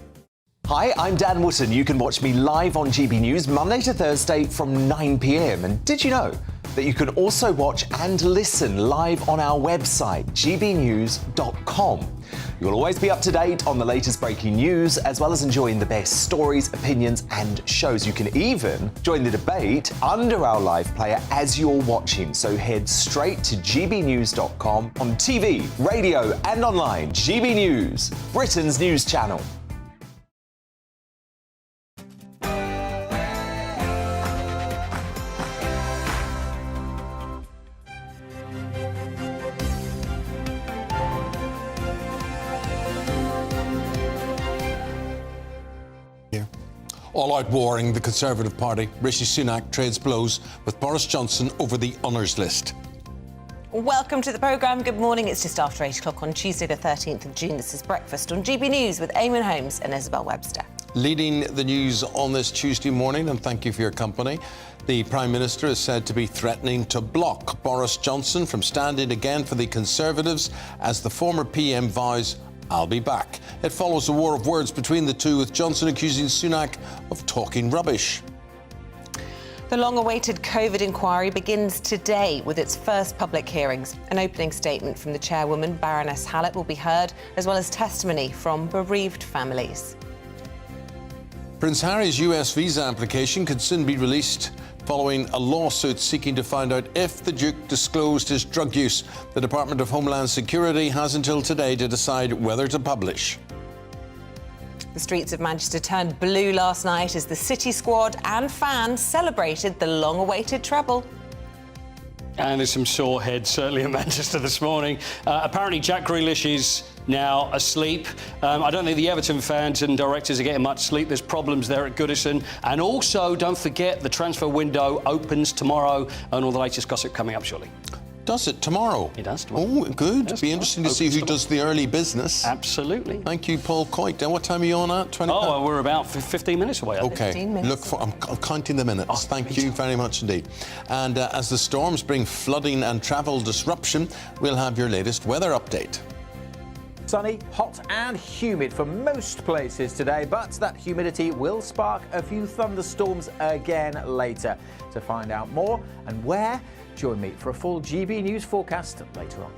Hi, I'm Dan Wootton. You can watch me live on GB News Monday to Thursday from 9 p.m. And did you know that you can also watch and listen live on our website, gbnews.com? You'll always be up to date on the latest breaking news, as well as enjoying the best stories, opinions and shows. You can even join the debate under our live player as you're watching. So head straight to gbnews.com on TV, radio and online. GB News, Britain's news channel. All-out warring the Conservative Party. Rishi Sunak trades blows with Boris Johnson over the honours list. Welcome to the programme. Good morning. It's just after 8 o'clock on Tuesday the 13th of June. This is Breakfast on GB News with Eamonn, Holmes and Isabel Webster. Leading the news on this Tuesday morning, and thank you for your company, the Prime Minister is said to be threatening to block Boris Johnson from standing again for the Conservatives as the former PM vows, "I'll be back." It follows a war of words between the two, with Johnson accusing Sunak of talking rubbish. The long-awaited COVID inquiry begins today with its first public hearings. An opening statement from the chairwoman, Baroness Hallett, will be heard, as well as testimony from bereaved families. Prince Harry's US visa application could soon be released following a lawsuit seeking to find out if the Duke disclosed his drug use. The Department of Homeland Security has until today to decide whether to publish. The streets of Manchester turned blue last night as the City squad and fans celebrated the long-awaited treble. And there's some sore heads, certainly in Manchester this morning. Apparently Jack Grealish is now asleep. I don't think the Everton fans and directors are getting much sleep. There's problems there at Goodison. And also, don't forget, the transfer window opens tomorrow, and all the latest gossip coming up shortly. Does it tomorrow? It does tomorrow. Oh, good. It'll be interesting to see who does the early business. Absolutely. Thank you, Paul Coyte. And what time are you on at? 20? Oh, we're about 15 minutes away. Okay. 15 minutes. Look for. I'm counting the minutes. Oh, Thank you very much indeed. And as the storms bring flooding and travel disruption, we'll have your latest weather update. Sunny, hot and humid for most places today, but that humidity will spark a few thunderstorms again later. To find out more and where, join me for a full GB News forecast later on.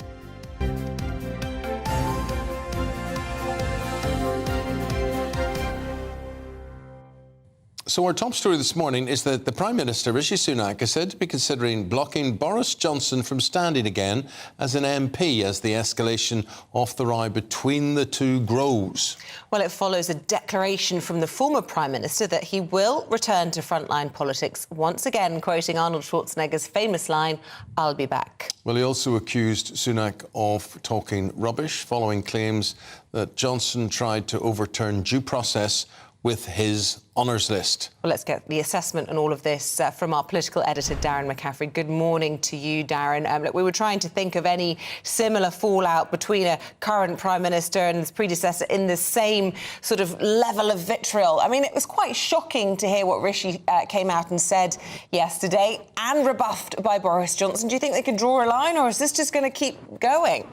So our top story this morning is that the Prime Minister, Rishi Sunak, is said to be considering blocking Boris Johnson from standing again as an MP as the escalation of the row between the two grows. Well, it follows a declaration from the former Prime Minister that he will return to frontline politics, once again quoting Arnold Schwarzenegger's famous line, "I'll be back." Well, he also accused Sunak of talking rubbish following claims that Johnson tried to overturn due process with his honours list. Well, let's get the assessment on all of this from our political editor, Darren McCaffrey. Good morning to you, Darren. Look, we were trying to think of any similar fallout between a current Prime Minister and his predecessor in the same sort of level of vitriol. I mean, it was quite shocking to hear what Rishi came out and said yesterday, and rebuffed by Boris Johnson. Do you think they could draw a line, or is this just going to keep going?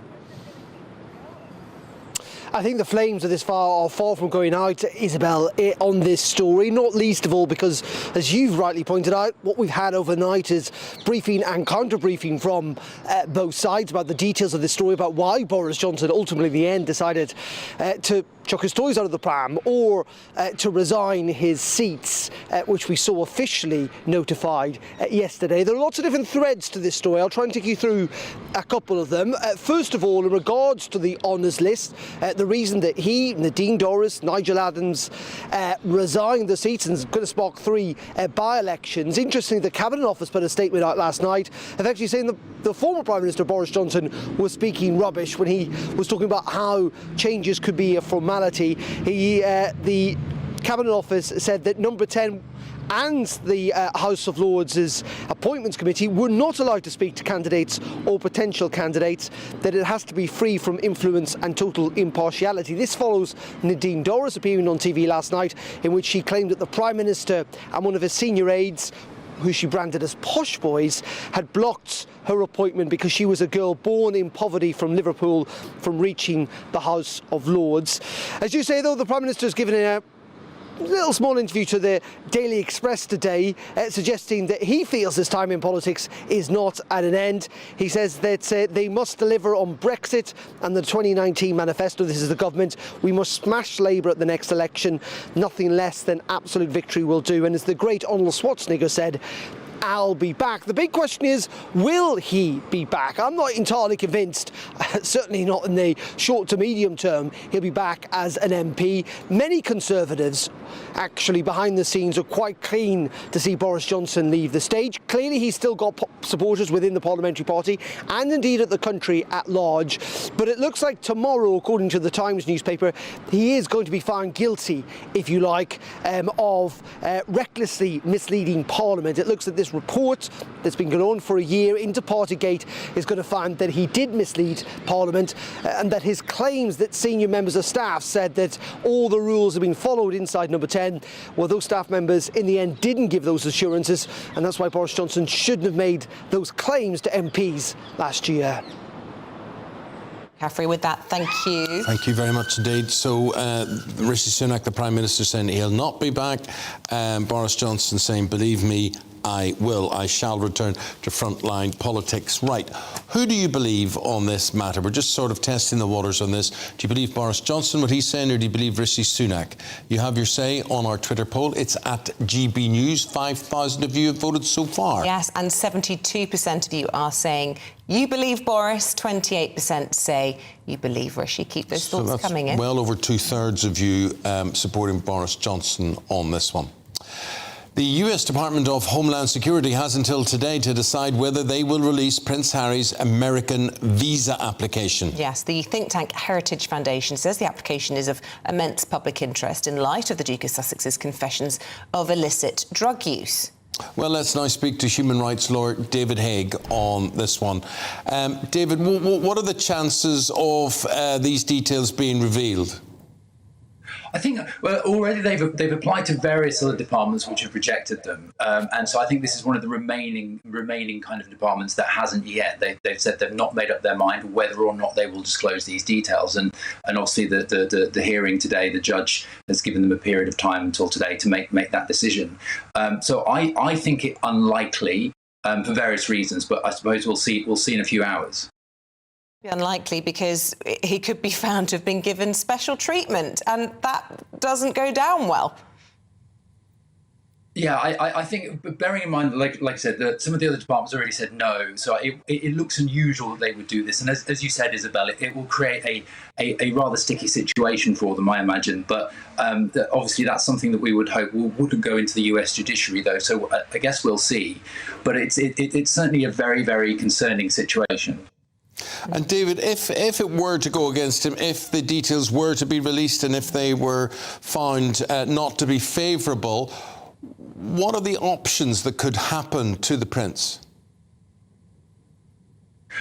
I think the flames of this far are far from going out, Isabel, on this story, not least of all because, as you've rightly pointed out, what we've had overnight is briefing and counter-briefing from both sides about the details of this story, about why Boris Johnson ultimately in the end decided to chuck his toys out of the pram or to resign his seats, which we saw officially notified yesterday. There are lots of different threads to this story. I'll try and take you through a couple of them. First of all, in regards to the honours list, the reason that he, Nadine Dorries, Nigel Adams resigned the seats and is going to spark 3 by-elections. Interestingly, the Cabinet Office put a statement out last night effectively saying the former Prime Minister Boris Johnson was speaking rubbish when he was talking about how changes could be a formality. The Cabinet Office said that number 10 and the House of Lords' Appointments Committee were not allowed to speak to candidates or potential candidates, that it has to be free from influence and total impartiality. This follows Nadine Dorries appearing on TV last night, in which she claimed that the Prime Minister and one of his senior aides, who she branded as posh boys, had blocked her appointment because she was a girl born in poverty from Liverpool from reaching the House of Lords. As you say, though, the Prime Minister has given a little small interview to the Daily Express today, suggesting that he feels his time in politics is not at an end. He says that they must deliver on Brexit and the 2019 manifesto. This is the government. We must smash Labour at the next election. Nothing less than absolute victory will do. And as the great Arnold Schwarzenegger said, I'll be back. The big question is, will he be back? I'm not entirely convinced, certainly not in the short to medium term, he'll be back as an MP. Many Conservatives, actually, behind the scenes, are quite keen to see Boris Johnson leave the stage. Clearly, he's still got supporters within the parliamentary party and indeed at the country at large. But it looks like tomorrow, according to the Times newspaper, he is going to be found guilty, if you like, of recklessly misleading Parliament. It looks at this report that's been going on for a year into Partygate is going to find that he did mislead Parliament and that his claims that senior members of staff said that all the rules have been followed inside number 10, well, those staff members in the end didn't give those assurances, and that's why Boris Johnson shouldn't have made those claims to MPs last year. Caffrey, with that, thank you. Thank you very much indeed. So, Rishi Sunak, the Prime Minister, saying he'll not be back. Boris Johnson saying, believe me, I shall return to frontline politics. Right, who do you believe on this matter? We're just sort of testing the waters on this. Do you believe Boris Johnson, what he's saying, or do you believe Rishi Sunak? You have your say on our Twitter poll. It's at GBNews. 5,000 of you have voted so far. Yes, and 72% of you are saying you believe Boris, 28% say you believe Rishi. Keep those thoughts coming in. Well over 2/3 of you supporting Boris Johnson on this one. The US Department of Homeland Security has until today to decide whether they will release Prince Harry's American visa application. Yes, the think tank Heritage Foundation says the application is of immense public interest in light of the Duke of Sussex's confessions of illicit drug use. Well, let's now speak to human rights lawyer David Haig on this one. David, what are the chances of these details being revealed? I think, well, already they've applied to various other departments which have rejected them, and so I think this is one of the remaining kind of departments that hasn't yet. They've said they've not made up their mind whether or not they will disclose these details, and obviously the hearing today, the judge has given them a period of time until today to make that decision. So I think it unlikely for various reasons, but I suppose we'll see in a few hours. Unlikely because he could be found to have been given special treatment, and that doesn't go down well. Yeah, I think, but bearing in mind, like I said, that some of the other departments already said no, so it looks unusual that they would do this. And as you said, Isabel, it will create a rather sticky situation for them, I imagine. But obviously that's something that we would hope wouldn't go into the US judiciary, though, so I guess we'll see. But it's certainly a very, very concerning situation. And David, if it were to go against him, if the details were to be released and if they were found not to be favourable, what are the options that could happen to the Prince?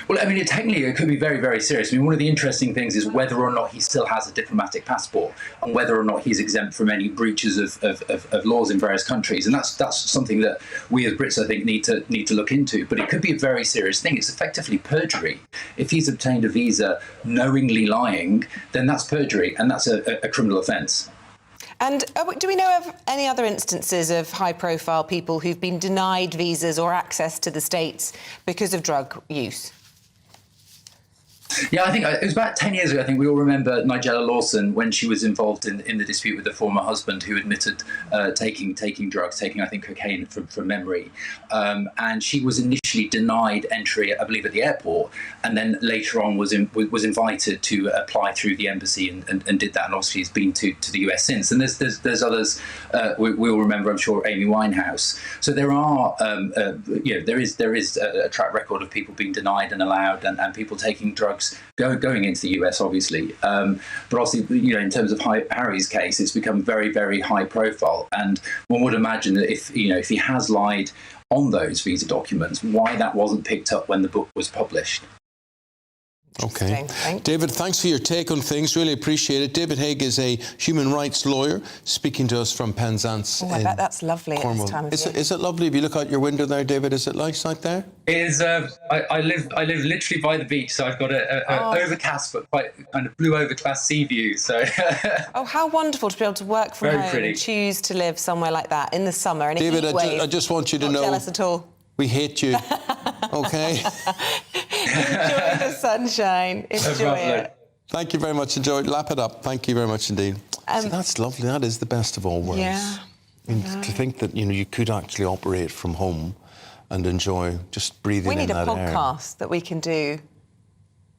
Well, I mean, technically, it could be very, very serious. I mean, one of the interesting things is whether or not he still has a diplomatic passport and whether or not he's exempt from any breaches of laws in various countries. And that's something that we as Brits, I think, need to look into. But it could be a very serious thing. It's effectively perjury. If he's obtained a visa knowingly lying, then that's perjury, and that's a criminal offence. And do we know of any other instances of high-profile people who've been denied visas or access to the States because of drug use? Yeah, I think it was about 10 years ago. I think we all remember Nigella Lawson when she was involved in the dispute with her former husband, who admitted taking drugs, I think cocaine from memory. And she was initially denied entry, I believe, at the airport, and then later on was invited to apply through the embassy and did that. And obviously has been to the US since. And there's others. We all remember, I'm sure, Amy Winehouse. So there are, there is a track record of people being denied and allowed, and people taking drugs going into the US, obviously. But obviously, in terms of Harry's case, it's become very, very high profile. And one would imagine that if he has lied on those visa documents, why that wasn't picked up when the book was published. Okay. David, thanks for your take on things. Really appreciate it. David Haig is a human rights lawyer speaking to us from Penzance. Oh, I bet that's lovely at this time of year. Is it lovely? If you look out your window there, David, is it nice out there? It is. I live literally by the beach, so I've got an overcast but quite kind of blue overcast sea view. So. Oh, how wonderful to be able to work from Very home pretty. and choose to live somewhere like that in the summer. And David, I just want you to know. Not jealous at all. We hate you. Okay. Enjoy the sunshine. Enjoy it. Thank you very much. Enjoy it. Lap it up. Thank you very much indeed. So that's lovely. That is the best of all worlds. Yeah. To think that you could actually operate from home and enjoy just breathing in that air. We need a podcast that we can do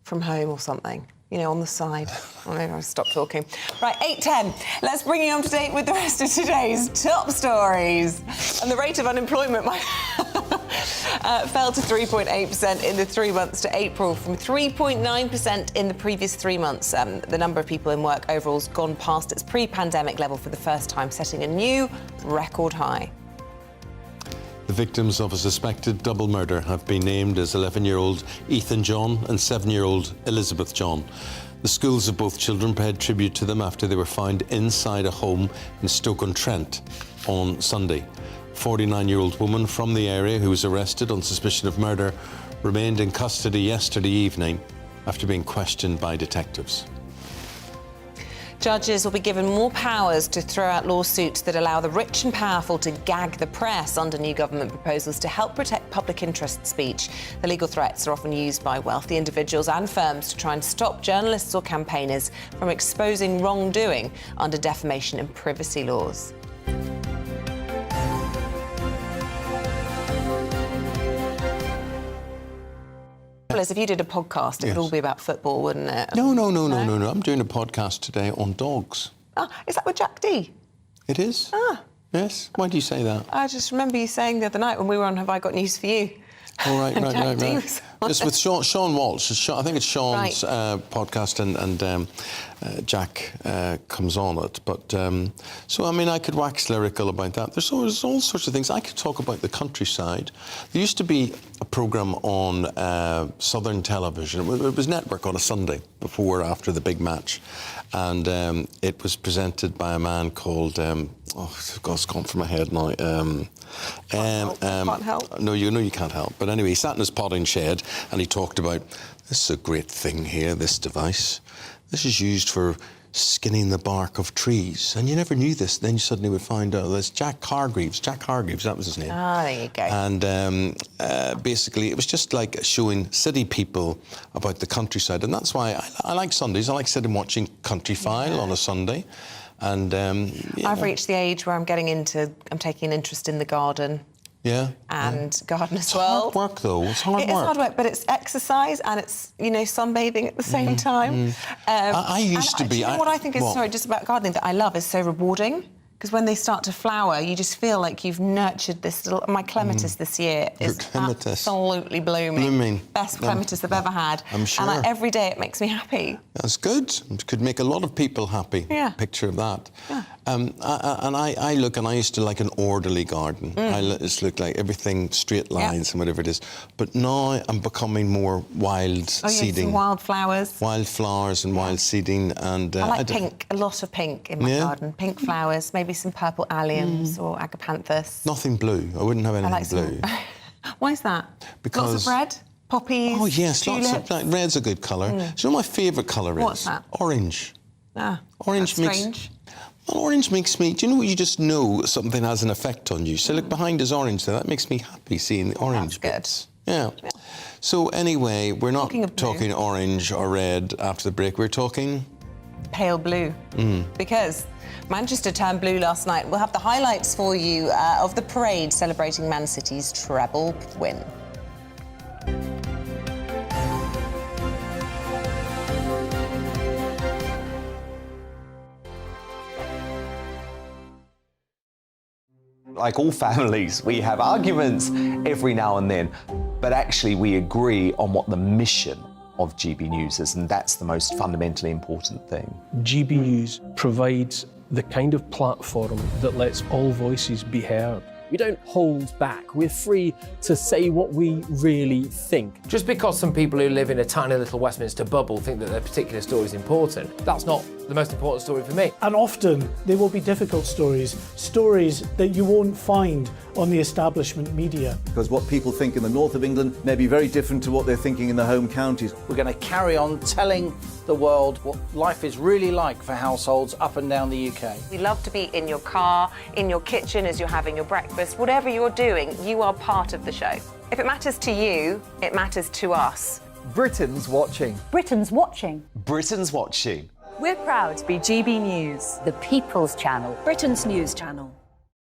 from home or something. On the side. Oh, maybe I'll stop talking. Right, 8:10. Let's bring you up to date with the rest of today's top stories. And the rate of unemployment fell to 3.8% in the 3 months to April from 3.9% in the previous 3 months. The number of people in work overall has gone past its pre-pandemic level for the first time, setting a new record high. The victims of a suspected double murder have been named as 11-year-old Ethan John and 7-year-old Elizabeth John. The schools of both children paid tribute to them after they were found inside a home in Stoke-on-Trent on Sunday. A 49-year-old woman from the area who was arrested on suspicion of murder remained in custody yesterday evening after being questioned by detectives. Judges will be given more powers to throw out lawsuits that allow the rich and powerful to gag the press under new government proposals to help protect public interest speech. The legal threats are often used by wealthy individuals and firms to try and stop journalists or campaigners from exposing wrongdoing under defamation and privacy laws. If you did a podcast, it would all be about football, wouldn't it? No. I'm doing a podcast today on dogs. Ah, is that with Jack D? It is? Ah. Yes. Why do you say that? I just remember you saying the other night when we were on Have I Got News for You? Oh, right. It's with Sean Walsh. I think it's Sean's podcast, and Jack comes on it. But so I could wax lyrical about that. There's all sorts of things. I could talk about the countryside. There used to be a programme on Southern Television. It was Network on a Sunday before or after the big match, and it was presented by a man called it's gone from my head now. Can't help. No, you can't help. But anyway, he sat in his potting shed and he talked about, this is a great thing here, this device. This is used for skinning the bark of trees. And you never knew this. Then you suddenly would find out there's Jack Hargreaves, that was his name. Ah, there you go. And basically, it was just like showing city people about the countryside. And that's why I like Sundays. I like sitting watching Country File on a Sunday. And I've reached the age where I'm taking an interest in the garden. Yeah. And garden as well. It's hard work, though. It's hard work. It is hard work, but it's exercise and it's, sunbathing at the same time. I used to be... what I think is, just about gardening that I love is so rewarding. Because when they start to flower, you just feel like you've nurtured this little... My clematis this year is absolutely blooming. Best clematis I've ever had. I'm sure. And every day it makes me happy. That's good. It could make a lot of people happy. Yeah. Picture of that. Yeah. I look, and I used to like an orderly garden. I just look like everything straight lines and whatever it is. But now I'm becoming more wild seeding. Some wildflowers. Wildflowers and wild seeding. And I like pink, a lot of pink in my garden. Pink flowers, maybe some purple alliums or agapanthus. Nothing blue. I wouldn't have anything blue. Why is that? Because... Lots of red? Poppies? Oh, yes, tulips. lots of... Like, red's a good colour. Do you know my favourite colour is? What's that? Orange. Orange makes... strange. Well, orange makes me... Do you know what? You just know something has an effect on you. So, look, behind is orange there. That makes me happy, seeing the orange bits. Yeah. So, anyway, we're not talking orange or red after the break. We're talking... Pale blue. Because Manchester turned blue last night. We'll have the highlights for you of the parade celebrating Man City's treble win. Like all families, we have arguments every now and then, but actually we agree on what the mission of GB News is, and that's the most fundamentally important thing. GB News provides the kind of platform that lets all voices be heard. We don't hold back. We're free to say what we really think. Just because some people who live in a tiny little Westminster bubble think that their particular story is important, that's not the most important story for me. And often they will be difficult stories, stories that you won't find on the establishment media. Because what people think in the north of England may be very different to what they're thinking in the home counties. We're going to carry on telling the world what life is really like for households up and down the UK. We love to be in your car, in your kitchen as you're having your breakfast. Whatever you're doing, you are part of the show. If it matters to you, it matters to us. Britain's watching. Britain's watching. Britain's watching. We're proud to be GB News, The People's Channel. Britain's news channel.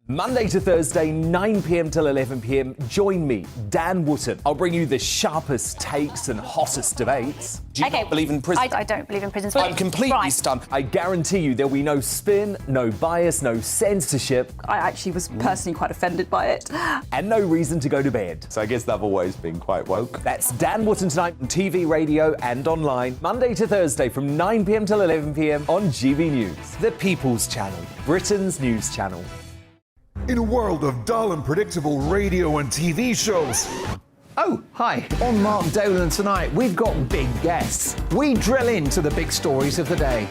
Monday to Thursday, 9 p.m. till 11 p.m. Join me, Dan Wootton. I'll bring you the sharpest takes and hottest debates. Do you not believe in prison? I don't believe in prisons. I'm completely stunned. I guarantee you there'll be no spin, no bias, no censorship. I actually was personally quite offended by it. And no reason to go to bed. So I guess they've always been quite woke. That's Dan Wootton tonight on TV, radio and online. Monday to Thursday from 9 p.m. till 11 p.m. on GB News. The People's Channel. Britain's news channel. In a world of dull and predictable radio and TV shows. Oh, hi. On Mark Dolan tonight, we've got big guests. We drill into the big stories of the day.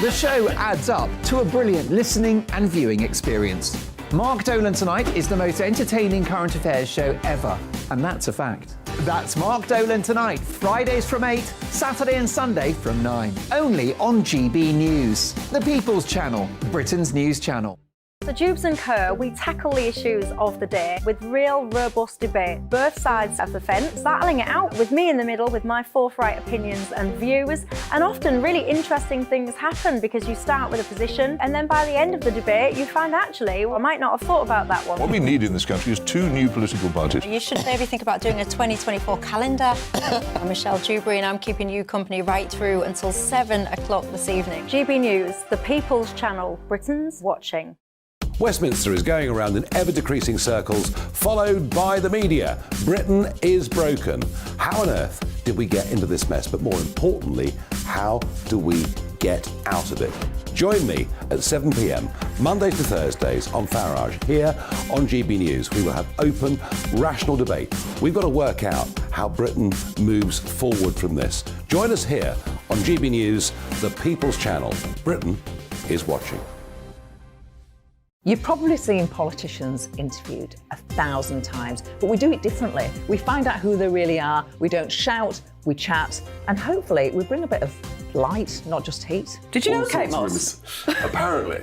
The show adds up to a brilliant listening and viewing experience. Mark Dolan Tonight is the most entertaining current affairs show ever, and that's a fact. That's Mark Dolan Tonight, Fridays from 8, Saturday and Sunday from 9. Only on GB News, the People's Channel, Britain's news channel. So Jubes and Kerr, we tackle the issues of the day with real robust debate, both sides of the fence, battling it out with me in the middle with my forthright opinions and views. And often really interesting things happen because you start with a position and then by the end of the debate you find actually, well, I might not have thought about that one. What we need in this country is two new political parties. You should maybe think about doing a 2024 calendar. I'm Michelle Dewberry and I'm keeping you company right through until 7 o'clock this evening. GB News, the People's Channel, Britain's watching. Westminster is going around in ever-decreasing circles, followed by the media. Britain is broken. How on earth did we get into this mess? But more importantly, how do we get out of it? Join me at 7 p.m, Mondays to Thursdays on Farage, here on GB News. We will have open, rational debate. We've got to work out how Britain moves forward from this. Join us here on GB News, the People's Channel. Britain is watching. You've probably seen politicians interviewed 1,000 times, but we do it differently. We find out who they really are, we don't shout, we chat, and hopefully we bring a bit of light, not just heat. Did you know Kate Moss? Apparently.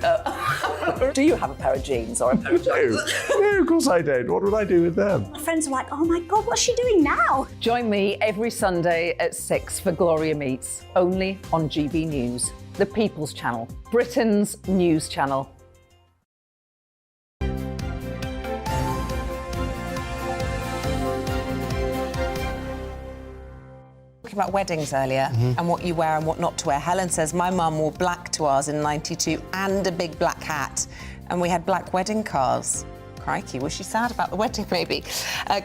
Do you have a pair of jeans or a pair of jeans? No, of course I don't. What would I do with them? My friends are like, oh my God, what's she doing now? Join me every Sunday at 6 for Gloria Meets, only on GB News, the People's Channel, Britain's news channel. talking about weddings earlier and what you wear and what not to wear. Helen says, my mum wore black to ours in '92 and a big black hat. And we had black wedding cars. Crikey, was she sad about the wedding, maybe?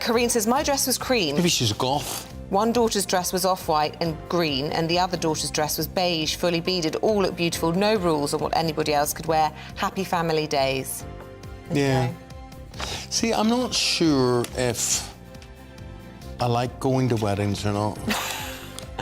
Corrine says, my dress was cream. Maybe she's a goth. One daughter's dress was off-white and green, and the other daughter's dress was beige, fully beaded, all looked beautiful, no rules on what anybody else could wear. Happy family days. Yeah. See, I'm not sure if I like going to weddings or not.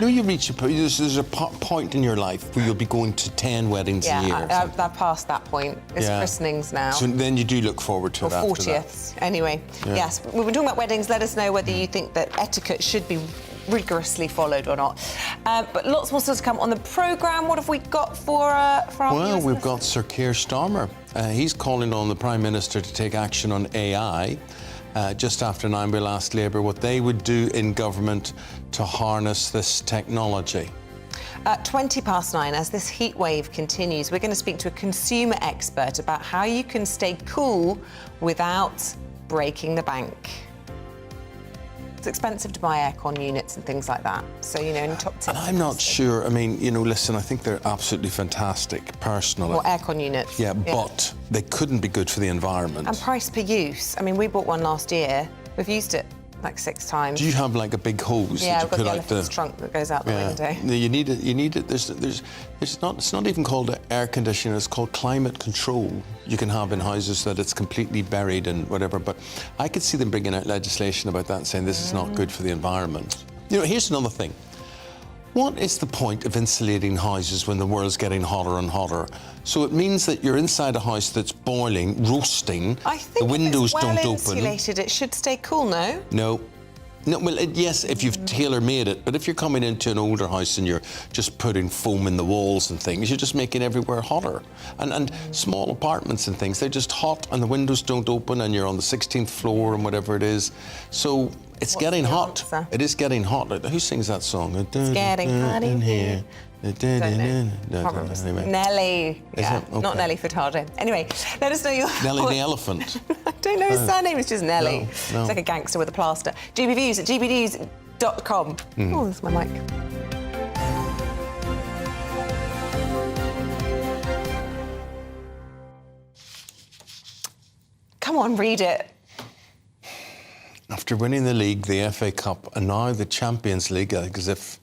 No, you reach there's a point in your life where you'll be going to 10 weddings a year. Yeah, I've passed that point. It's christenings now. So then you do look forward to it after 40th. Anyway, yes, we've been talking about weddings. Let us know whether you think that etiquette should be rigorously followed or not. But lots more stuff to come on the programme. What have we got for our Well, viewers? we've got Sir Keir Starmer. He's calling on the Prime Minister to take action on AI. Just after 9 we last Labour, what they would do in government to harness this technology. 9:20, as this heat wave continues, we're going to speak to a consumer expert about how you can stay cool without breaking the bank. It's expensive to buy aircon units and things like that. So, you know, in top tips. And I'm not sure, I mean, you know, listen, I think they're absolutely fantastic, personally. Or aircon units. Yeah, but they couldn't be good for the environment. And price per use. I mean, we bought one last year. We've used it like 6 times. Do you have like a big hose? Yeah, that we've got you the put elephant's trunk that goes out the window. No, you need it. It's not even called air conditioner, it's called climate control. You can have in houses that it's completely buried and whatever, but I could see them bringing out legislation about that and saying this is not good for the environment. You know, here's another thing. What is the point of insulating houses when the world's getting hotter and hotter? So it means that you're inside a house that's boiling, roasting, I think the windows if it's don't well open. insulated, it should stay cool, no? No. No, well, yes, if you've tailor-made it, but if you're coming into an older house and you're just putting foam in the walls and things, you're just making everywhere hotter. And small apartments and things, they're just hot and the windows don't open and you're on the 16th floor and whatever it is. So it's getting hot. It is getting hot. Who sings that song? It's getting hot in here. Anyway. Nelly. Yeah, Okay. not Nelly Furtado. Anyway, let us know your Nelly the elephant. I don't know his surname, it's just Nelly. No. It's like a gangster with a plaster. GBViews at gbnews.com. Oh, there's my mic. Come on, read it. After winning the league, the FA Cup, and now the Champions League, as if...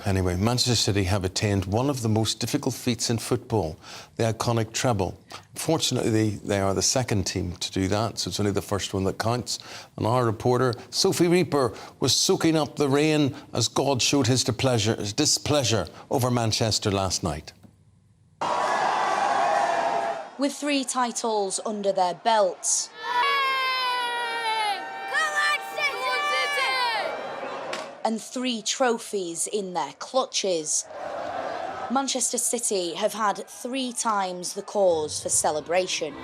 Anyway, Manchester City have attained one of the most difficult feats in football, the iconic treble. Fortunately, they are the second team to do that, so it's only the first one that counts. And our reporter, Sophie Reaper, was soaking up the rain as God showed his displeasure over Manchester last night. With 3 titles under their belts, and 3 trophies in their clutches, Manchester City have had 3 times the cause for celebration.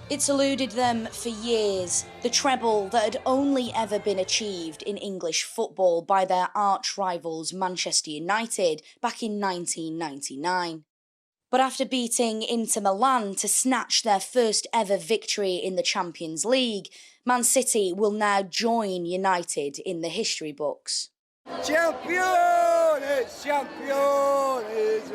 It's eluded them for years, the treble that had only ever been achieved in English football by their arch rivals Manchester United back in 1999. But after beating Inter Milan to snatch their first ever victory in the Champions League, Man City will now join United in the history books. Champions, champions,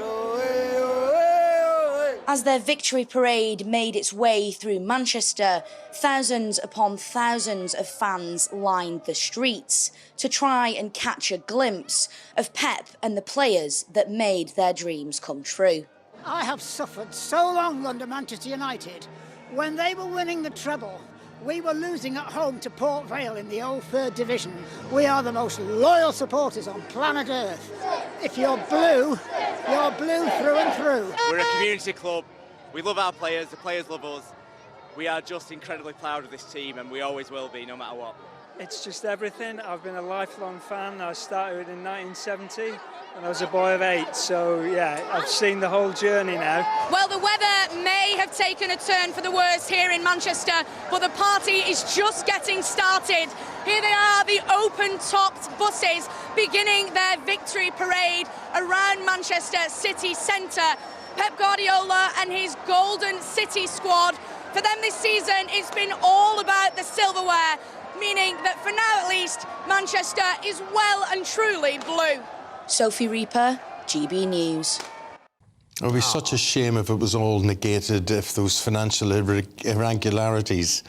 As their victory parade made its way through Manchester, thousands upon thousands of fans lined the streets to try and catch a glimpse of Pep and the players that made their dreams come true. I have suffered so long under Manchester United. When they were winning the treble, we were losing at home to Port Vale in the old 3rd Division. We are the most loyal supporters on planet Earth. If you're blue through and through. We're a community club. We love our players, the players love us. We are just incredibly proud of this team and we always will be, no matter what. It's just everything. I've been a lifelong fan. I started in 1970 and I was a boy of 8, so yeah, I've seen the whole journey now. Well, the weather may have taken a turn for the worse here in Manchester, but the party is just getting started. Here they are, the open-topped buses beginning their victory parade around Manchester city centre. Pep Guardiola and his Golden City squad For them this season, it's been all about the silverware, meaning that for now at least, Manchester is well and truly blue. Sophie Reaper, GB News. It would be such a shame if it was all negated, if those financial irregularities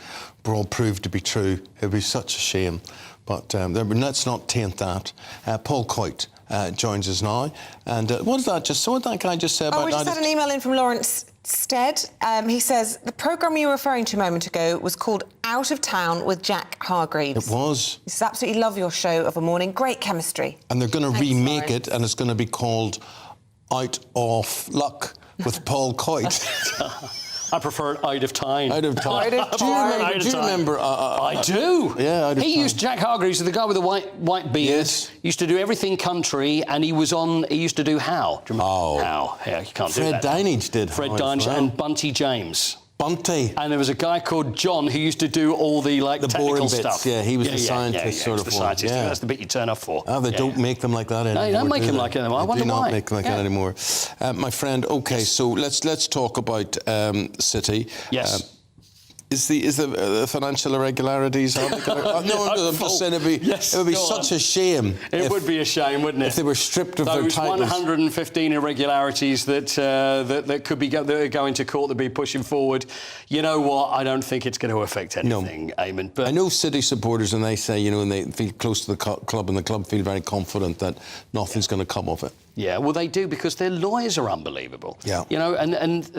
were all proved to be true. It would be such a shame. But let's not taint that. Paul Coyte joins us now. And what is that? What that guy just said about... we just had an email in from Lawrence Stead. He says, the programme you were referring to a moment ago was called Out of Town with Jack Hargreaves. It was. He says, absolutely love your show of a morning. Great chemistry. And they're going to remake it, and it's going to be called Out of Luck with Paul Coyte. I prefer it Out of Time. Out of Time. Do you remember? I do. Yeah, Out of He Time. used Jack Hargreaves, the guy with the white beard. Yes. Used to do everything country, and he used to do How. Do you remember? How? Yeah, you can't do that. Fred Dinage did. Fred How Dinage as well. and Bunty James. Bunty. And there was a guy called John who used to do all the technical boring bits. stuff. Yeah, he was the scientist sort of the one. scientist. Yeah. That's the bit you turn off for. Oh, they don't make them like that anymore. No, you don't make them like that anymore. I wonder do why. not make them like that anymore. My friend, OK, so let's talk about City. Yes. Is the financial irregularities? No, I'm just saying it would be such a shame. It would be a shame, wouldn't it? If they were stripped of their those titles. 115 irregularities that could be that are going to court, that be pushing forward. You know what? I don't think it's going to affect anything, Eamonn. But I know City supporters, and they say, and they feel close to the club, and the club feel very confident that nothing's going to come of it. Yeah, well, they do, because their lawyers are unbelievable. Yeah. And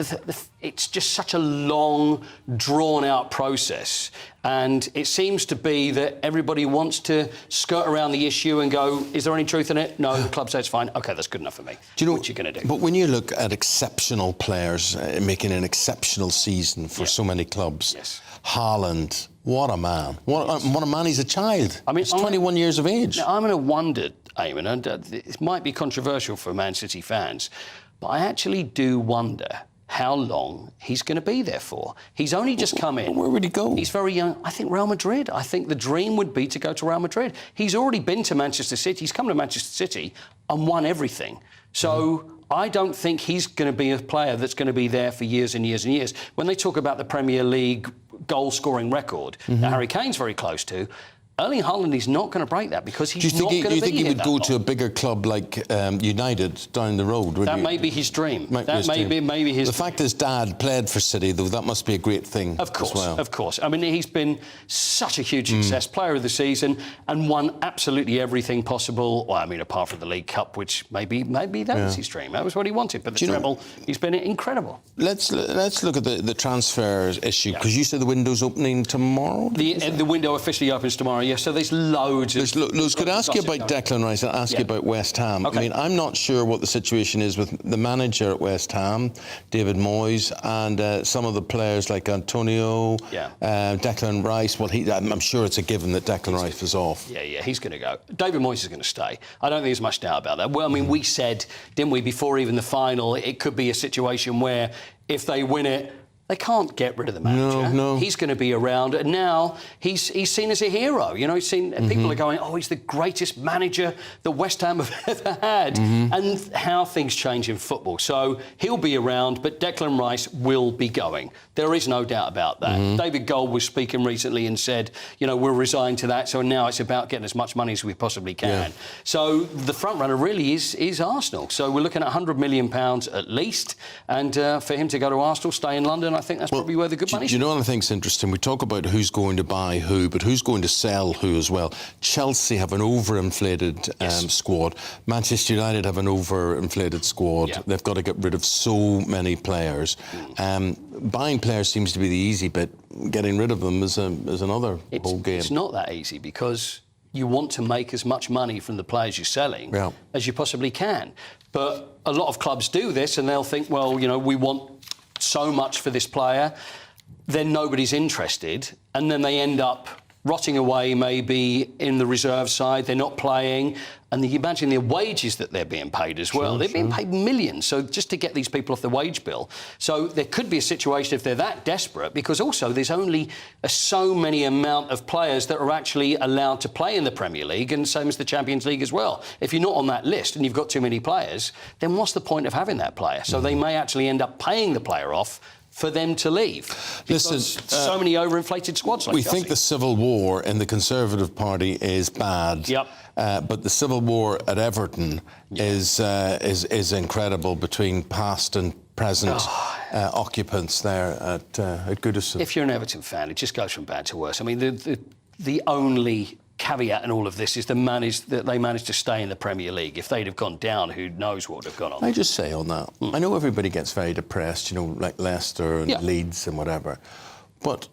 it's just such a long, drawn-out process. And it seems to be that everybody wants to skirt around the issue and go, is there any truth in it? No, the club says it's fine. OK, that's good enough for me. Do you know what you're going to do? But when you look at exceptional players making an exceptional season for so many clubs, Haaland, what a man. What a man, he's a child. I mean, he's 21 years of age. Now, I'm going to wonder, Eamonn, and it might be controversial for Man City fans, but I actually do wonder how long he's going to be there for. He's only just come in. Where would he go? He's very young. I think Real Madrid. I think the dream would be to go to Real Madrid. He's already been to Manchester City. He's come to Manchester City and won everything. So I don't think he's going to be a player that's going to be there for years and years and years. When they talk about the Premier League goal-scoring record that Harry Kane's very close to, Erling Haaland is not going to break that, because he's not going to be here. Do you think he would that go long. to a bigger club like United down the road? That may be his dream. That may be his. The fact his dad played for City, though, that must be a great thing. Of course, as well. of course. I mean, he's been such a huge success, player of the season, and won absolutely everything possible. Well, I mean, apart from the League Cup, which maybe that was his dream. That was what he wanted. But the treble, he's been incredible. Let's look at the transfers issue, because you said the window's opening tomorrow. The window officially opens tomorrow. Yes, so there's loads. Could I ask you about Declan Rice and ask you about West Ham? Okay. I mean, I'm not sure what the situation is with the manager at West Ham, David Moyes, and some of the players like Antonio, Declan Rice. Well, I'm sure it's a given that Declan Rice is off. Yeah, he's going to go. David Moyes is going to stay. I don't think there's much doubt about that. Well, I mean, we said, didn't we, before even the final, it could be a situation where if they win it, they can't get rid of the manager. No. He's going to be around, and now he's seen as a hero. You know, he's seen. People are going, "Oh, he's the greatest manager that West Ham have ever had," and how things change in football. So he'll be around, but Declan Rice will be going. There is no doubt about that. David Gold was speaking recently and said, we'll resign to that. So now it's about getting as much money as we possibly can. Yeah. So the front runner really is Arsenal. So we're looking at £100 million at least, and for him to go to Arsenal, stay in London, I think that's probably where the good money is. You know what I think's interesting? We talk about who's going to buy who, but who's going to sell who as well. Chelsea have an overinflated squad. Manchester United have an overinflated squad. Yeah. They've got to get rid of so many players. Buying players seems to be the easy bit. Getting rid of them is another whole game. It's not that easy, because you want to make as much money from the players you're selling as you possibly can. But a lot of clubs do this, and they'll think, well, we want so much for this player, then nobody's interested, and then they end up rotting away maybe in the reserve side. They're not playing, and you imagine the wages that they're being paid as well. They're being paid millions, so just to get these people off the wage bill. So there could be a situation if they're that desperate, because also there's only so many amount of players that are actually allowed to play in the Premier League, and same as the Champions League as well. If you're not on that list and you've got too many players, then what's the point of having that player? So they may actually end up paying the player off for them to leave. Because so many overinflated squads like we Chelsea. think the civil war in the Conservative Party is bad. Yep. But the civil war at Everton is incredible between past and present occupants there at Goodison. If you're an Everton fan, it just goes from bad to worse. I mean, the only caveat in all of this is that they managed to stay in the Premier League. If they'd have gone down, who knows what would have gone on. I just say on that, I know everybody gets very depressed, like Leicester and Leeds and whatever, but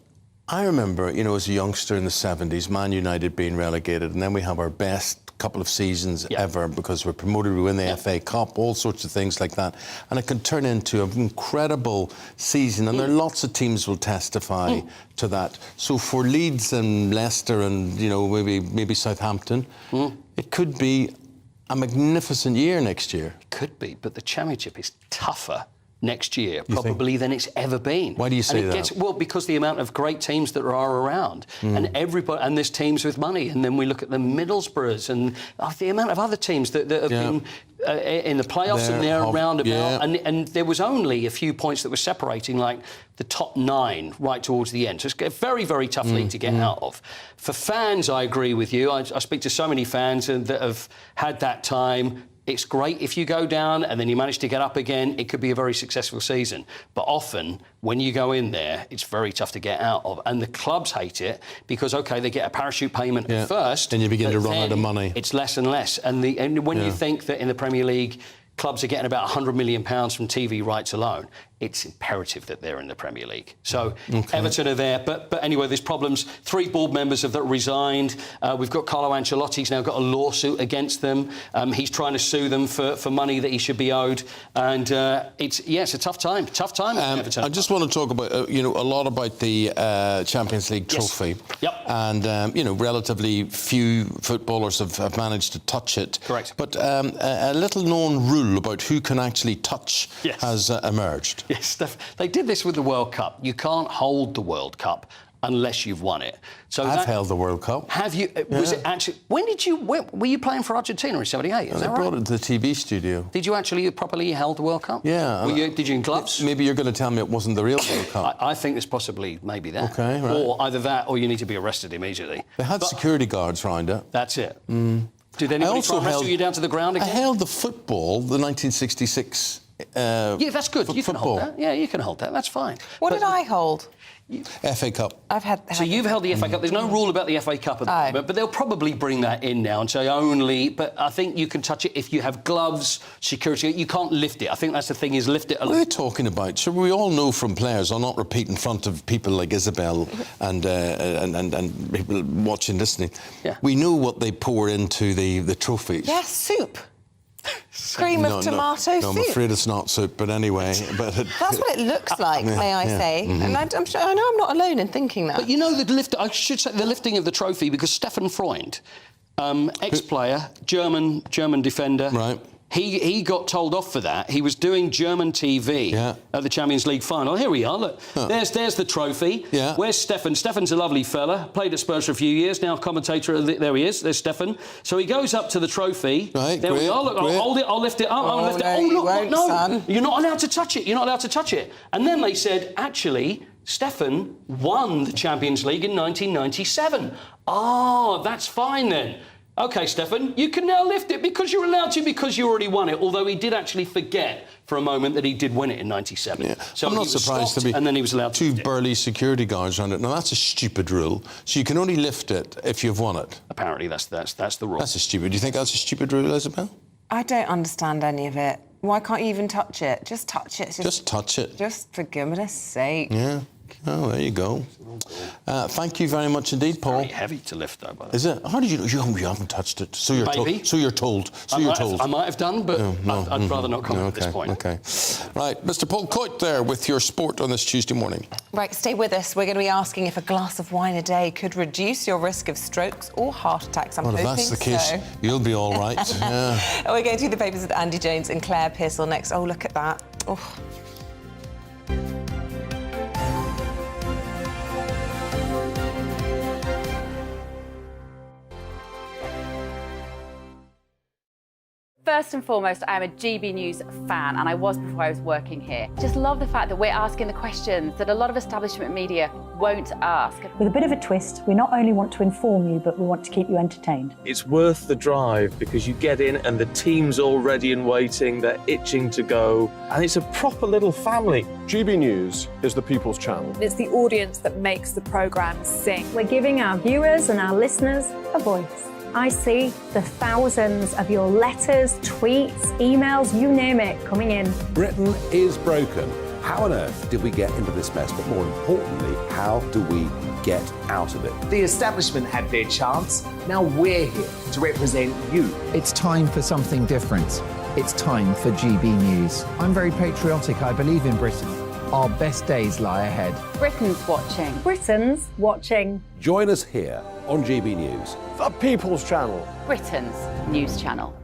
I remember, as a youngster in the 70s, Man United being relegated, and then we have our best couple of seasons ever because we're promoted, we win the FA Cup, all sorts of things like that, and it can turn into an incredible season, and there are lots of teams will testify to that. So for Leeds and Leicester and maybe Southampton, it could be a magnificent year next year. It could be, but the Championship is tougher next year, probably, than it's ever been. Why do you say that? Well, because the amount of great teams that are around, and there's teams with money, and then we look at the Middlesbroughs and the amount of other teams that have been in the playoffs and they're roundabout, and there was only a few points that were separating, like the top 9 right towards the end. So it's a very, very tough league to get out of. For fans, I agree with you. I speak to so many fans that have had that time. It's great if you go down and then you manage to get up again. It could be a very successful season. But often, when you go in there, it's very tough to get out of. And the clubs hate it because, OK, they get a parachute payment at first. Then you begin to run out of money. It's less and less. And when you think that in the Premier League, clubs are getting about £100 million from TV rights alone, it's imperative that they're in the Premier League. So Everton are there. But anyway, there's problems. 3 board members have resigned. We've got Carlo Ancelotti's now got a lawsuit against them. He's trying to sue them for money that he should be owed. And it's a tough time. Tough time at Everton. I just want to talk about, a lot about the Champions League trophy. Yep. And, relatively few footballers have managed to touch it. Correct. But a little-known rule about who can actually touch has emerged. Yes, they did this with the World Cup. You can't hold the World Cup unless you've won it. So I've held the World Cup. Have you? Was it actually? When were you playing for Argentina in '78? Is that right? They brought it to the TV studio. Did you actually properly hold the World Cup? Yeah. Did you in gloves? Maybe you're going to tell me it wasn't the real World Cup. I think there's possibly maybe that. Okay, right. Or either that, or you need to be arrested immediately. They had security guards round it. That's it. Did anybody try and wrestle you down to the ground again? I held the football, the 1966. Yeah, that's good. You can hold that. Yeah, you can hold that. That's fine. What did I hold? FA Cup. So you've held the FA Cup. There's no rule about the FA Cup at the moment, but they'll probably bring that in now and say only. But I think you can touch it if you have gloves, security. You can't lift it. I think that's the thing, is lift it. What are they talking about? So we all know from players, I'll not repeat in front of people like Isabel and people watching, listening. Yeah. We know what they pour into the trophies. Yes, soup. Cream of tomato soup. No, I'm afraid it's not soup, but anyway. That's what it looks like, may I say. And I'm sure, I know I'm not alone in thinking that. But I should say the lifting of the trophy, because Stefan Freund, ex-player, German defender. Right. He got told off for that. He was doing German TV at the Champions League final. Here we are, look. There's the trophy. Yeah. Where's Stefan? Stefan's a lovely fella. Played at Spurs for a few years, now commentator. There he is. There's Stefan. So he goes up to the trophy. Right, there we are. Look, I'll hold it. I'll lift it up. I'll lift it. Oh, look, no. Son. You're not allowed to touch it. You're not allowed to touch it. And then they said, actually, Stefan won the Champions League in 1997. Ah, that's fine then. OK, Stefan, you can now lift it because you're allowed to, because you already won it, although he did actually forget for a moment that he did win it in 97. Yeah. So I'm not surprised to be and then he was allowed two burly security guards around it. Now, that's a stupid rule. So you can only lift it if you've won it. Apparently, that's the rule. That's a stupid. Do you think that's a stupid rule, Isabel? I don't understand any of it. Why can't you even touch it? Just touch it. Just touch it. Just for goodness sake. Yeah. Oh, there you go. Thank you very much indeed, Paul. It's very heavy to lift, though, by the way. Is it? How did you know? You haven't touched it. So you're told. So you're told. I might have done, but I'd rather not comment at this point. OK. Right, Mr. Paul Coit there with your sport on this Tuesday morning. Right, stay with us. We're going to be asking if a glass of wine a day could reduce your risk of strokes or heart attacks. Well, if that's the case, you'll be all right. Yeah. We're going through the papers with Andy Jones and Claire Pearsall next. Oh, look at that. Oh. First and foremost, I'm a GB News fan, and I was before I was working here. Just love the fact that we're asking the questions that a lot of establishment media won't ask. With a bit of a twist, we not only want to inform you, but we want to keep you entertained. It's worth the drive because you get in and the team's all ready and waiting, they're itching to go, and it's a proper little family. GB News is the people's channel. It's the audience that makes the programme sing. We're giving our viewers and our listeners a voice. I see the thousands of your letters, tweets, emails, you name it, coming in. Britain is broken. How on earth did we get into this mess? But more importantly, how do we get out of it? The establishment had their chance. Now we're here to represent you. It's time for something different. It's time for GB News. I'm very patriotic. I believe in Britain. Our best days lie ahead. Britain's watching. Britain's watching. Join us here on GB News. The People's Channel. Britain's news channel.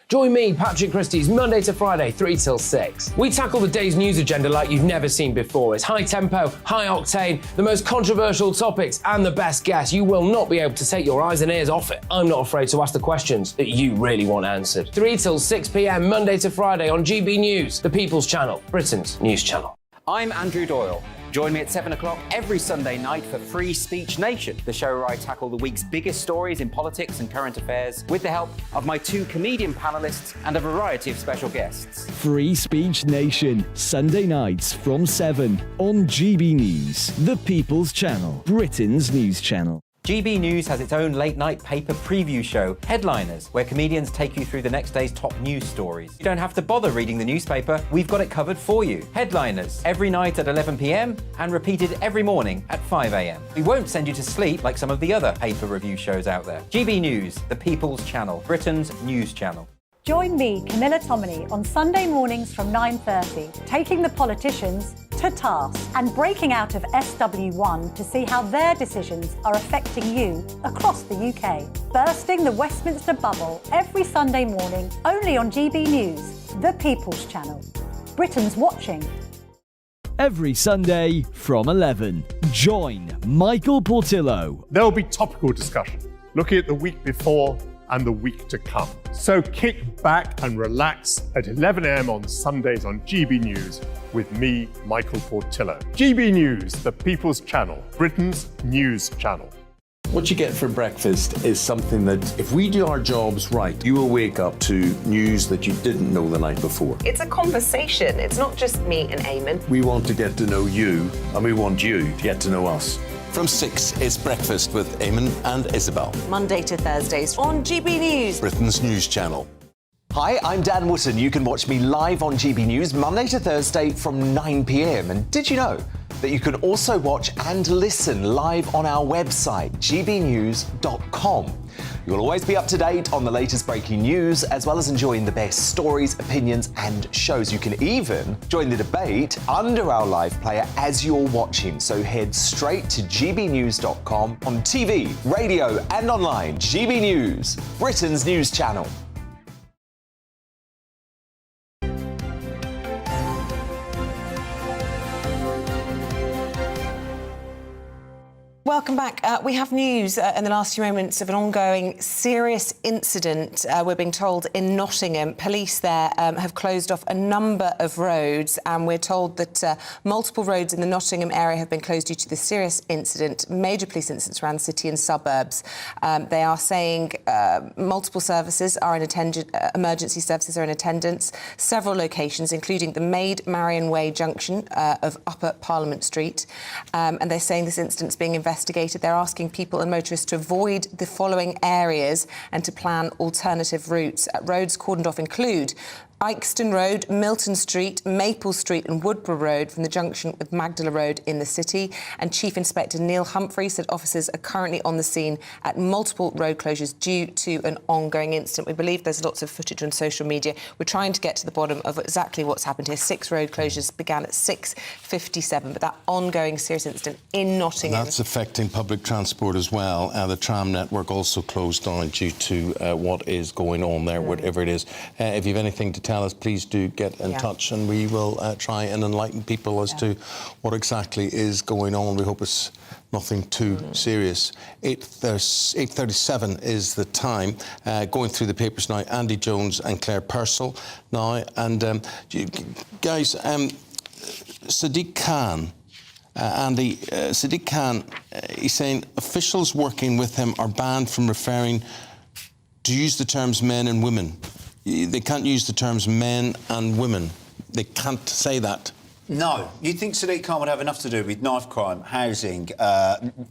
Join me, Patrick Christie's, Monday to Friday, 3 till 6. We tackle the day's news agenda like you've never seen before. It's high tempo, high octane, the most controversial topics, and the best guests. You will not be able to take your eyes and ears off it. I'm not afraid to ask the questions that you really want answered. 3 till 6 p.m, Monday to Friday on GB News, the People's Channel, Britain's news channel. I'm Andrew Doyle. Join me at 7 o'clock every Sunday night for Free Speech Nation, the show where I tackle the week's biggest stories in politics and current affairs with the help of my 2 comedian panellists and a variety of special guests. Free Speech Nation, Sunday nights from 7 on GB News, the People's Channel, Britain's news channel. GB News has its own late-night paper preview show, Headliners, where comedians take you through the next day's top news stories. You don't have to bother reading the newspaper, we've got it covered for you. Headliners, every night at 11 p.m, and repeated every morning at 5 a.m. We won't send you to sleep like some of the other paper review shows out there. GB News, the People's Channel, Britain's news channel. Join me, Camilla Tominey, on Sunday mornings from 9:30, taking the politicians to task and breaking out of SW1 to see how their decisions are affecting you across the UK. Bursting the Westminster bubble every Sunday morning, only on GB News, the People's Channel. Britain's watching. Every Sunday from 11, join Michael Portillo. There will be topical discussion, looking at the week before and the week to come. So kick back and relax at 11 a.m. on Sundays on GB News with me, Michael Portillo. GB News, the People's Channel, Britain's news channel. What you get for breakfast is something that, if we do our jobs right, you will wake up to news that you didn't know the night before. It's a conversation. It's not just me and Eamonn. We want to get to know you, and we want you to get to know us. From 6, it's Breakfast with Eamonn and Isabel. Monday to Thursdays on GB News, Britain's news channel. Hi, I'm Dan Wootton. You can watch me live on GB News Monday to Thursday from 9 p.m. And did you know that you can also watch and listen live on our website, gbnews.com? You'll always be up to date on the latest breaking news, as well as enjoying the best stories, opinions, and shows. You can even join the debate under our live player as you're watching. So head straight to gbnews.com on TV, radio, and online. GB News, Britain's news channel. Welcome back. We have news in the last few moments of an ongoing serious incident, we're being told, in Nottingham. Police there have closed off a number of roads, and we're told that multiple roads in the Nottingham area have been closed due to this serious incident, major police incidents around the city and suburbs. They are saying multiple services are in attendance, emergency services are in attendance, several locations, including the Maid Marion Way junction of Upper Parliament Street. And they're saying this incident's being investigated. They're asking people and motorists to avoid the following areas and to plan alternative routes. Roads cordoned off include Ikeston Road, Milton Street, Maple Street and Woodborough Road from the junction with Magdala Road in the city. And Chief Inspector Neil Humphrey said officers are currently on the scene at multiple road closures due to an ongoing incident. We believe there's lots of footage on social media. We're trying to get to the bottom of exactly what's happened here. 6 road closures began at 6:57, but that ongoing serious incident in Nottingham. And that's affecting public transport as well. The tram network also closed down due to what is going on there, whatever it is. If you have anything to tell tell us, please do get in touch, and we will try and enlighten people as to what exactly is going on. We hope it's nothing too serious. 8:37 is the time. Going through the papers now, Andy Jones and Claire Purcell now. And guys, Sadiq Khan, Andy, Sadiq Khan, he's saying officials working with him are banned from referring to use the terms men and women. They can't use the terms men and women. They can't say that. No. You'd think Sadiq Khan would have enough to do with knife crime, housing,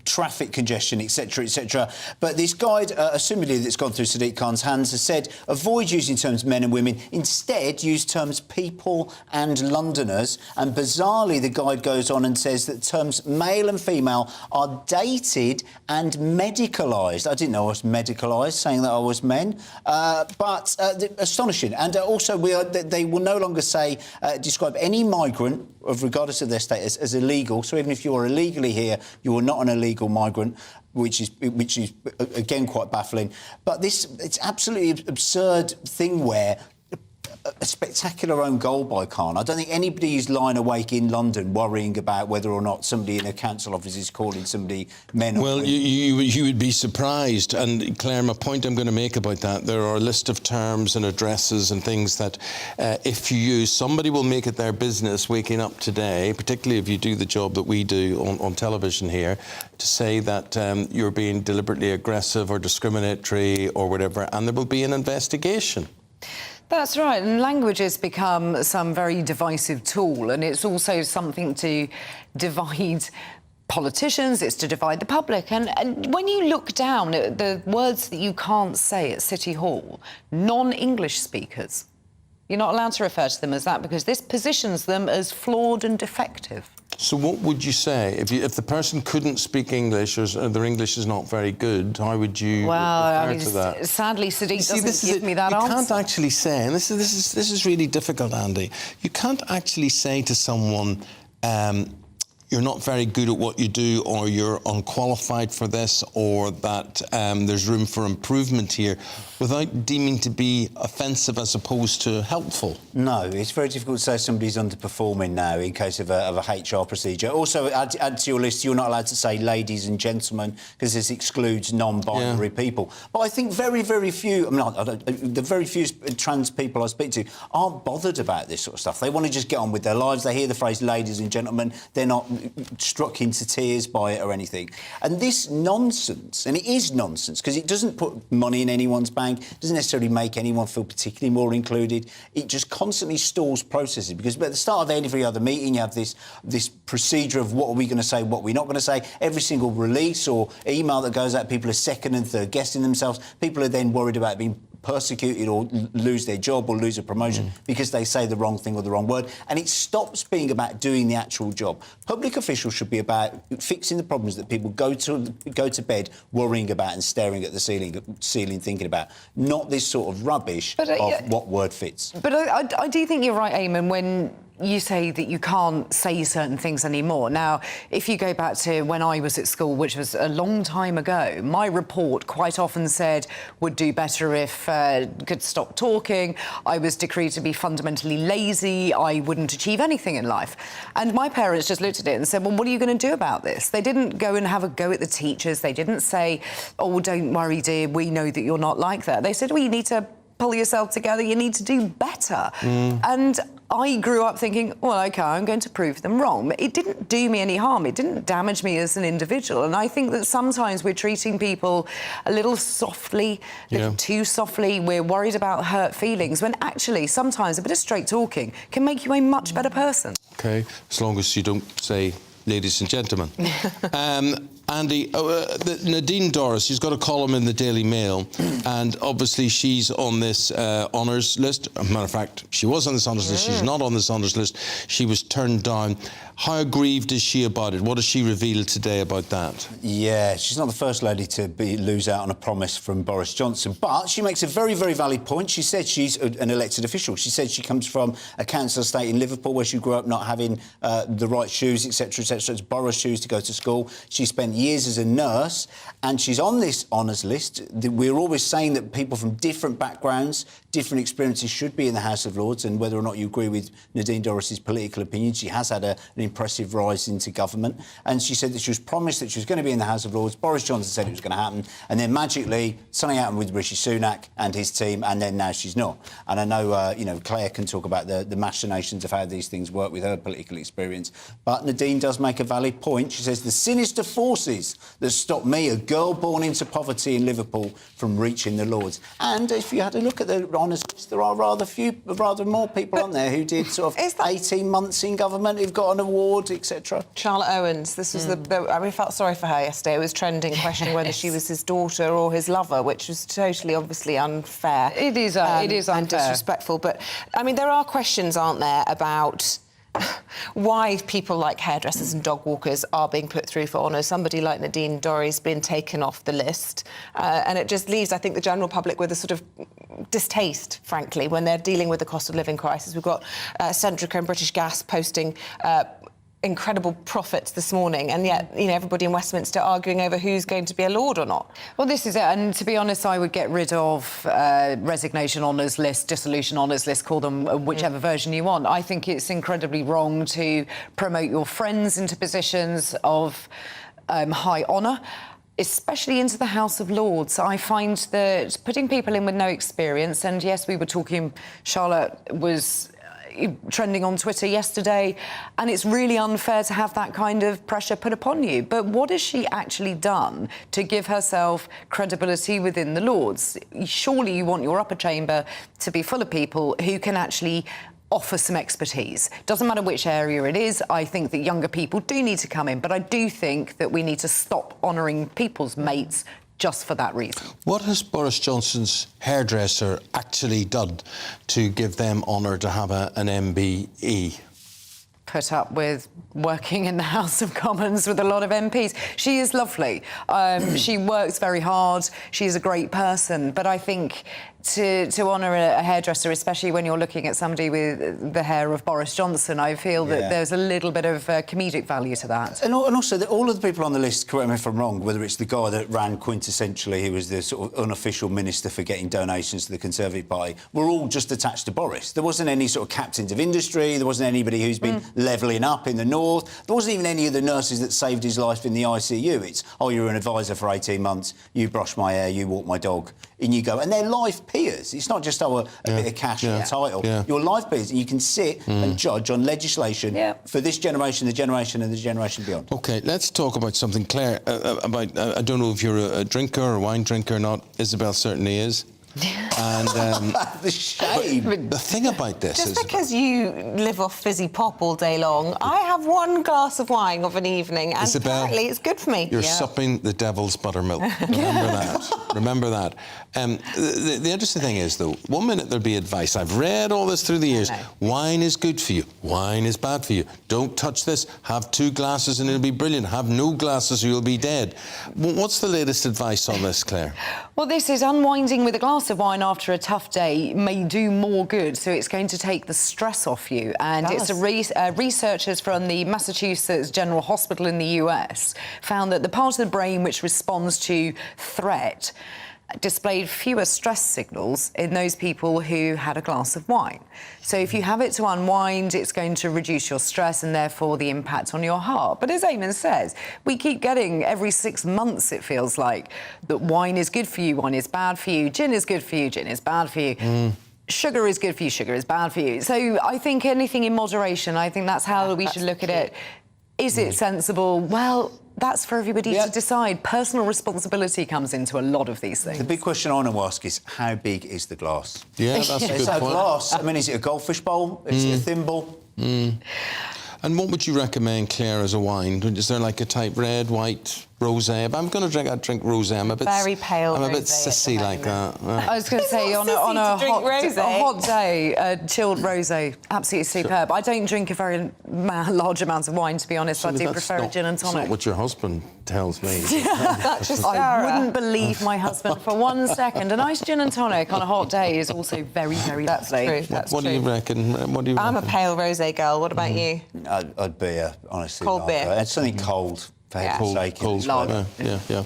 traffic congestion, etc., etc. But this guide, assumedly that's gone through Sadiq Khan's hands, has said avoid using terms men and women. Instead, use terms people and Londoners. And bizarrely, the guide goes on and says that terms male and female are dated and medicalised. I didn't know I was medicalised, saying that I was men. But astonishing. And also, they will no longer say, describe any migrant, regardless of their status, as illegal. So even if you are illegally here, you are not an illegal migrant, which is again quite baffling. But it's absolutely absurd thing where a spectacular own goal by Khan. I don't think anybody is lying awake in London worrying about whether or not somebody in a council office is calling somebody men. Well, you would be surprised. And Claire, my point I'm going to make about that, there are a list of terms and addresses and things that if you use, somebody will make it their business waking up today, particularly if you do the job that we do on television here, to say that you're being deliberately aggressive or discriminatory or whatever, and there will be an investigation. That's right, and language has become some very divisive tool, and it's also something to divide politicians, it's to divide the public. And when you look down at the words that you can't say at City Hall, non-English speakers, you're not allowed to refer to them as that because this positions them as flawed and defective. So what would you say if the person couldn't speak English or their English is not very good? How would you refer to that? Sadly, Sadiq doesn't give me that answer. You can't actually say, and this is really difficult, Andy. You can't actually say to someone, you're not very good at what you do, or you're unqualified for this, or that there's room for improvement here, without deeming to be offensive as opposed to helpful. No, it's very difficult to say somebody's underperforming now in case of a HR procedure. Also, add to your list, you're not allowed to say ladies and gentlemen because this excludes non-binary people. But I think very, very few, the very few trans people I speak to aren't bothered about this sort of stuff. They want to just get on with their lives. They hear the phrase ladies and gentlemen. They're not struck into tears by it or anything. And this nonsense, and it is nonsense because it doesn't put money in anyone's bank, doesn't necessarily make anyone feel particularly more included. It just constantly stalls processes because at the start of every other meeting you have this procedure of what are we going to say, what we're not going to say. Every single release or email that goes out, people are second and third guessing themselves. People are then worried about being persecuted or lose their job or lose a promotion because they say the wrong thing or the wrong word. And it stops being about doing the actual job. Public officials should be about fixing the problems that people go to bed worrying about and staring at the ceiling thinking about, not this sort of rubbish of what word fits. But I do think you're right, Eamonn, when you say that you can't say certain things anymore. Now, if you go back to when I was at school, which was a long time ago, my report quite often said would do better if could stop talking. I was decreed to be fundamentally lazy. I wouldn't achieve anything in life. And my parents just looked at it and said, well, what are you going to do about this? They didn't go and have a go at the teachers. They didn't say, oh, don't worry, dear, we know that you're not like that. They said, well, you need to pull yourself together, you need to do better. And I grew up thinking, well, OK, I'm going to prove them wrong. But it didn't do me any harm. It didn't damage me as an individual. And I think that sometimes we're treating people a little softly, a little too softly. We're worried about hurt feelings, when actually sometimes a bit of straight talking can make you a much better person. OK, as long as you don't say ladies and gentlemen. Andy, Nadine Dorris, she's got a column in the Daily Mail, and obviously she's on this honours list. As a matter of fact, she was on this honours list. She's not on this honours list. She was turned down. How aggrieved is she about it? What has she revealed today about that? Yeah, she's not the first lady to lose out on a promise from Boris Johnson, but she makes a very, very valid point. She said she's an elected official. She said she comes from a council estate in Liverpool where she grew up not having the right shoes, etc., etc. It's Boris shoes to go to school. She spent years as a nurse, and she's on this honours list. We're always saying that people from different backgrounds different experiences should be in the House of Lords, and whether or not you agree with Nadine Dorris's political opinion, she has had an impressive rise into government. And she said that she was promised that she was going to be in the House of Lords. Boris Johnson said it was going to happen, and then magically something happened with Rishi Sunak and his team, and then now she's not. And I know, Claire can talk about the machinations of how these things work with her political experience, but Nadine does make a valid point. She says the sinister forces that stopped me, a girl born into poverty in Liverpool, from reaching the Lords. And if you had a look at the honours list, there are rather more people on there who did sort of 18 months in government, who've got an award, etc. Charlotte Owens, this was I felt sorry for her yesterday. It was trending, questioning whether she was his daughter or his lover, which was totally, obviously unfair. It is unfair. And disrespectful. But, I mean, there are questions, aren't there, about why people like hairdressers and dog walkers are being put through for honours. Somebody like Nadine Dorries been taken off the list. And it just leaves, I think, the general public with a sort of distaste, frankly, when they're dealing with the cost of living crisis. We've got Centrica and British Gas posting incredible profits this morning, and yet, everybody in Westminster arguing over who's going to be a Lord or not. Well, this is it, and to be honest, I would get rid of resignation honours list, dissolution honours list, call them whichever version you want. I think it's incredibly wrong to promote your friends into positions of high honour, especially into the House of Lords. I find that putting people in with no experience, and yes, we were talking, Charlotte was trending on Twitter yesterday, and it's really unfair to have that kind of pressure put upon you. But what has she actually done to give herself credibility within the Lords? Surely you want your upper chamber to be full of people who can actually offer some expertise. Doesn't matter which area it is. I think that younger people do need to come in, but I do think that we need to stop honouring people's mates just for that reason. What has Boris Johnson's hairdresser actually done to give them honour to have an MBE? Put up with working in the House of Commons with a lot of MPs. She is lovely. She works very hard. She's a great person. But I think to honour a hairdresser, especially when you're looking at somebody with the hair of Boris Johnson, I feel that there's a little bit of comedic value to that. And also, all of the people on the list, correct me if I'm wrong, whether it's the guy that ran quintessentially, who was the sort of unofficial minister for getting donations to the Conservative Party, were all just attached to Boris. There wasn't any sort of captains of industry, there wasn't anybody who's been levelling up in the north, there wasn't even any of the nurses that saved his life in the ICU. It's, oh, you're an advisor for 18 months, you brush my hair, you walk my dog, in you go. And they're life peers. It's not just, a bit of cash and a title. You're life peers, and you can sit and judge on legislation for this generation, the generation and the generation beyond. OK, let's talk about something, Claire, about... I don't know if you're a drinker or a wine drinker or not. Isabel certainly is. And the shame. The thing about this is because you live off fizzy pop all day long, I have one glass of wine of an evening, and Isabel, apparently it's good for me. You're supping the devil's buttermilk. Remember that. Remember that. The interesting thing is, though, one minute there'll be advice. I've read all this through the years. Wine is good for you. Wine is bad for you. Don't touch this. Have 2 glasses and it'll be brilliant. Have no glasses or you'll be dead. What's the latest advice on this, Claire? Well, this is unwinding with a glass of wine after a tough day may do more good, so it's going to take the stress off you. And it's researchers from the Massachusetts General Hospital in the US found that the part of the brain which responds to threat displayed fewer stress signals in those people who had a glass of wine. So if you have it to unwind, it's going to reduce your stress and therefore the impact on your heart. But as Eamonn says, we keep getting every 6 months, it feels like, that wine is good for you, wine is bad for you, gin is good for you, gin is bad for you. Sugar is good for you, sugar is bad for you. So I think anything in moderation, I think that's how we should look at it. Is it sensible? Well, that's for everybody to decide. Personal responsibility comes into a lot of these things. The big question I want to ask is, how big is the glass? Yeah, that's a good point. So glass, I mean, is it a goldfish bowl? Is it a thimble? And what would you recommend, Claire, as a wine? Is there like a type red, white, rosé? If I'm going to drink, I'd drink rosé. I'm a bit very pale. I'm a bit sissy like that. I was going to say on a hot day, a chilled rosé, absolutely superb. I don't drink a very large amount of wine, to be honest. I do prefer a gin and tonic. That's not what your husband tells me. I wouldn't believe my husband for 1 second. A nice gin and tonic on a hot day is also very, very lovely. What do you reckon? I'm a pale rosé girl. What about you? I'd be honestly cold beer. It's something cold. For heaven's sake. Cold. Yeah.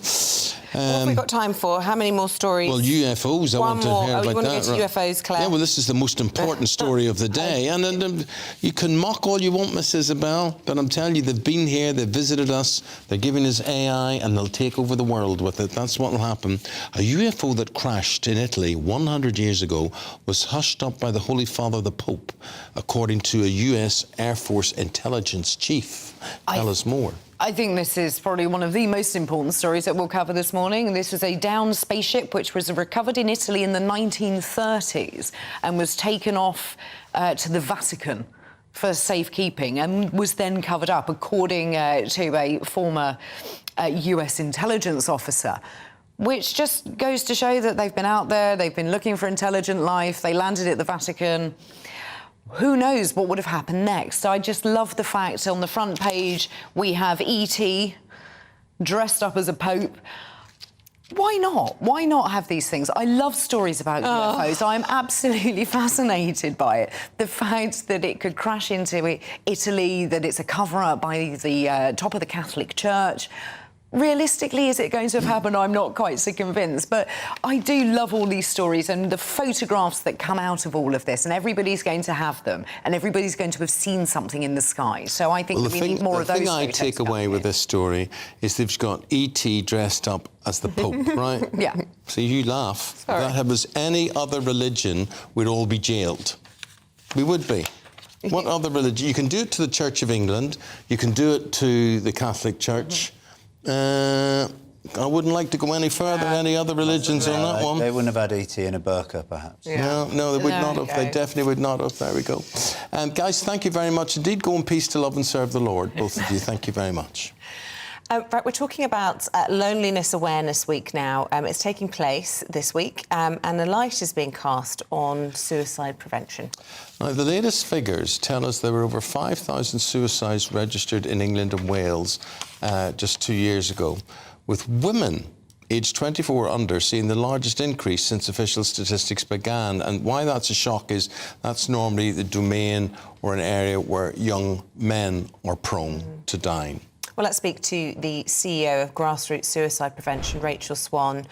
What have we got time for? How many more stories? Well, UFOs, I want to hear about that. You want to go to UFOs, Claire? Yeah, well, this is the most important story of the day. And you can mock all you want, Miss Isabel, but I'm telling you, they've been here, they've visited us, they're giving us AI, and they'll take over the world with it. That's what will happen. A UFO that crashed in Italy 100 years ago was hushed up by the Holy Father, the Pope, according to a US Air Force intelligence chief. Tell us more. I think this is probably one of the most important stories that we'll cover this morning. This is a downed spaceship which was recovered in Italy in the 1930s and was taken off to the Vatican for safekeeping and was then covered up, according to a former US intelligence officer, which just goes to show that they've been out there, they've been looking for intelligent life, they landed at the Vatican. Who knows what would have happened next? I just love the fact on the front page we have E.T. dressed up as a pope. Why not? Why not have these things? I love stories about UFOs. I'm absolutely fascinated by it. The fact that it could crash into Italy, that it's a cover-up by the top of the Catholic Church. Realistically, is it going to have happened? I'm not quite so convinced. But I do love all these stories and the photographs that come out of all of this. And everybody's going to have them. And everybody's going to have seen something in the sky. So I think we need more of those. The thing I take away with this story is they've got E.T. dressed up as the Pope, right? Yeah. See, you laugh. If that was any other religion, we'd all be jailed. We would be. What other religion? You can do it to the Church of England. You can do it to the Catholic Church. I wouldn't like to go any further. Any other religions on that one? They wouldn't have had E.T. in a burqa, perhaps. Yeah. No, they would not have. They definitely would not have. There we go. Guys, thank you very much indeed. Go in peace to love and serve the Lord, both of you. Thank you very much. Right, we're talking about Loneliness Awareness Week now. It's taking place this week, and a light is being cast on suicide prevention. Now, the latest figures tell us there were over 5,000 suicides registered in England and Wales just 2 years ago, with women aged 24 or under seeing the largest increase since official statistics began. And why that's a shock is that's normally the domain or an area where young men are prone to dying. Well, let's speak to the CEO of Grassroots Suicide Prevention, Rachel Swan.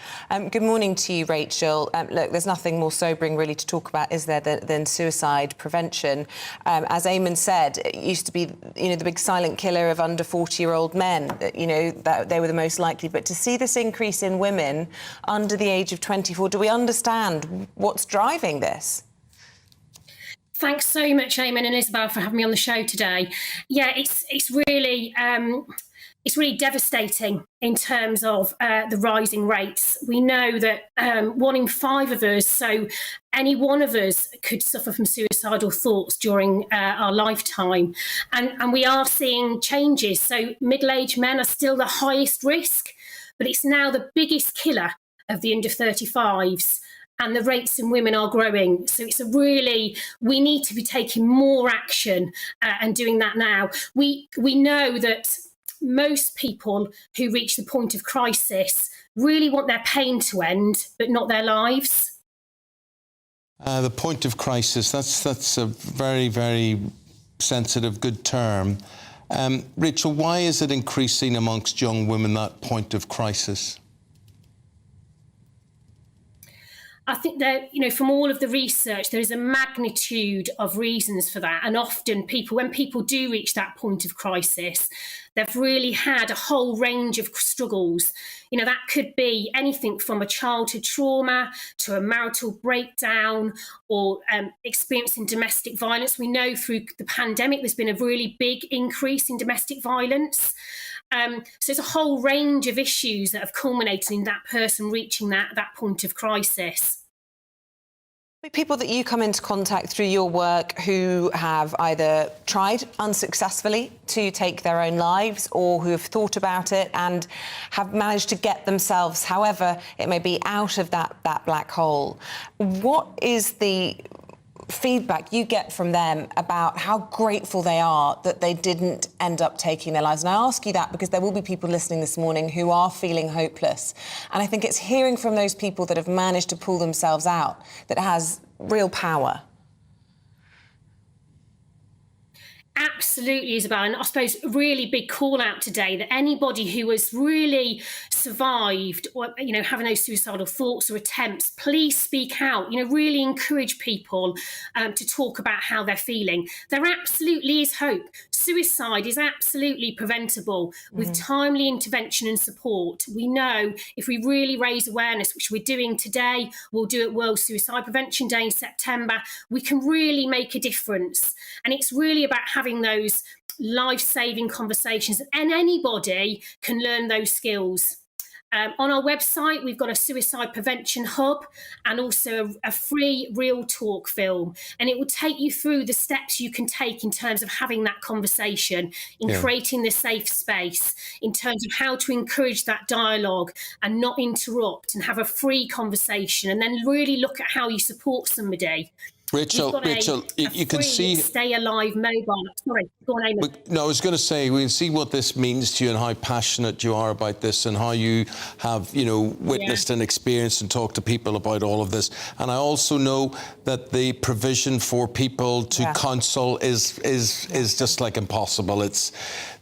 Good morning to you, Rachel. Look, there's nothing more sobering, really, to talk about, is there, than suicide prevention? As Eamonn said, it used to be, the big silent killer of under 40-year-old men. That they were the most likely. But to see this increase in women under the age of 24, do we understand what's driving this? Thanks so much, Eamonn and Isabel, for having me on the show today. Yeah, it's really devastating in terms of the rising rates. We know that 1 in 5 of us, so any one of us, could suffer from suicidal thoughts during our lifetime. And we are seeing changes. So middle-aged men are still the highest risk, but it's now the biggest killer of the under 35s. And the rates in women are growing. So we need to be taking more action and doing that now. We know that most people who reach the point of crisis really want their pain to end, but not their lives. The point of crisis, that's a very, very sensitive, good term. Rachel, why is it increasing amongst young women, that point of crisis? I think that, from all of the research, there is a magnitude of reasons for that. And often when people do reach that point of crisis, they've really had a whole range of struggles. That could be anything from a childhood trauma to a marital breakdown or experiencing domestic violence. We know through the pandemic, there's been a really big increase in domestic violence. So there's a whole range of issues that have culminated in that person reaching that point of crisis. People that you come into contact through your work who have either tried unsuccessfully to take their own lives or who have thought about it and have managed to get themselves, however it may be, out of that black hole. What is the feedback you get from them about how grateful they are that they didn't end up taking their lives? And I ask you that because there will be people listening this morning who are feeling hopeless. And I think it's hearing from those people that have managed to pull themselves out that has real power. Absolutely, Isabel. And I suppose a really big call out today that anybody who has really survived or, having those suicidal thoughts or attempts, please speak out, really encourage people to talk about how they're feeling. There absolutely is hope. Suicide is absolutely preventable with timely intervention and support. We know if we really raise awareness, which we're doing today, we'll do it World Suicide Prevention Day in September, we can really make a difference. And it's really about having those life-saving conversations, and anybody can learn those skills. On our website, we've got a suicide prevention hub and also a free real talk film. And it will take you through the steps you can take in terms of having that conversation, in creating the safe space, in terms of how to encourage that dialogue and not interrupt and have a free conversation, and then really look at how you support somebody. Rachel, you can see... Stay Alive mobile. Sorry, go on, Eamonn. No, I was going to say, we can see what this means to you and how passionate you are about this and how you have, witnessed and experienced and talked to people about all of this. And I also know that the provision for people to counsel is just like impossible. It's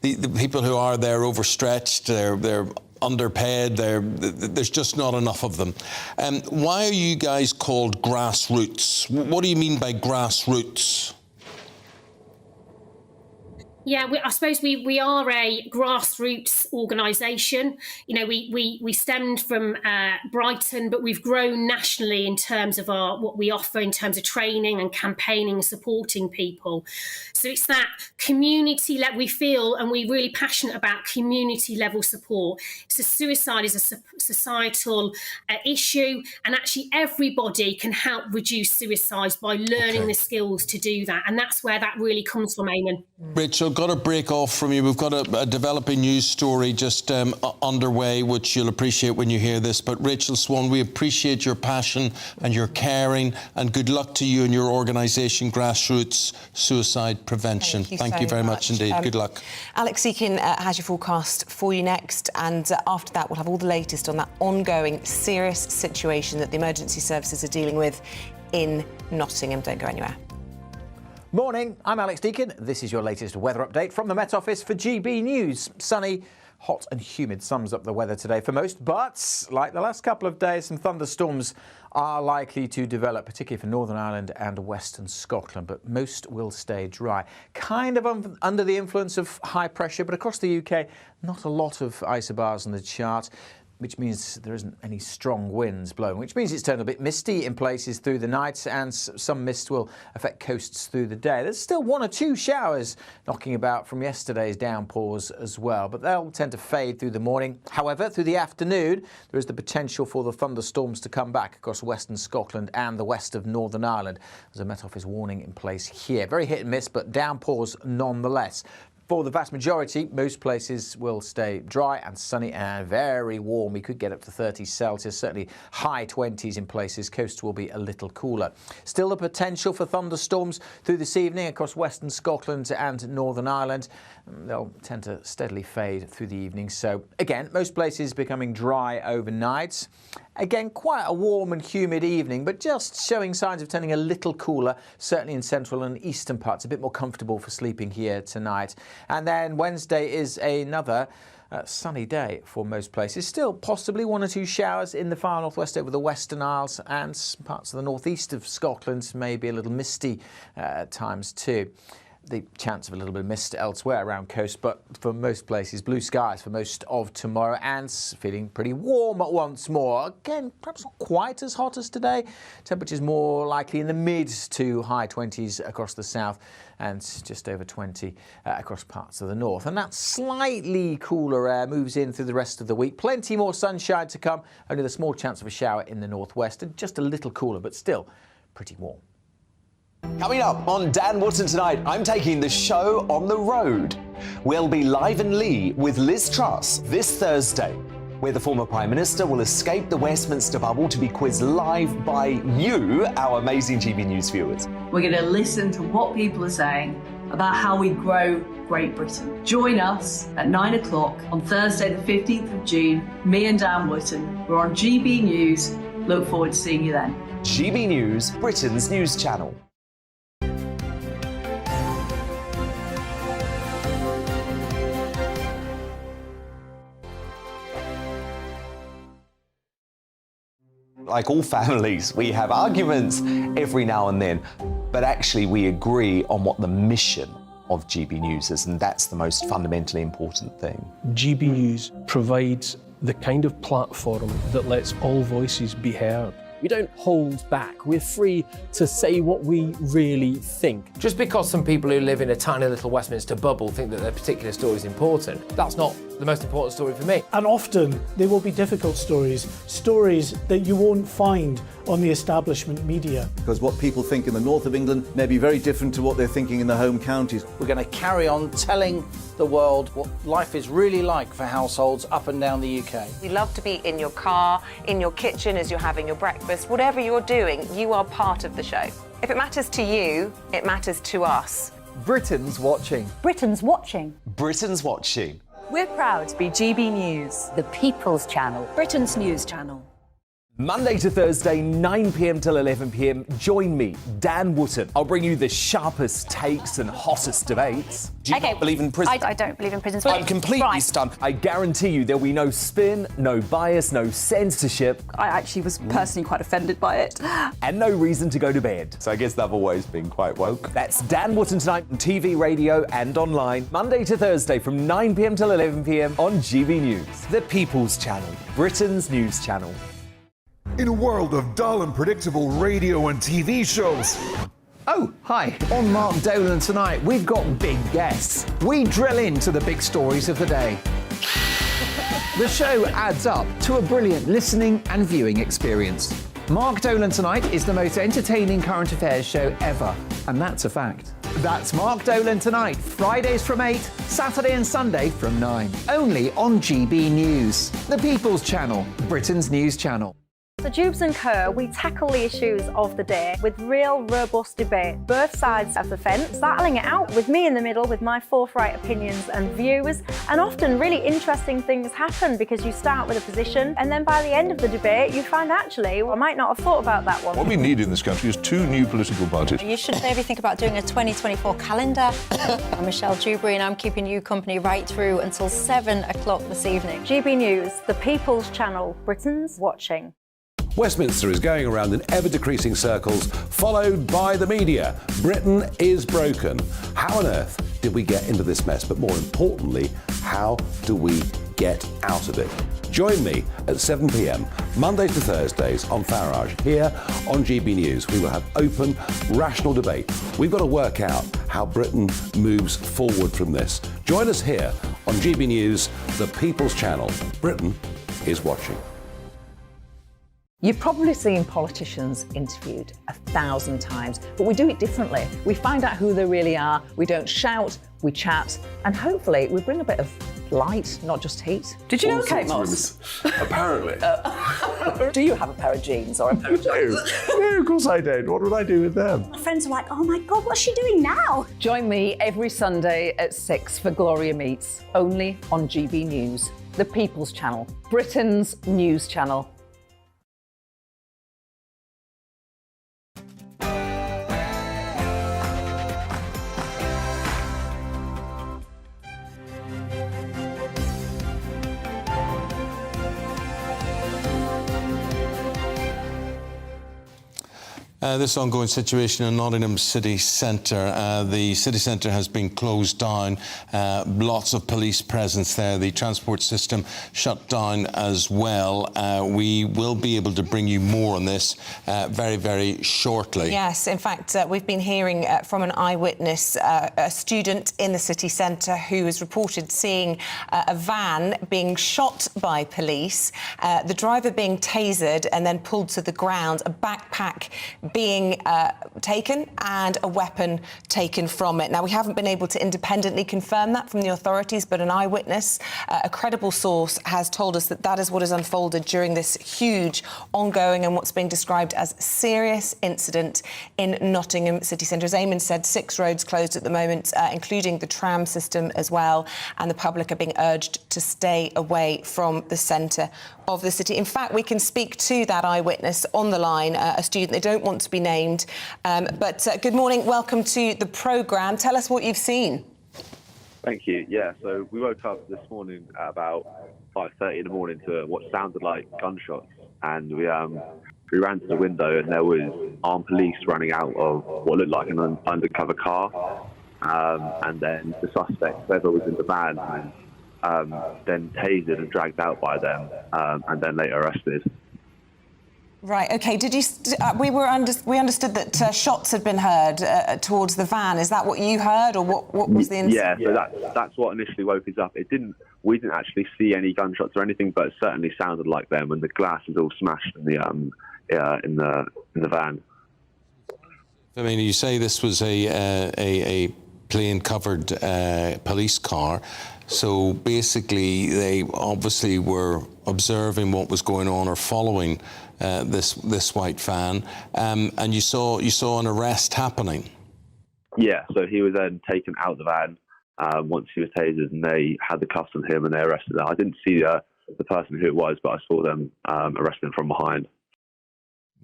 the people who are there overstretched, they're underpaid, there's just not enough of them. Why are you guys called grassroots? What do you mean by grassroots? Yeah, I suppose we are a grassroots organisation. We stemmed from Brighton, but we've grown nationally in terms of what we offer in terms of training and campaigning and supporting people. So it's that community level we feel, and we're really passionate about community level support. So suicide is a societal issue, and actually everybody can help reduce suicides by learning the skills to do that. And that's where that really comes from, Eamonn. Rachel, got to break off from you. We've got a developing news story just underway, which you'll appreciate when you hear this. But Rachel Swan, we appreciate your passion and your caring, and good luck to you and your organisation, Grassroots Suicide Prevention. Thank you very much indeed. Good luck. Alex Eakin has your forecast for you next, and after that we'll have all the latest on that ongoing serious situation that the emergency services are dealing with in Nottingham. Don't go anywhere. Morning, I'm Alex Deakin. This is your latest weather update from the Met Office for GB News. Sunny, hot and humid sums up the weather today for most, but like the last couple of days, some thunderstorms are likely to develop, particularly for Northern Ireland and Western Scotland, but most will stay dry. Kind of under the influence of high pressure, but across the UK, not a lot of isobars on the chart, which means there isn't any strong winds blowing, which means it's turned a bit misty in places through the night, and some mist will affect coasts through the day. There's still one or two showers knocking about from yesterday's downpours as well, but they'll tend to fade through the morning. However, through the afternoon, there is the potential for the thunderstorms to come back across Western Scotland and the west of Northern Ireland. There's a Met Office warning in place here. Very hit and miss, but downpours nonetheless. For the vast majority, most places will stay dry and sunny and very warm. We could get up to 30 Celsius, certainly high 20s in places. Coasts will be a little cooler. Still the potential for thunderstorms through this evening across Western Scotland and Northern Ireland. They'll tend to steadily fade through the evening. So again, most places becoming dry overnight. Again, quite a warm and humid evening, but just showing signs of turning a little cooler, certainly in central and eastern parts. A bit more comfortable for sleeping here tonight. And then Wednesday is another sunny day for most places. Still possibly one or two showers in the far northwest over the Western Isles, and parts of the northeast of Scotland may be a little misty at times too. The chance of a little bit of mist elsewhere around coast, but for most places, blue skies for most of tomorrow, and feeling pretty warm once more. Again, perhaps not quite as hot as today. Temperatures more likely in the mid to high 20s across the south, and just over 20 across parts of the north. And that slightly cooler air moves in through the rest of the week. Plenty more sunshine to come, only the small chance of a shower in the northwest, and just a little cooler, but still pretty warm. Coming up on Dan Wootton tonight, I'm taking the show on the road. We'll be live in Lee with Liz Truss this Thursday, where the former Prime Minister will escape the Westminster bubble to be quizzed live by you, our amazing GB News viewers. We're going to listen to what people are saying about how we grow Great Britain. Join us at 9 o'clock on Thursday the 15th of June, me and Dan Wootton. We're on GB News. Look forward to seeing you then. GB News, Britain's news channel. Like all families, we have arguments every now and then, but actually we agree on what the mission of GB News is, and that's the most fundamentally important thing. GB News provides the kind of platform that lets all voices be heard. We don't hold back. We're free to say what we really think. Just because some people who live in a tiny little Westminster bubble think that their particular story is important, that's not the most important story for me. And often they will be difficult stories that you won't find on the establishment media. Because what people think in the north of England may be very different to what they're thinking in the home counties. We're going to carry on telling the world what life is really like for households up and down the UK. We love to be in your car, in your kitchen as you're having your breakfast. Whatever you're doing, you are part of the show. If it matters to you, it matters to us. Britain's watching. Britain's watching. Britain's watching. We're proud to be GB News, The People's Channel. Britain's news channel. Monday to Thursday, 9 p.m. till 11 p.m. Join me, Dan Wootton. I'll bring you the sharpest takes and hottest debates. Do you not believe in prison? I don't believe in prisons. I'm completely stunned. I guarantee you there'll be no spin, no bias, no censorship. I actually was personally quite offended by it. And no reason to go to bed. So I guess they've always been quite woke. That's Dan Wootton tonight on TV, radio and online. Monday to Thursday from 9 p.m. till 11 p.m. on GB News. The People's Channel. Britain's news channel. In a world of dull and predictable radio and TV shows. Oh, hi. On Mark Dolan tonight, we've got big guests. We drill into the big stories of the day. The show adds up to a brilliant listening and viewing experience. Mark Dolan Tonight is the most entertaining current affairs show ever, and that's a fact. That's Mark Dolan Tonight, Fridays from 8, Saturday and Sunday from 9. Only on GB News, the People's Channel, Britain's news channel. So Jubes and Co, we tackle the issues of the day with real robust debate, both sides of the fence, battling it out with me in the middle with my forthright opinions and views, and often really interesting things happen because you start with a position and then by the end of the debate you find actually, I might not have thought about that one. What we need in this country is two new political parties. You should maybe think about doing a 2024 calendar. I'm Michelle Dewberry and I'm keeping you company right through until 7 o'clock this evening. GB News, the People's Channel, Britain's watching. Westminster is going around in ever-decreasing circles, followed by the media. Britain is broken. How on earth did we get into this mess? But more importantly, how do we get out of it? Join me at 7 p.m, Mondays to Thursdays on Farage, here on GB News. We will have open, rational debate. We've got to work out how Britain moves forward from this. Join us here on GB News, the People's Channel. Britain is watching. You've probably seen politicians interviewed 1,000 times, but we do it differently. We find out who they really are, we don't shout, we chat, and hopefully we bring a bit of light, not just heat. Did you know Kate Moss? Apparently. Do you have a pair of jeans or a pair of jeans? No, of course I don't. What would I do with them? My friends are like, oh my God, what's she doing now? Join me every Sunday at 6 for Gloria Meets, only on GB News, the People's Channel, Britain's news channel. This ongoing situation in Nottingham city centre. The city centre has been closed down. Lots of police presence there. The transport system shut down as well. We will be able to bring you more on this very, very shortly. Yes, in fact, we've been hearing from an eyewitness, a student in the city centre who has reported seeing a van being shot by police, the driver being tasered and then pulled to the ground, a backpack being taken and a weapon taken from it. Now, we haven't been able to independently confirm that from the authorities, but an eyewitness, a credible source, has told us that that is what has unfolded during this huge, ongoing and what's being described as serious incident in Nottingham city centre. As Eamonn said, 6 roads closed at the moment, including the tram system as well, and the public are being urged to stay away from the centre of the city. In fact, we can speak to that eyewitness on the line, a student. They don't want to be named. But good morning. Welcome to the programme. Tell us what you've seen. Thank you. Yeah, so we woke up this morning at about 5:30 in the morning to what sounded like gunshots. And we We ran to the window and there was armed police running out of what looked like an undercover car. And then the suspect, whoever was in the van, then tasered and dragged out by them, and then later arrested. Right. Okay. Did you? We understood that shots had been heard towards the van. Is that what you heard, or what was the incident? Yeah. So that's what initially woke us up. We didn't actually see any gunshots or anything, but it certainly sounded like them, and the glass was all smashed in the van. I mean, you say this was a plane-covered police car. So basically, they obviously were observing what was going on or following this white van, and you saw an arrest happening. Yeah, so he was then taken out of the van once he was tasered, and they had the cuffs on him and they arrested him. I didn't see the person who it was, but I saw them arrest him from behind.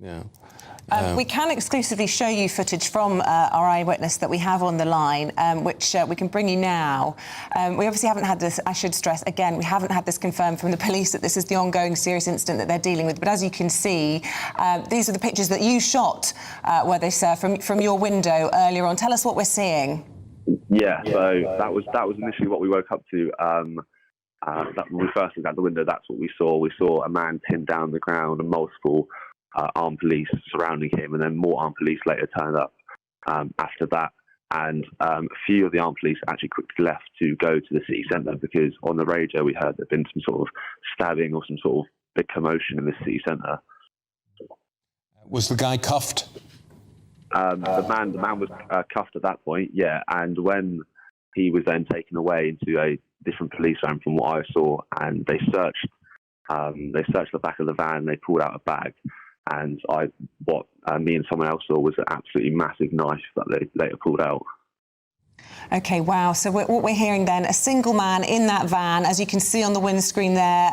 Yeah. We can exclusively show you footage from our eyewitness that we have on the line, which we can bring you now. We obviously haven't had this, I should stress, again, we haven't had this confirmed from the police that this is the ongoing serious incident that they're dealing with. But as you can see, these are the pictures that you shot, were they, sir, from your window earlier on. Tell us what we're seeing. Yeah, so that was initially what we woke up to. When we first looked out the window, that's what we saw. We saw a man pinned down on the ground and multiple armed police surrounding him, and then more armed police later turned up after that. And a few of the armed police actually quickly left to go to the city centre, because on the radio we heard there'd been some sort of stabbing or some sort of big commotion in the city centre. Was the guy cuffed? The man was cuffed at that point, yeah. And when he was then taken away into a different police van from what I saw, and they searched the back of the van, they pulled out a bag. And what me and someone else saw was an absolutely massive knife that they later pulled out. OK, wow. So what we're hearing then, a single man in that van, as you can see on the windscreen there,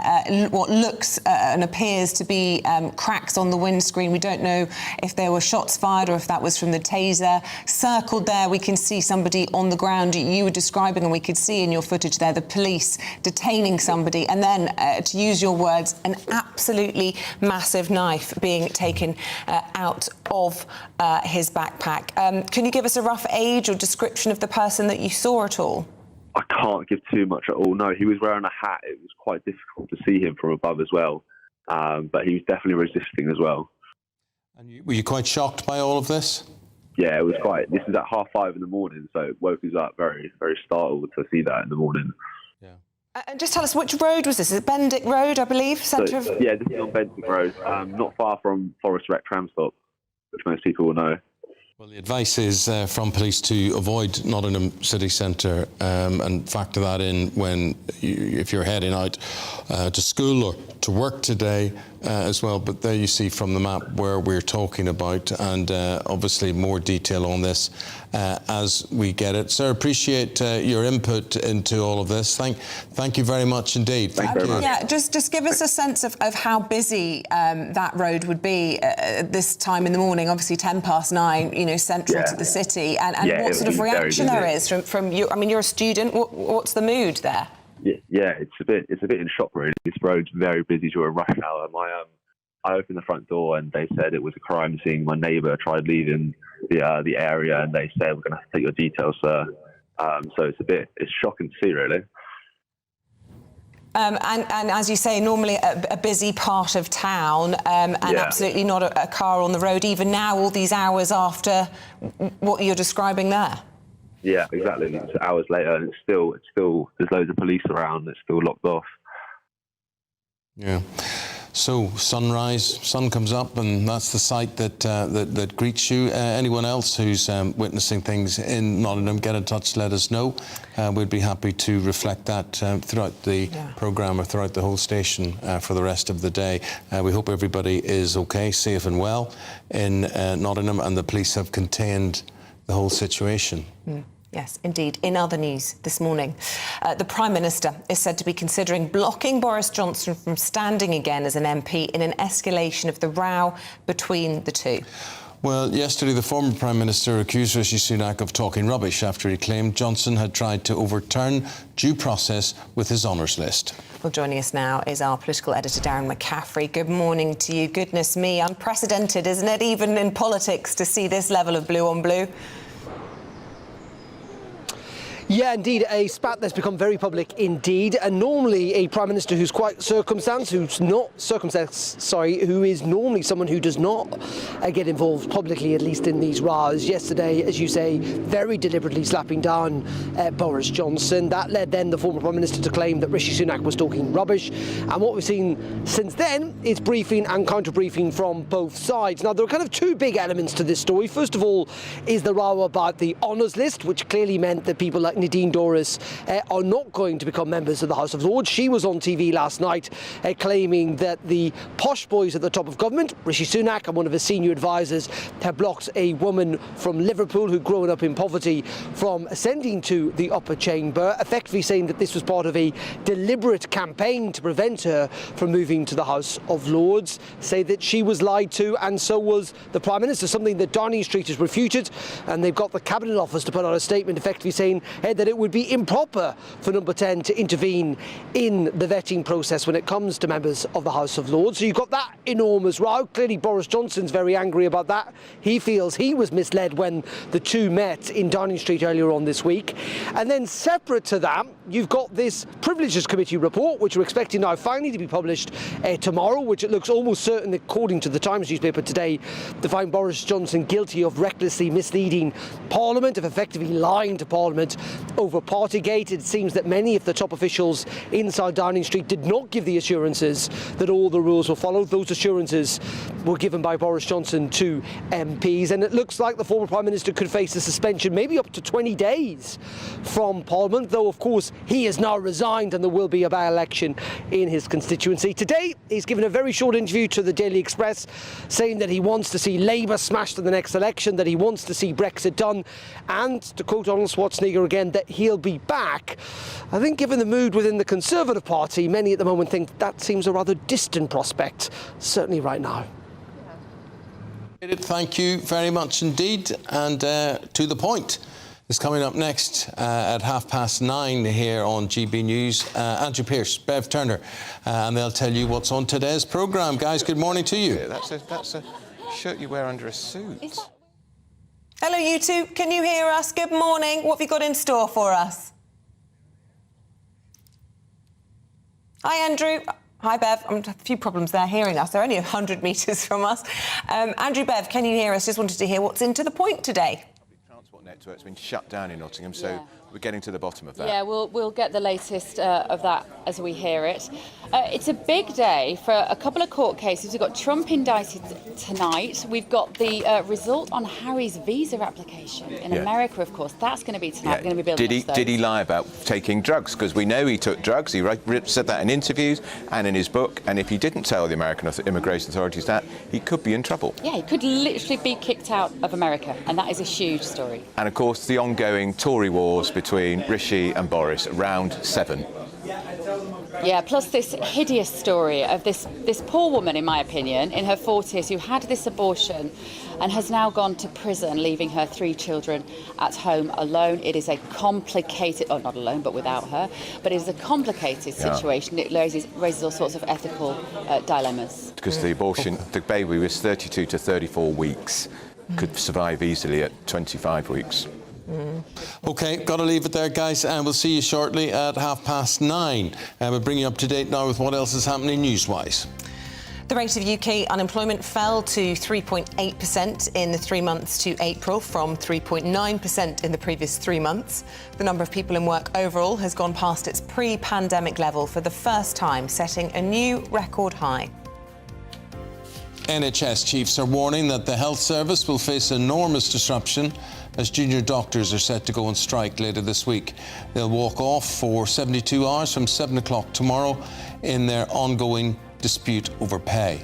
what looks and appears to be cracks on the windscreen. We don't know if there were shots fired or if that was from the taser. Circled there, we can see somebody on the ground you were describing, and we could see in your footage there the police detaining somebody. And then, to use your words, an absolutely massive knife being taken out of his backpack. Can you give us a rough age or description of the person that you saw at all? I can't give too much at all. No, he was wearing a hat. It was quite difficult to see him from above as well. But he was definitely resisting as well. And were you quite shocked by all of this? Yeah, it was quite. This is at 5:30 in the morning, so it woke us up very, very startled to see that in the morning. Yeah. And just tell us, which road was this? Is it Bendick Road, I believe? Yeah, this is on Bendick Road, not far from Forest Rec tram stop, which most people will know. Well, the advice is from police to avoid Nottingham city centre and factor that in if you're heading out to school or to work today as well. But there you see from the map where we're talking about, and obviously more detail on this as we get it. Sir, appreciate your input into all of this. Thank you very much indeed. Thank you very much. Yeah, just give us a sense of how busy that road would be at this time in the morning. Obviously 9:10, central to the city, and what sort of reaction there is from you. I mean, you're a student. What's the mood there? Yeah, it's a bit in shock really. This road's very busy during rush hour. I opened the front door and they said it was a crime scene. My neighbour tried leaving the area, and they said, "We're going to have to take your details, sir." So it's shocking to see, really. And as you say, normally a busy part of town, and absolutely not a car on the road, even now, all these hours after what you're describing there. Yeah, exactly. It's hours later, and it's still there's loads of police around. It's still locked off. Yeah. So sunrise, sun comes up, and that's the sight that greets you. Anyone else who's witnessing things in Nottingham, get in touch, let us know. We'd be happy to reflect that throughout the programme or throughout the whole station for the rest of the day. We hope everybody is okay, safe and well in Nottingham, and the police have contained the whole situation. Yes, indeed. In other news this morning, the Prime Minister is said to be considering blocking Boris Johnson from standing again as an MP in an escalation of the row between the two. Well, yesterday the former Prime Minister accused Rishi Sunak of talking rubbish after he claimed Johnson had tried to overturn due process with his honours list. Well, joining us now is our political editor, Darren McCaffrey. Good morning to you. Goodness me, unprecedented, isn't it, even in politics, to see this level of blue on blue? Yeah, indeed, a spat that's become very public indeed. And normally a Prime Minister who's quite circumstanced, who is normally someone who does not get involved publicly, at least in these rows. Yesterday, as you say, very deliberately slapping down Boris Johnson. That led then the former Prime Minister to claim that Rishi Sunak was talking rubbish. And what we've seen since then is briefing and counter-briefing from both sides. Now, there are kind of two big elements to this story. First of all is the row about the honours list, which clearly meant that people like Nadine Dorries are not going to become members of the House of Lords. She was on TV last night claiming that the posh boys at the top of government, Rishi Sunak and one of his senior advisors, have blocked a woman from Liverpool who'd grown up in poverty from ascending to the upper chamber, effectively saying that this was part of a deliberate campaign to prevent her from moving to the House of Lords, say that she was lied to and so was the Prime Minister, something that Downing Street has refuted, and they've got the Cabinet Office to put out a statement effectively saying that it would be improper for Number 10 to intervene in the vetting process when it comes to members of the House of Lords. So you've got that enormous row. Clearly Boris Johnson's very angry about that. He feels he was misled when the two met in Downing Street earlier on this week. And then separate to that, you've got this Privileges Committee report, which we're expecting now finally to be published tomorrow, which it looks almost certain, according to the Times newspaper today, to find Boris Johnson guilty of recklessly misleading Parliament, of effectively lying to Parliament over Partygate. It seems that many of the top officials inside Downing Street did not give the assurances that all the rules were followed. Those assurances were given by Boris Johnson to MPs, and it looks like the former Prime Minister could face a suspension maybe up to 20 days from Parliament, though of course he has now resigned and there will be a by-election in his constituency. Today he's given a very short interview to the Daily Express saying that he wants to see Labour smashed in the next election, that he wants to see Brexit done, and, to quote Arnold Schwarzenegger again, that he'll be back. I think given the mood within the Conservative Party, many at the moment think that seems a rather distant prospect, certainly right now. Thank you very much indeed, and to the point is coming up next at 9:30 here on GB News. Andrew Pearce, Bev Turner, and they'll tell you what's on today's programme. Guys, good morning to you. Yeah, that's a shirt you wear under a suit. Hello, you two. Can you hear us? Good morning. What have you got in store for us? Hi, Andrew. Hi, Bev. A few problems there hearing us. They're only 100 metres from us. Andrew, Bev, can you hear us? Just wanted to hear what's into the point today. Public transport network's been shut down in Nottingham, so we're getting to the bottom of that. Yeah, we'll get the latest of that as we hear it. It's a big day for a couple of court cases. We've got Trump indicted tonight. We've got the result on Harry's visa application in America, of course. That's going to be tonight. We're going to be building Did he lie about taking drugs? Because we know he took drugs. He said that in interviews and in his book. And if he didn't tell the American immigration authorities that, he could be in trouble. Yeah, he could literally be kicked out of America, and that is a huge story. And of course, the ongoing Tory wars between Rishi and Boris, round 7. Yeah, plus this hideous story of this poor woman, in my opinion, in her 40s, who had this abortion and has now gone to prison, leaving her 3 children at home alone. It is a complicated, not alone, but without her, but it is a complicated situation. It raises all sorts of ethical dilemmas. Because the abortion, the baby was 32 to 34 weeks, could survive easily at 25 weeks. OK, got to leave it there, guys, and we'll see you shortly at 9:30. We'll bring you up to date now with what else is happening news-wise. The rate of UK unemployment fell to 3.8% in the 3 months to April from 3.9% in the previous 3 months. The number of people in work overall has gone past its pre-pandemic level for the first time, setting a new record high. NHS chiefs are warning that the health service will face enormous disruption as junior doctors are set to go on strike later this week. They'll walk off for 72 hours from 7 o'clock tomorrow in their ongoing dispute over pay.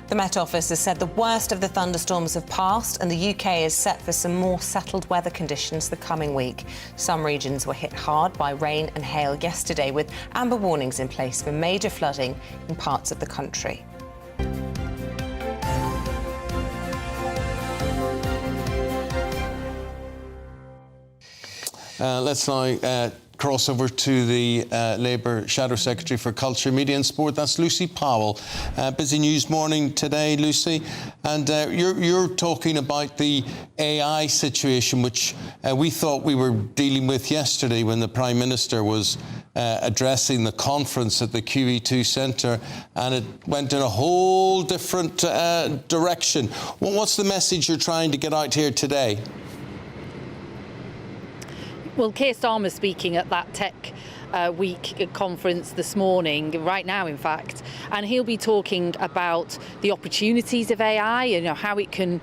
The Met Office has said the worst of the thunderstorms have passed and the UK is set for some more settled weather conditions the coming week. Some regions were hit hard by rain and hail yesterday, with amber warnings in place for major flooding in parts of the country. Let's now cross over to the Labour Shadow Secretary for Culture, Media and Sport. That's Lucy Powell. Busy news morning today, Lucy. And you're talking about the AI situation, which we thought we were dealing with yesterday when the Prime Minister was addressing the conference at the QE2 Centre, and it went in a whole different direction. What's the message you're trying to get out here today? Well, Keir Starmer's speaking at that Tech Week conference this morning, right now in fact, and he'll be talking about the opportunities of AI, you know, how it can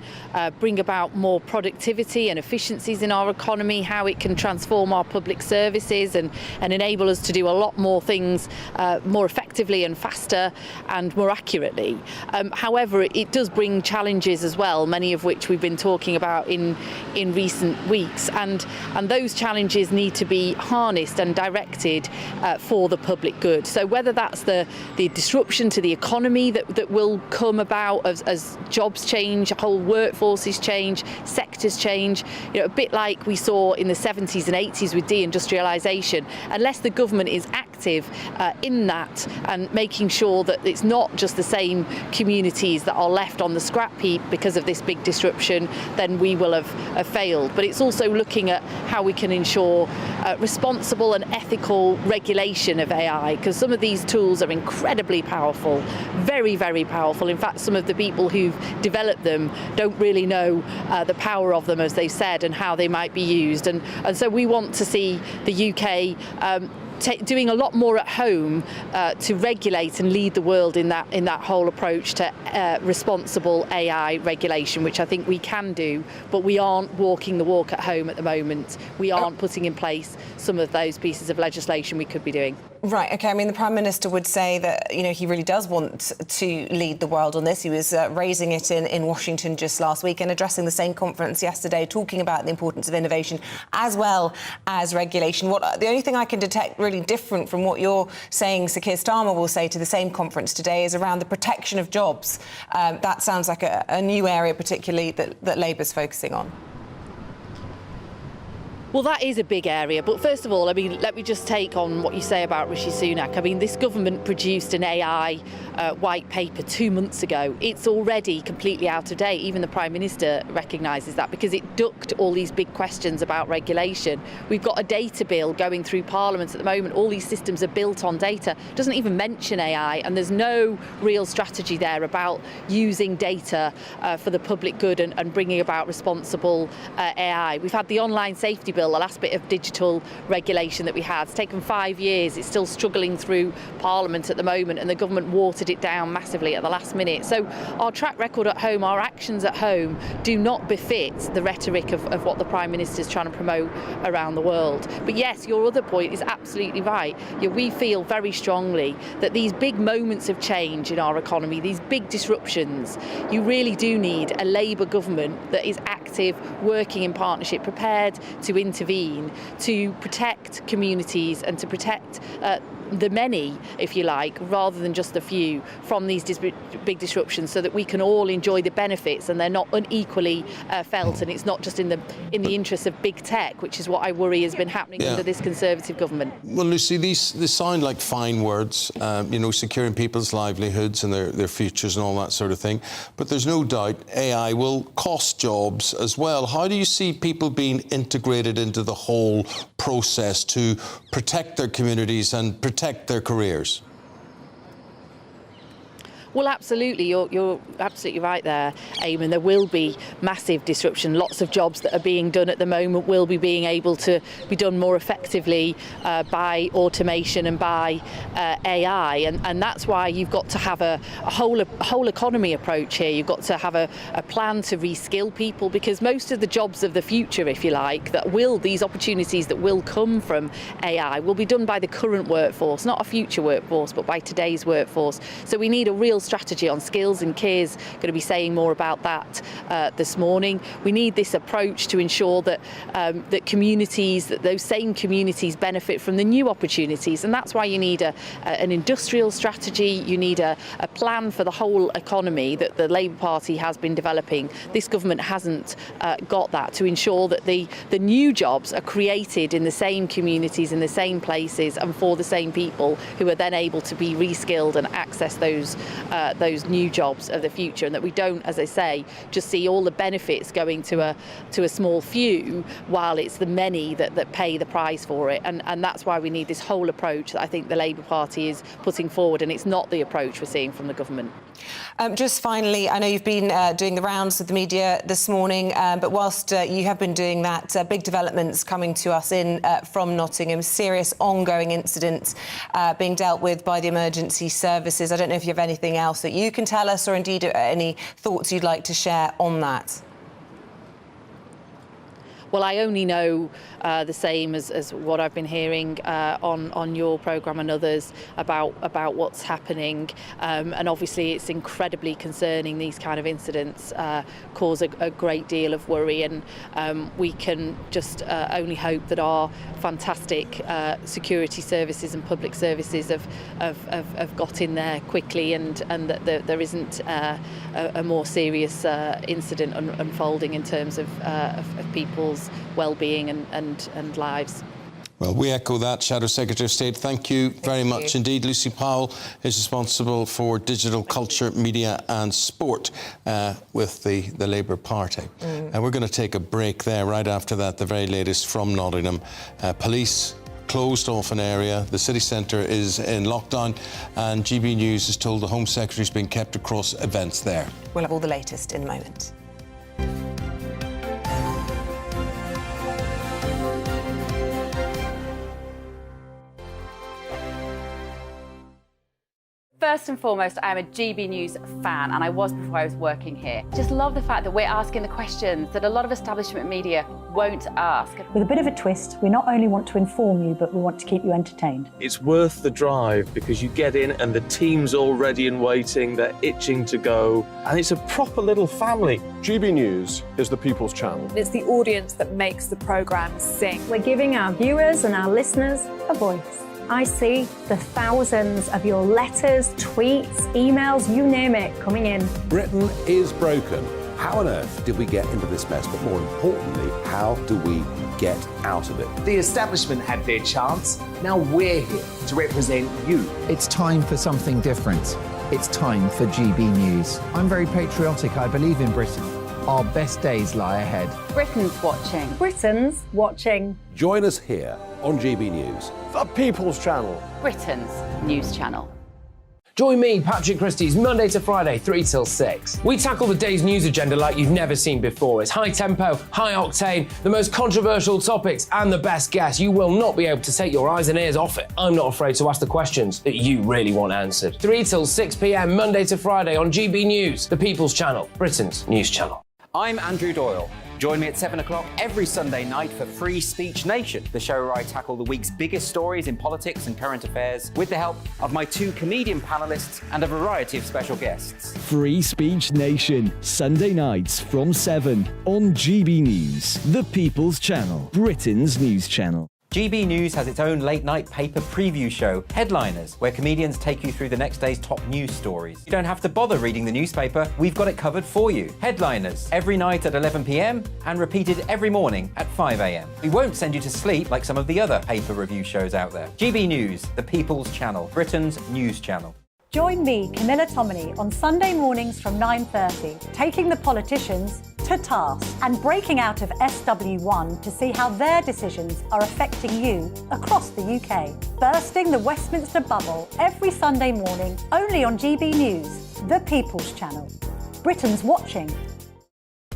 bring about more productivity and efficiencies in our economy, how it can transform our public services and enable us to do a lot more things more effectively and faster and more accurately. However, it does bring challenges as well, many of which we've been talking about in recent weeks, and those challenges need to be harnessed and directed for the public good. So whether that's the disruption to the economy that will come about as jobs change, whole workforces change, sectors change, you know, a bit like we saw in the 70s and 80s with deindustrialisation, unless the government is active in that and making sure that it's not just the same communities that are left on the scrap heap because of this big disruption, then we will have failed. But it's also looking at how we can ensure responsible and ethical regulation of AI, because some of these tools are incredibly powerful, very, very powerful. In fact, some of the people who've developed them don't really know the power of them, as they've said, and how they might be used. And so we want to see the UK doing a lot more at home to regulate and lead the world in that whole approach to responsible AI regulation, which I think we can do, but we aren't walking the walk at home at the moment. We aren't putting in place some of those pieces of legislation we could be doing. Right, OK. I mean, the Prime Minister would say that, you know, he really does want to lead the world on this. He was raising it in Washington just last week and addressing the same conference yesterday, talking about the importance of innovation as well as regulation. The only thing I can detect really different from what you're saying Sir Keir Starmer will say to the same conference today is around the protection of jobs. That sounds like a new area, particularly that Labour's focusing on. Well, that is a big area. But first of all, I mean, let me just take on what you say about Rishi Sunak. I mean, this government produced an AI white paper 2 months ago. It's already completely out of date. Even the Prime Minister recognises that, because it ducked all these big questions about regulation. We've got a data bill going through Parliament at the moment. All these systems are built on data. It doesn't even mention AI, and there's no real strategy there about using data for the public good and bringing about responsible AI. We've had the online safety bill, the last bit of digital regulation that we had. It's taken 5 years. It's still struggling through Parliament at the moment, and the government watered it down massively at the last minute. So our track record at home, our actions at home, do not befit the rhetoric of what the Prime Minister is trying to promote around the world. But yes, your other point is absolutely right. We feel very strongly that these big moments of change in our economy, these big disruptions, you really do need a Labour government that is active, working in partnership, prepared to intervene, to protect communities and to protect the many, if you like, rather than just the few, from these big disruptions, so that we can all enjoy the benefits and they're not unequally felt, and it's not just in the interests of big tech, which is what I worry has been happening under this Conservative government. Well, Lucy, these sound like fine words, you know, securing people's livelihoods and their futures and all that sort of thing, but there's no doubt AI will cost jobs as well. How do you see people being integrated into the whole process to protect their communities and protect their careers? Well, absolutely. You're absolutely right there, Eamonn. There will be massive disruption. Lots of jobs that are being done at the moment will be being able to be done more effectively by automation and by AI. And that's why you've got to have a whole economy approach here. You've got to have a plan to reskill people, because most of the jobs of the future, if you like, these opportunities that will come from AI will be done by the current workforce, not a future workforce, but by today's workforce. So we need a real strategy on skills, and Keir's going to be saying more about that this morning. We need this approach to ensure that that communities, that those same communities benefit from the new opportunities, and that's why you need an industrial strategy. You need a plan for the whole economy that the Labour Party has been developing. This government hasn't got that, to ensure that the new jobs are created in the same communities, in the same places, and for the same people, who are then able to be reskilled and access those new jobs of the future, and that we don't, as I say, just see all the benefits going to a small few, while it's the many that pay the price for it. And that's why we need this whole approach that I think the Labour Party is putting forward, and it's not the approach we're seeing from the government. Just finally, I know you've been doing the rounds with the media this morning, but whilst you have been doing that, big developments coming to us from Nottingham, serious ongoing incidents being dealt with by the emergency services. I don't know if you have anything else that you can tell us, or indeed any thoughts you'd like to share on that. Well, I only know the same as what I've been hearing on your programme and others about what's happening, and obviously it's incredibly concerning. These kind of incidents cause a great deal of worry, and we can just only hope that our fantastic security services and public services have got in there quickly, and that there isn't a more serious incident unfolding in terms of people's well-being and lives. Well, we echo that, Shadow Secretary of State. Thank you very much indeed. Lucy Powell is responsible for digital culture, media and sport with the Labour Party. And we're going to take a break there. Right after that, the very latest from Nottingham. Police closed off an area. The city centre is in lockdown, and GB News is told the Home Secretary is being kept across events there. We'll have all the latest in a moment. First and foremost, I am a GB News fan, and I was before I was working here. Just love the fact that we're asking the questions that a lot of establishment media won't ask. With a bit of a twist, we not only want to inform you, but we want to keep you entertained. It's worth the drive, because you get in and the team's all ready and waiting, they're itching to go, and it's a proper little family. GB News is the People's Channel. It's the audience that makes the programme sing. We're giving our viewers and our listeners a voice. I see the thousands of your letters, tweets, emails, you name it, coming in. Britain is broken. How on earth did we get into this mess? But more importantly, how do we get out of it? The establishment had their chance. Now we're here to represent you. It's time for something different. It's time for GB News. I'm very patriotic. I believe in Britain. Our best days lie ahead. Britain's watching. Britain's watching. Join us here on GB News. The People's Channel. Britain's news channel. Join me, Patrick Christie's, Monday to Friday, 3 till 6. We tackle the day's news agenda like you've never seen before. It's high tempo, high octane, the most controversial topics and the best guests. You will not be able to take your eyes and ears off it. I'm not afraid to ask the questions that you really want answered. 3 till 6 p.m, Monday to Friday on GB News, the People's Channel, Britain's news channel. I'm Andrew Doyle. Join me at 7 o'clock every Sunday night for Free Speech Nation, the show where I tackle the week's biggest stories in politics and current affairs with the help of my 2 comedian panellists and a variety of special guests. Free Speech Nation, Sunday nights from 7 on GB News, the People's Channel, Britain's news channel. GB News has its own late-night paper preview show, Headliners, where comedians take you through the next day's top news stories. You don't have to bother reading the newspaper, we've got it covered for you. Headliners, every night at 11 p.m, and repeated every morning at 5 a.m. We won't send you to sleep like some of the other paper review shows out there. GB News, the People's Channel, Britain's news channel. Join me, Camilla Tominey, on Sunday mornings from 9:30, taking the politicians to task and breaking out of SW1 to see how their decisions are affecting you across the UK. Bursting the Westminster bubble every Sunday morning, only on GB News, the People's Channel. Britain's watching.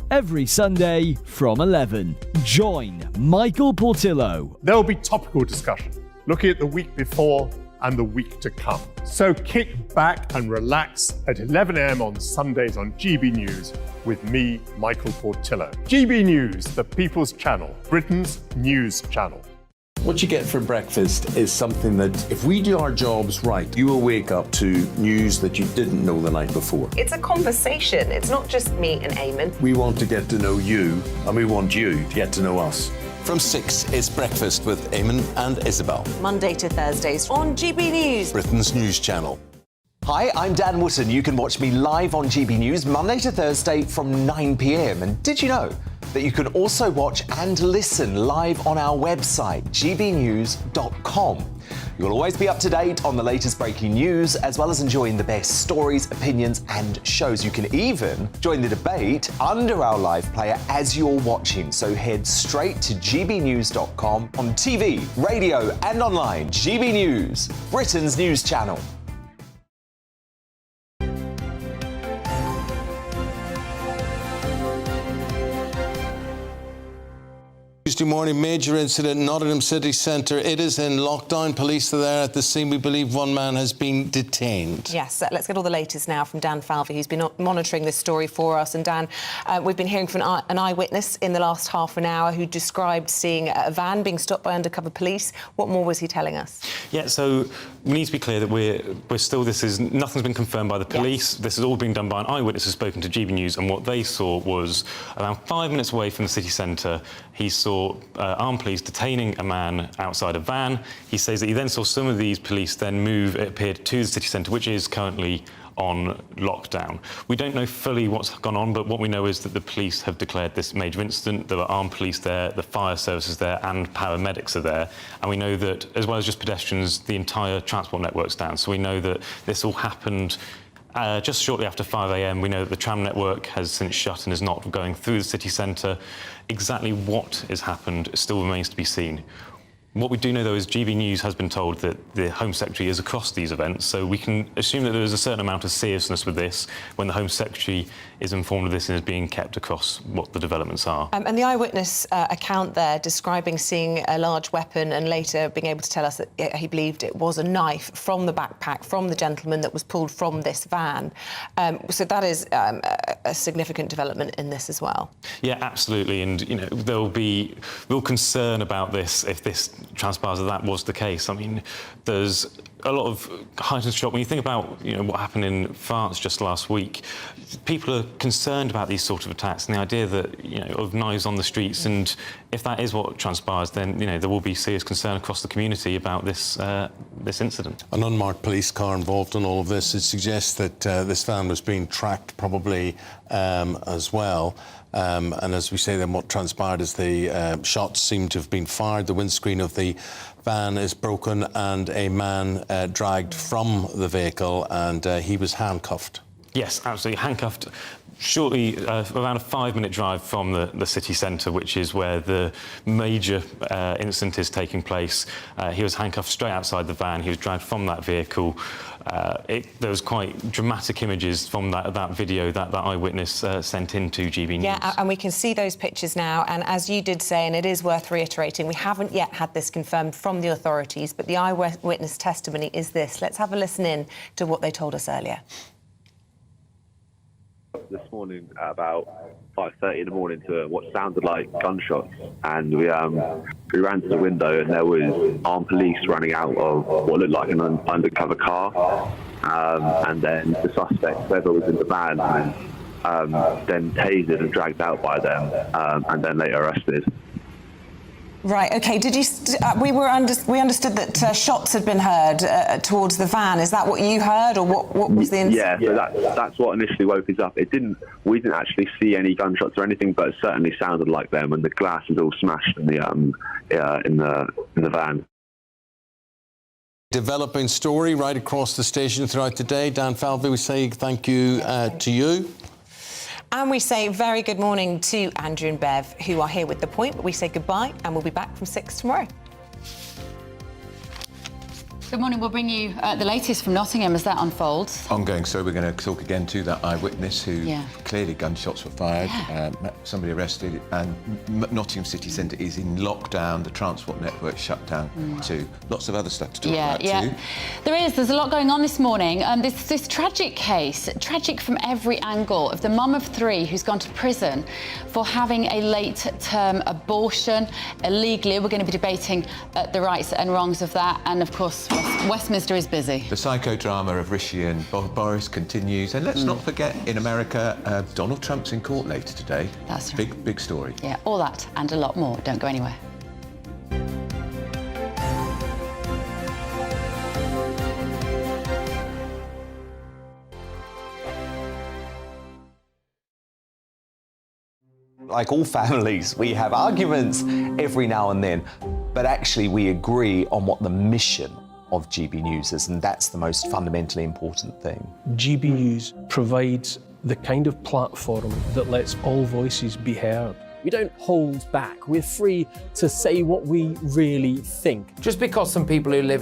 Every Sunday from 11, join Michael Portillo. There will be topical discussion, looking at the week before and the week to come. So kick back and relax at 11 a.m. on Sundays on GB News with me, Michael Portillo. GB News, the People's Channel, Britain's news channel. What you get for breakfast is something that, if we do our jobs right, you will wake up to news that you didn't know the night before. It's a conversation. It's not just me and Eamonn. We want to get to know you, and we want you to get to know us. From 6, it's Breakfast with Eamonn and Isabel. Monday to Thursdays on GB News, Britain's news channel. Hi, I'm Dan Wootton. You can watch me live on GB News Monday to Thursday from 9 p.m. And did you know that you can also watch and listen live on our website, gbnews.com. You'll always be up to date on the latest breaking news, as well as enjoying the best stories, opinions and shows. You can even join the debate under our live player as you're watching. So head straight to gbnews.com on TV, radio and online. GB News, Britain's news channel. Tuesday morning, major incident, Nottingham city centre. It is in lockdown. Police are there at the scene. We believe one man has been detained. Yes, let's get all the latest now from Dan Falvey, who's been monitoring this story for us. And Dan, we've been hearing from an eyewitness in the last half an hour who described seeing a van being stopped by undercover police. What more was he telling us? Yeah, so we need to be clear that we're still, nothing's been confirmed by the police. Yes. This has all been done by an eyewitness who's spoken to GB News, and what they saw was around 5 minutes away from the city centre, he saw armed police detaining a man outside a van. He says that he then saw some of these police then move, it appeared, to the city centre, which is currently on lockdown. We don't know fully what's gone on, but what we know is that the police have declared this major incident. There were armed police there, the fire services there, and paramedics are there. And we know that, as well as just pedestrians, the entire transport network's down. So we know that this all happened just shortly after 5 a.m. We know that the tram network has since shut and is not going through the city centre. Exactly what has happened still remains to be seen. What we do know, though, is GB News has been told that the Home Secretary is across these events, so we can assume that there is a certain amount of seriousness with this when the Home Secretary is informed of this and is being kept across what the developments are. And the eyewitness account there describing seeing a large weapon and later being able to tell us that he believed it was a knife from the backpack, from the gentleman that was pulled from this van. So that is a significant development in this as well. Yeah, absolutely. And, you know, there'll be real concern about this if this transpires that was the case. I mean, there's a lot of heightened shock when you think about, you know, what happened in France just last week. People are concerned about these sort of attacks and the idea that, you know, of knives on the streets, and if that is what transpires, then, you know, there will be serious concern across the community about this this incident. An unmarked police car involved in all of this. It suggests that this van was being tracked probably as well. And as we say, then what transpired is the shots seem to have been fired. The windscreen of the van is broken and a man dragged from the vehicle, and he was handcuffed. Yes, absolutely, handcuffed. Shortly, around a 5-minute drive from the city centre, which is where the major incident is taking place. He was handcuffed straight outside the van. He was dragged from that vehicle. There was quite dramatic images from that video that eyewitness sent in to GB News. Yeah, and we can see those pictures now. And as you did say, and it is worth reiterating, we haven't yet had this confirmed from the authorities, but the eyewitness testimony is this. Let's have a listen in to what they told us earlier. This morning at about 5:30 in the morning to what sounded like gunshots, and we ran to the window and there was armed police running out of what looked like an undercover car, and then the suspect, whoever was in the van, then tasered and dragged out by them, and then later arrested. Right, OK. Did you? We understood that shots had been heard towards the van. Is that what you heard, or what was the incident? Yeah, so that's what initially woke us up. We didn't actually see any gunshots or anything, but it certainly sounded like them, and the glass is all smashed in the van. Developing story right across the station throughout the day. Dan Falvey, we say thank you to you. And we say very good morning to Andrew and Bev, who are here with The Point, but we say goodbye and we'll be back from 6 tomorrow. Good morning. We'll bring you the latest from Nottingham as that unfolds. Ongoing, so we're going to talk again to that eyewitness who clearly gunshots were fired, somebody arrested, and Nottingham city centre is in lockdown, the transport network shut down too. Lots of other stuff to talk about too. There's a lot going on this morning. This tragic case, tragic from every angle, of the mum of 3 who's gone to prison for having a late-term abortion illegally. We're going to be debating the rights and wrongs of that, and of course Westminster is busy. The psychodrama of Rishi and Boris continues, and let's not forget, in America, Donald Trump's in court later today. That's right. Big story. Yeah, all that and a lot more. Don't go anywhere. Like all families, we have arguments every now and then, but actually we agree on what the mission of GB News is, and that's the most fundamentally important thing. GB News provides the kind of platform that lets all voices be heard. We don't hold back. We're free to say what we really think. Just because some people who live in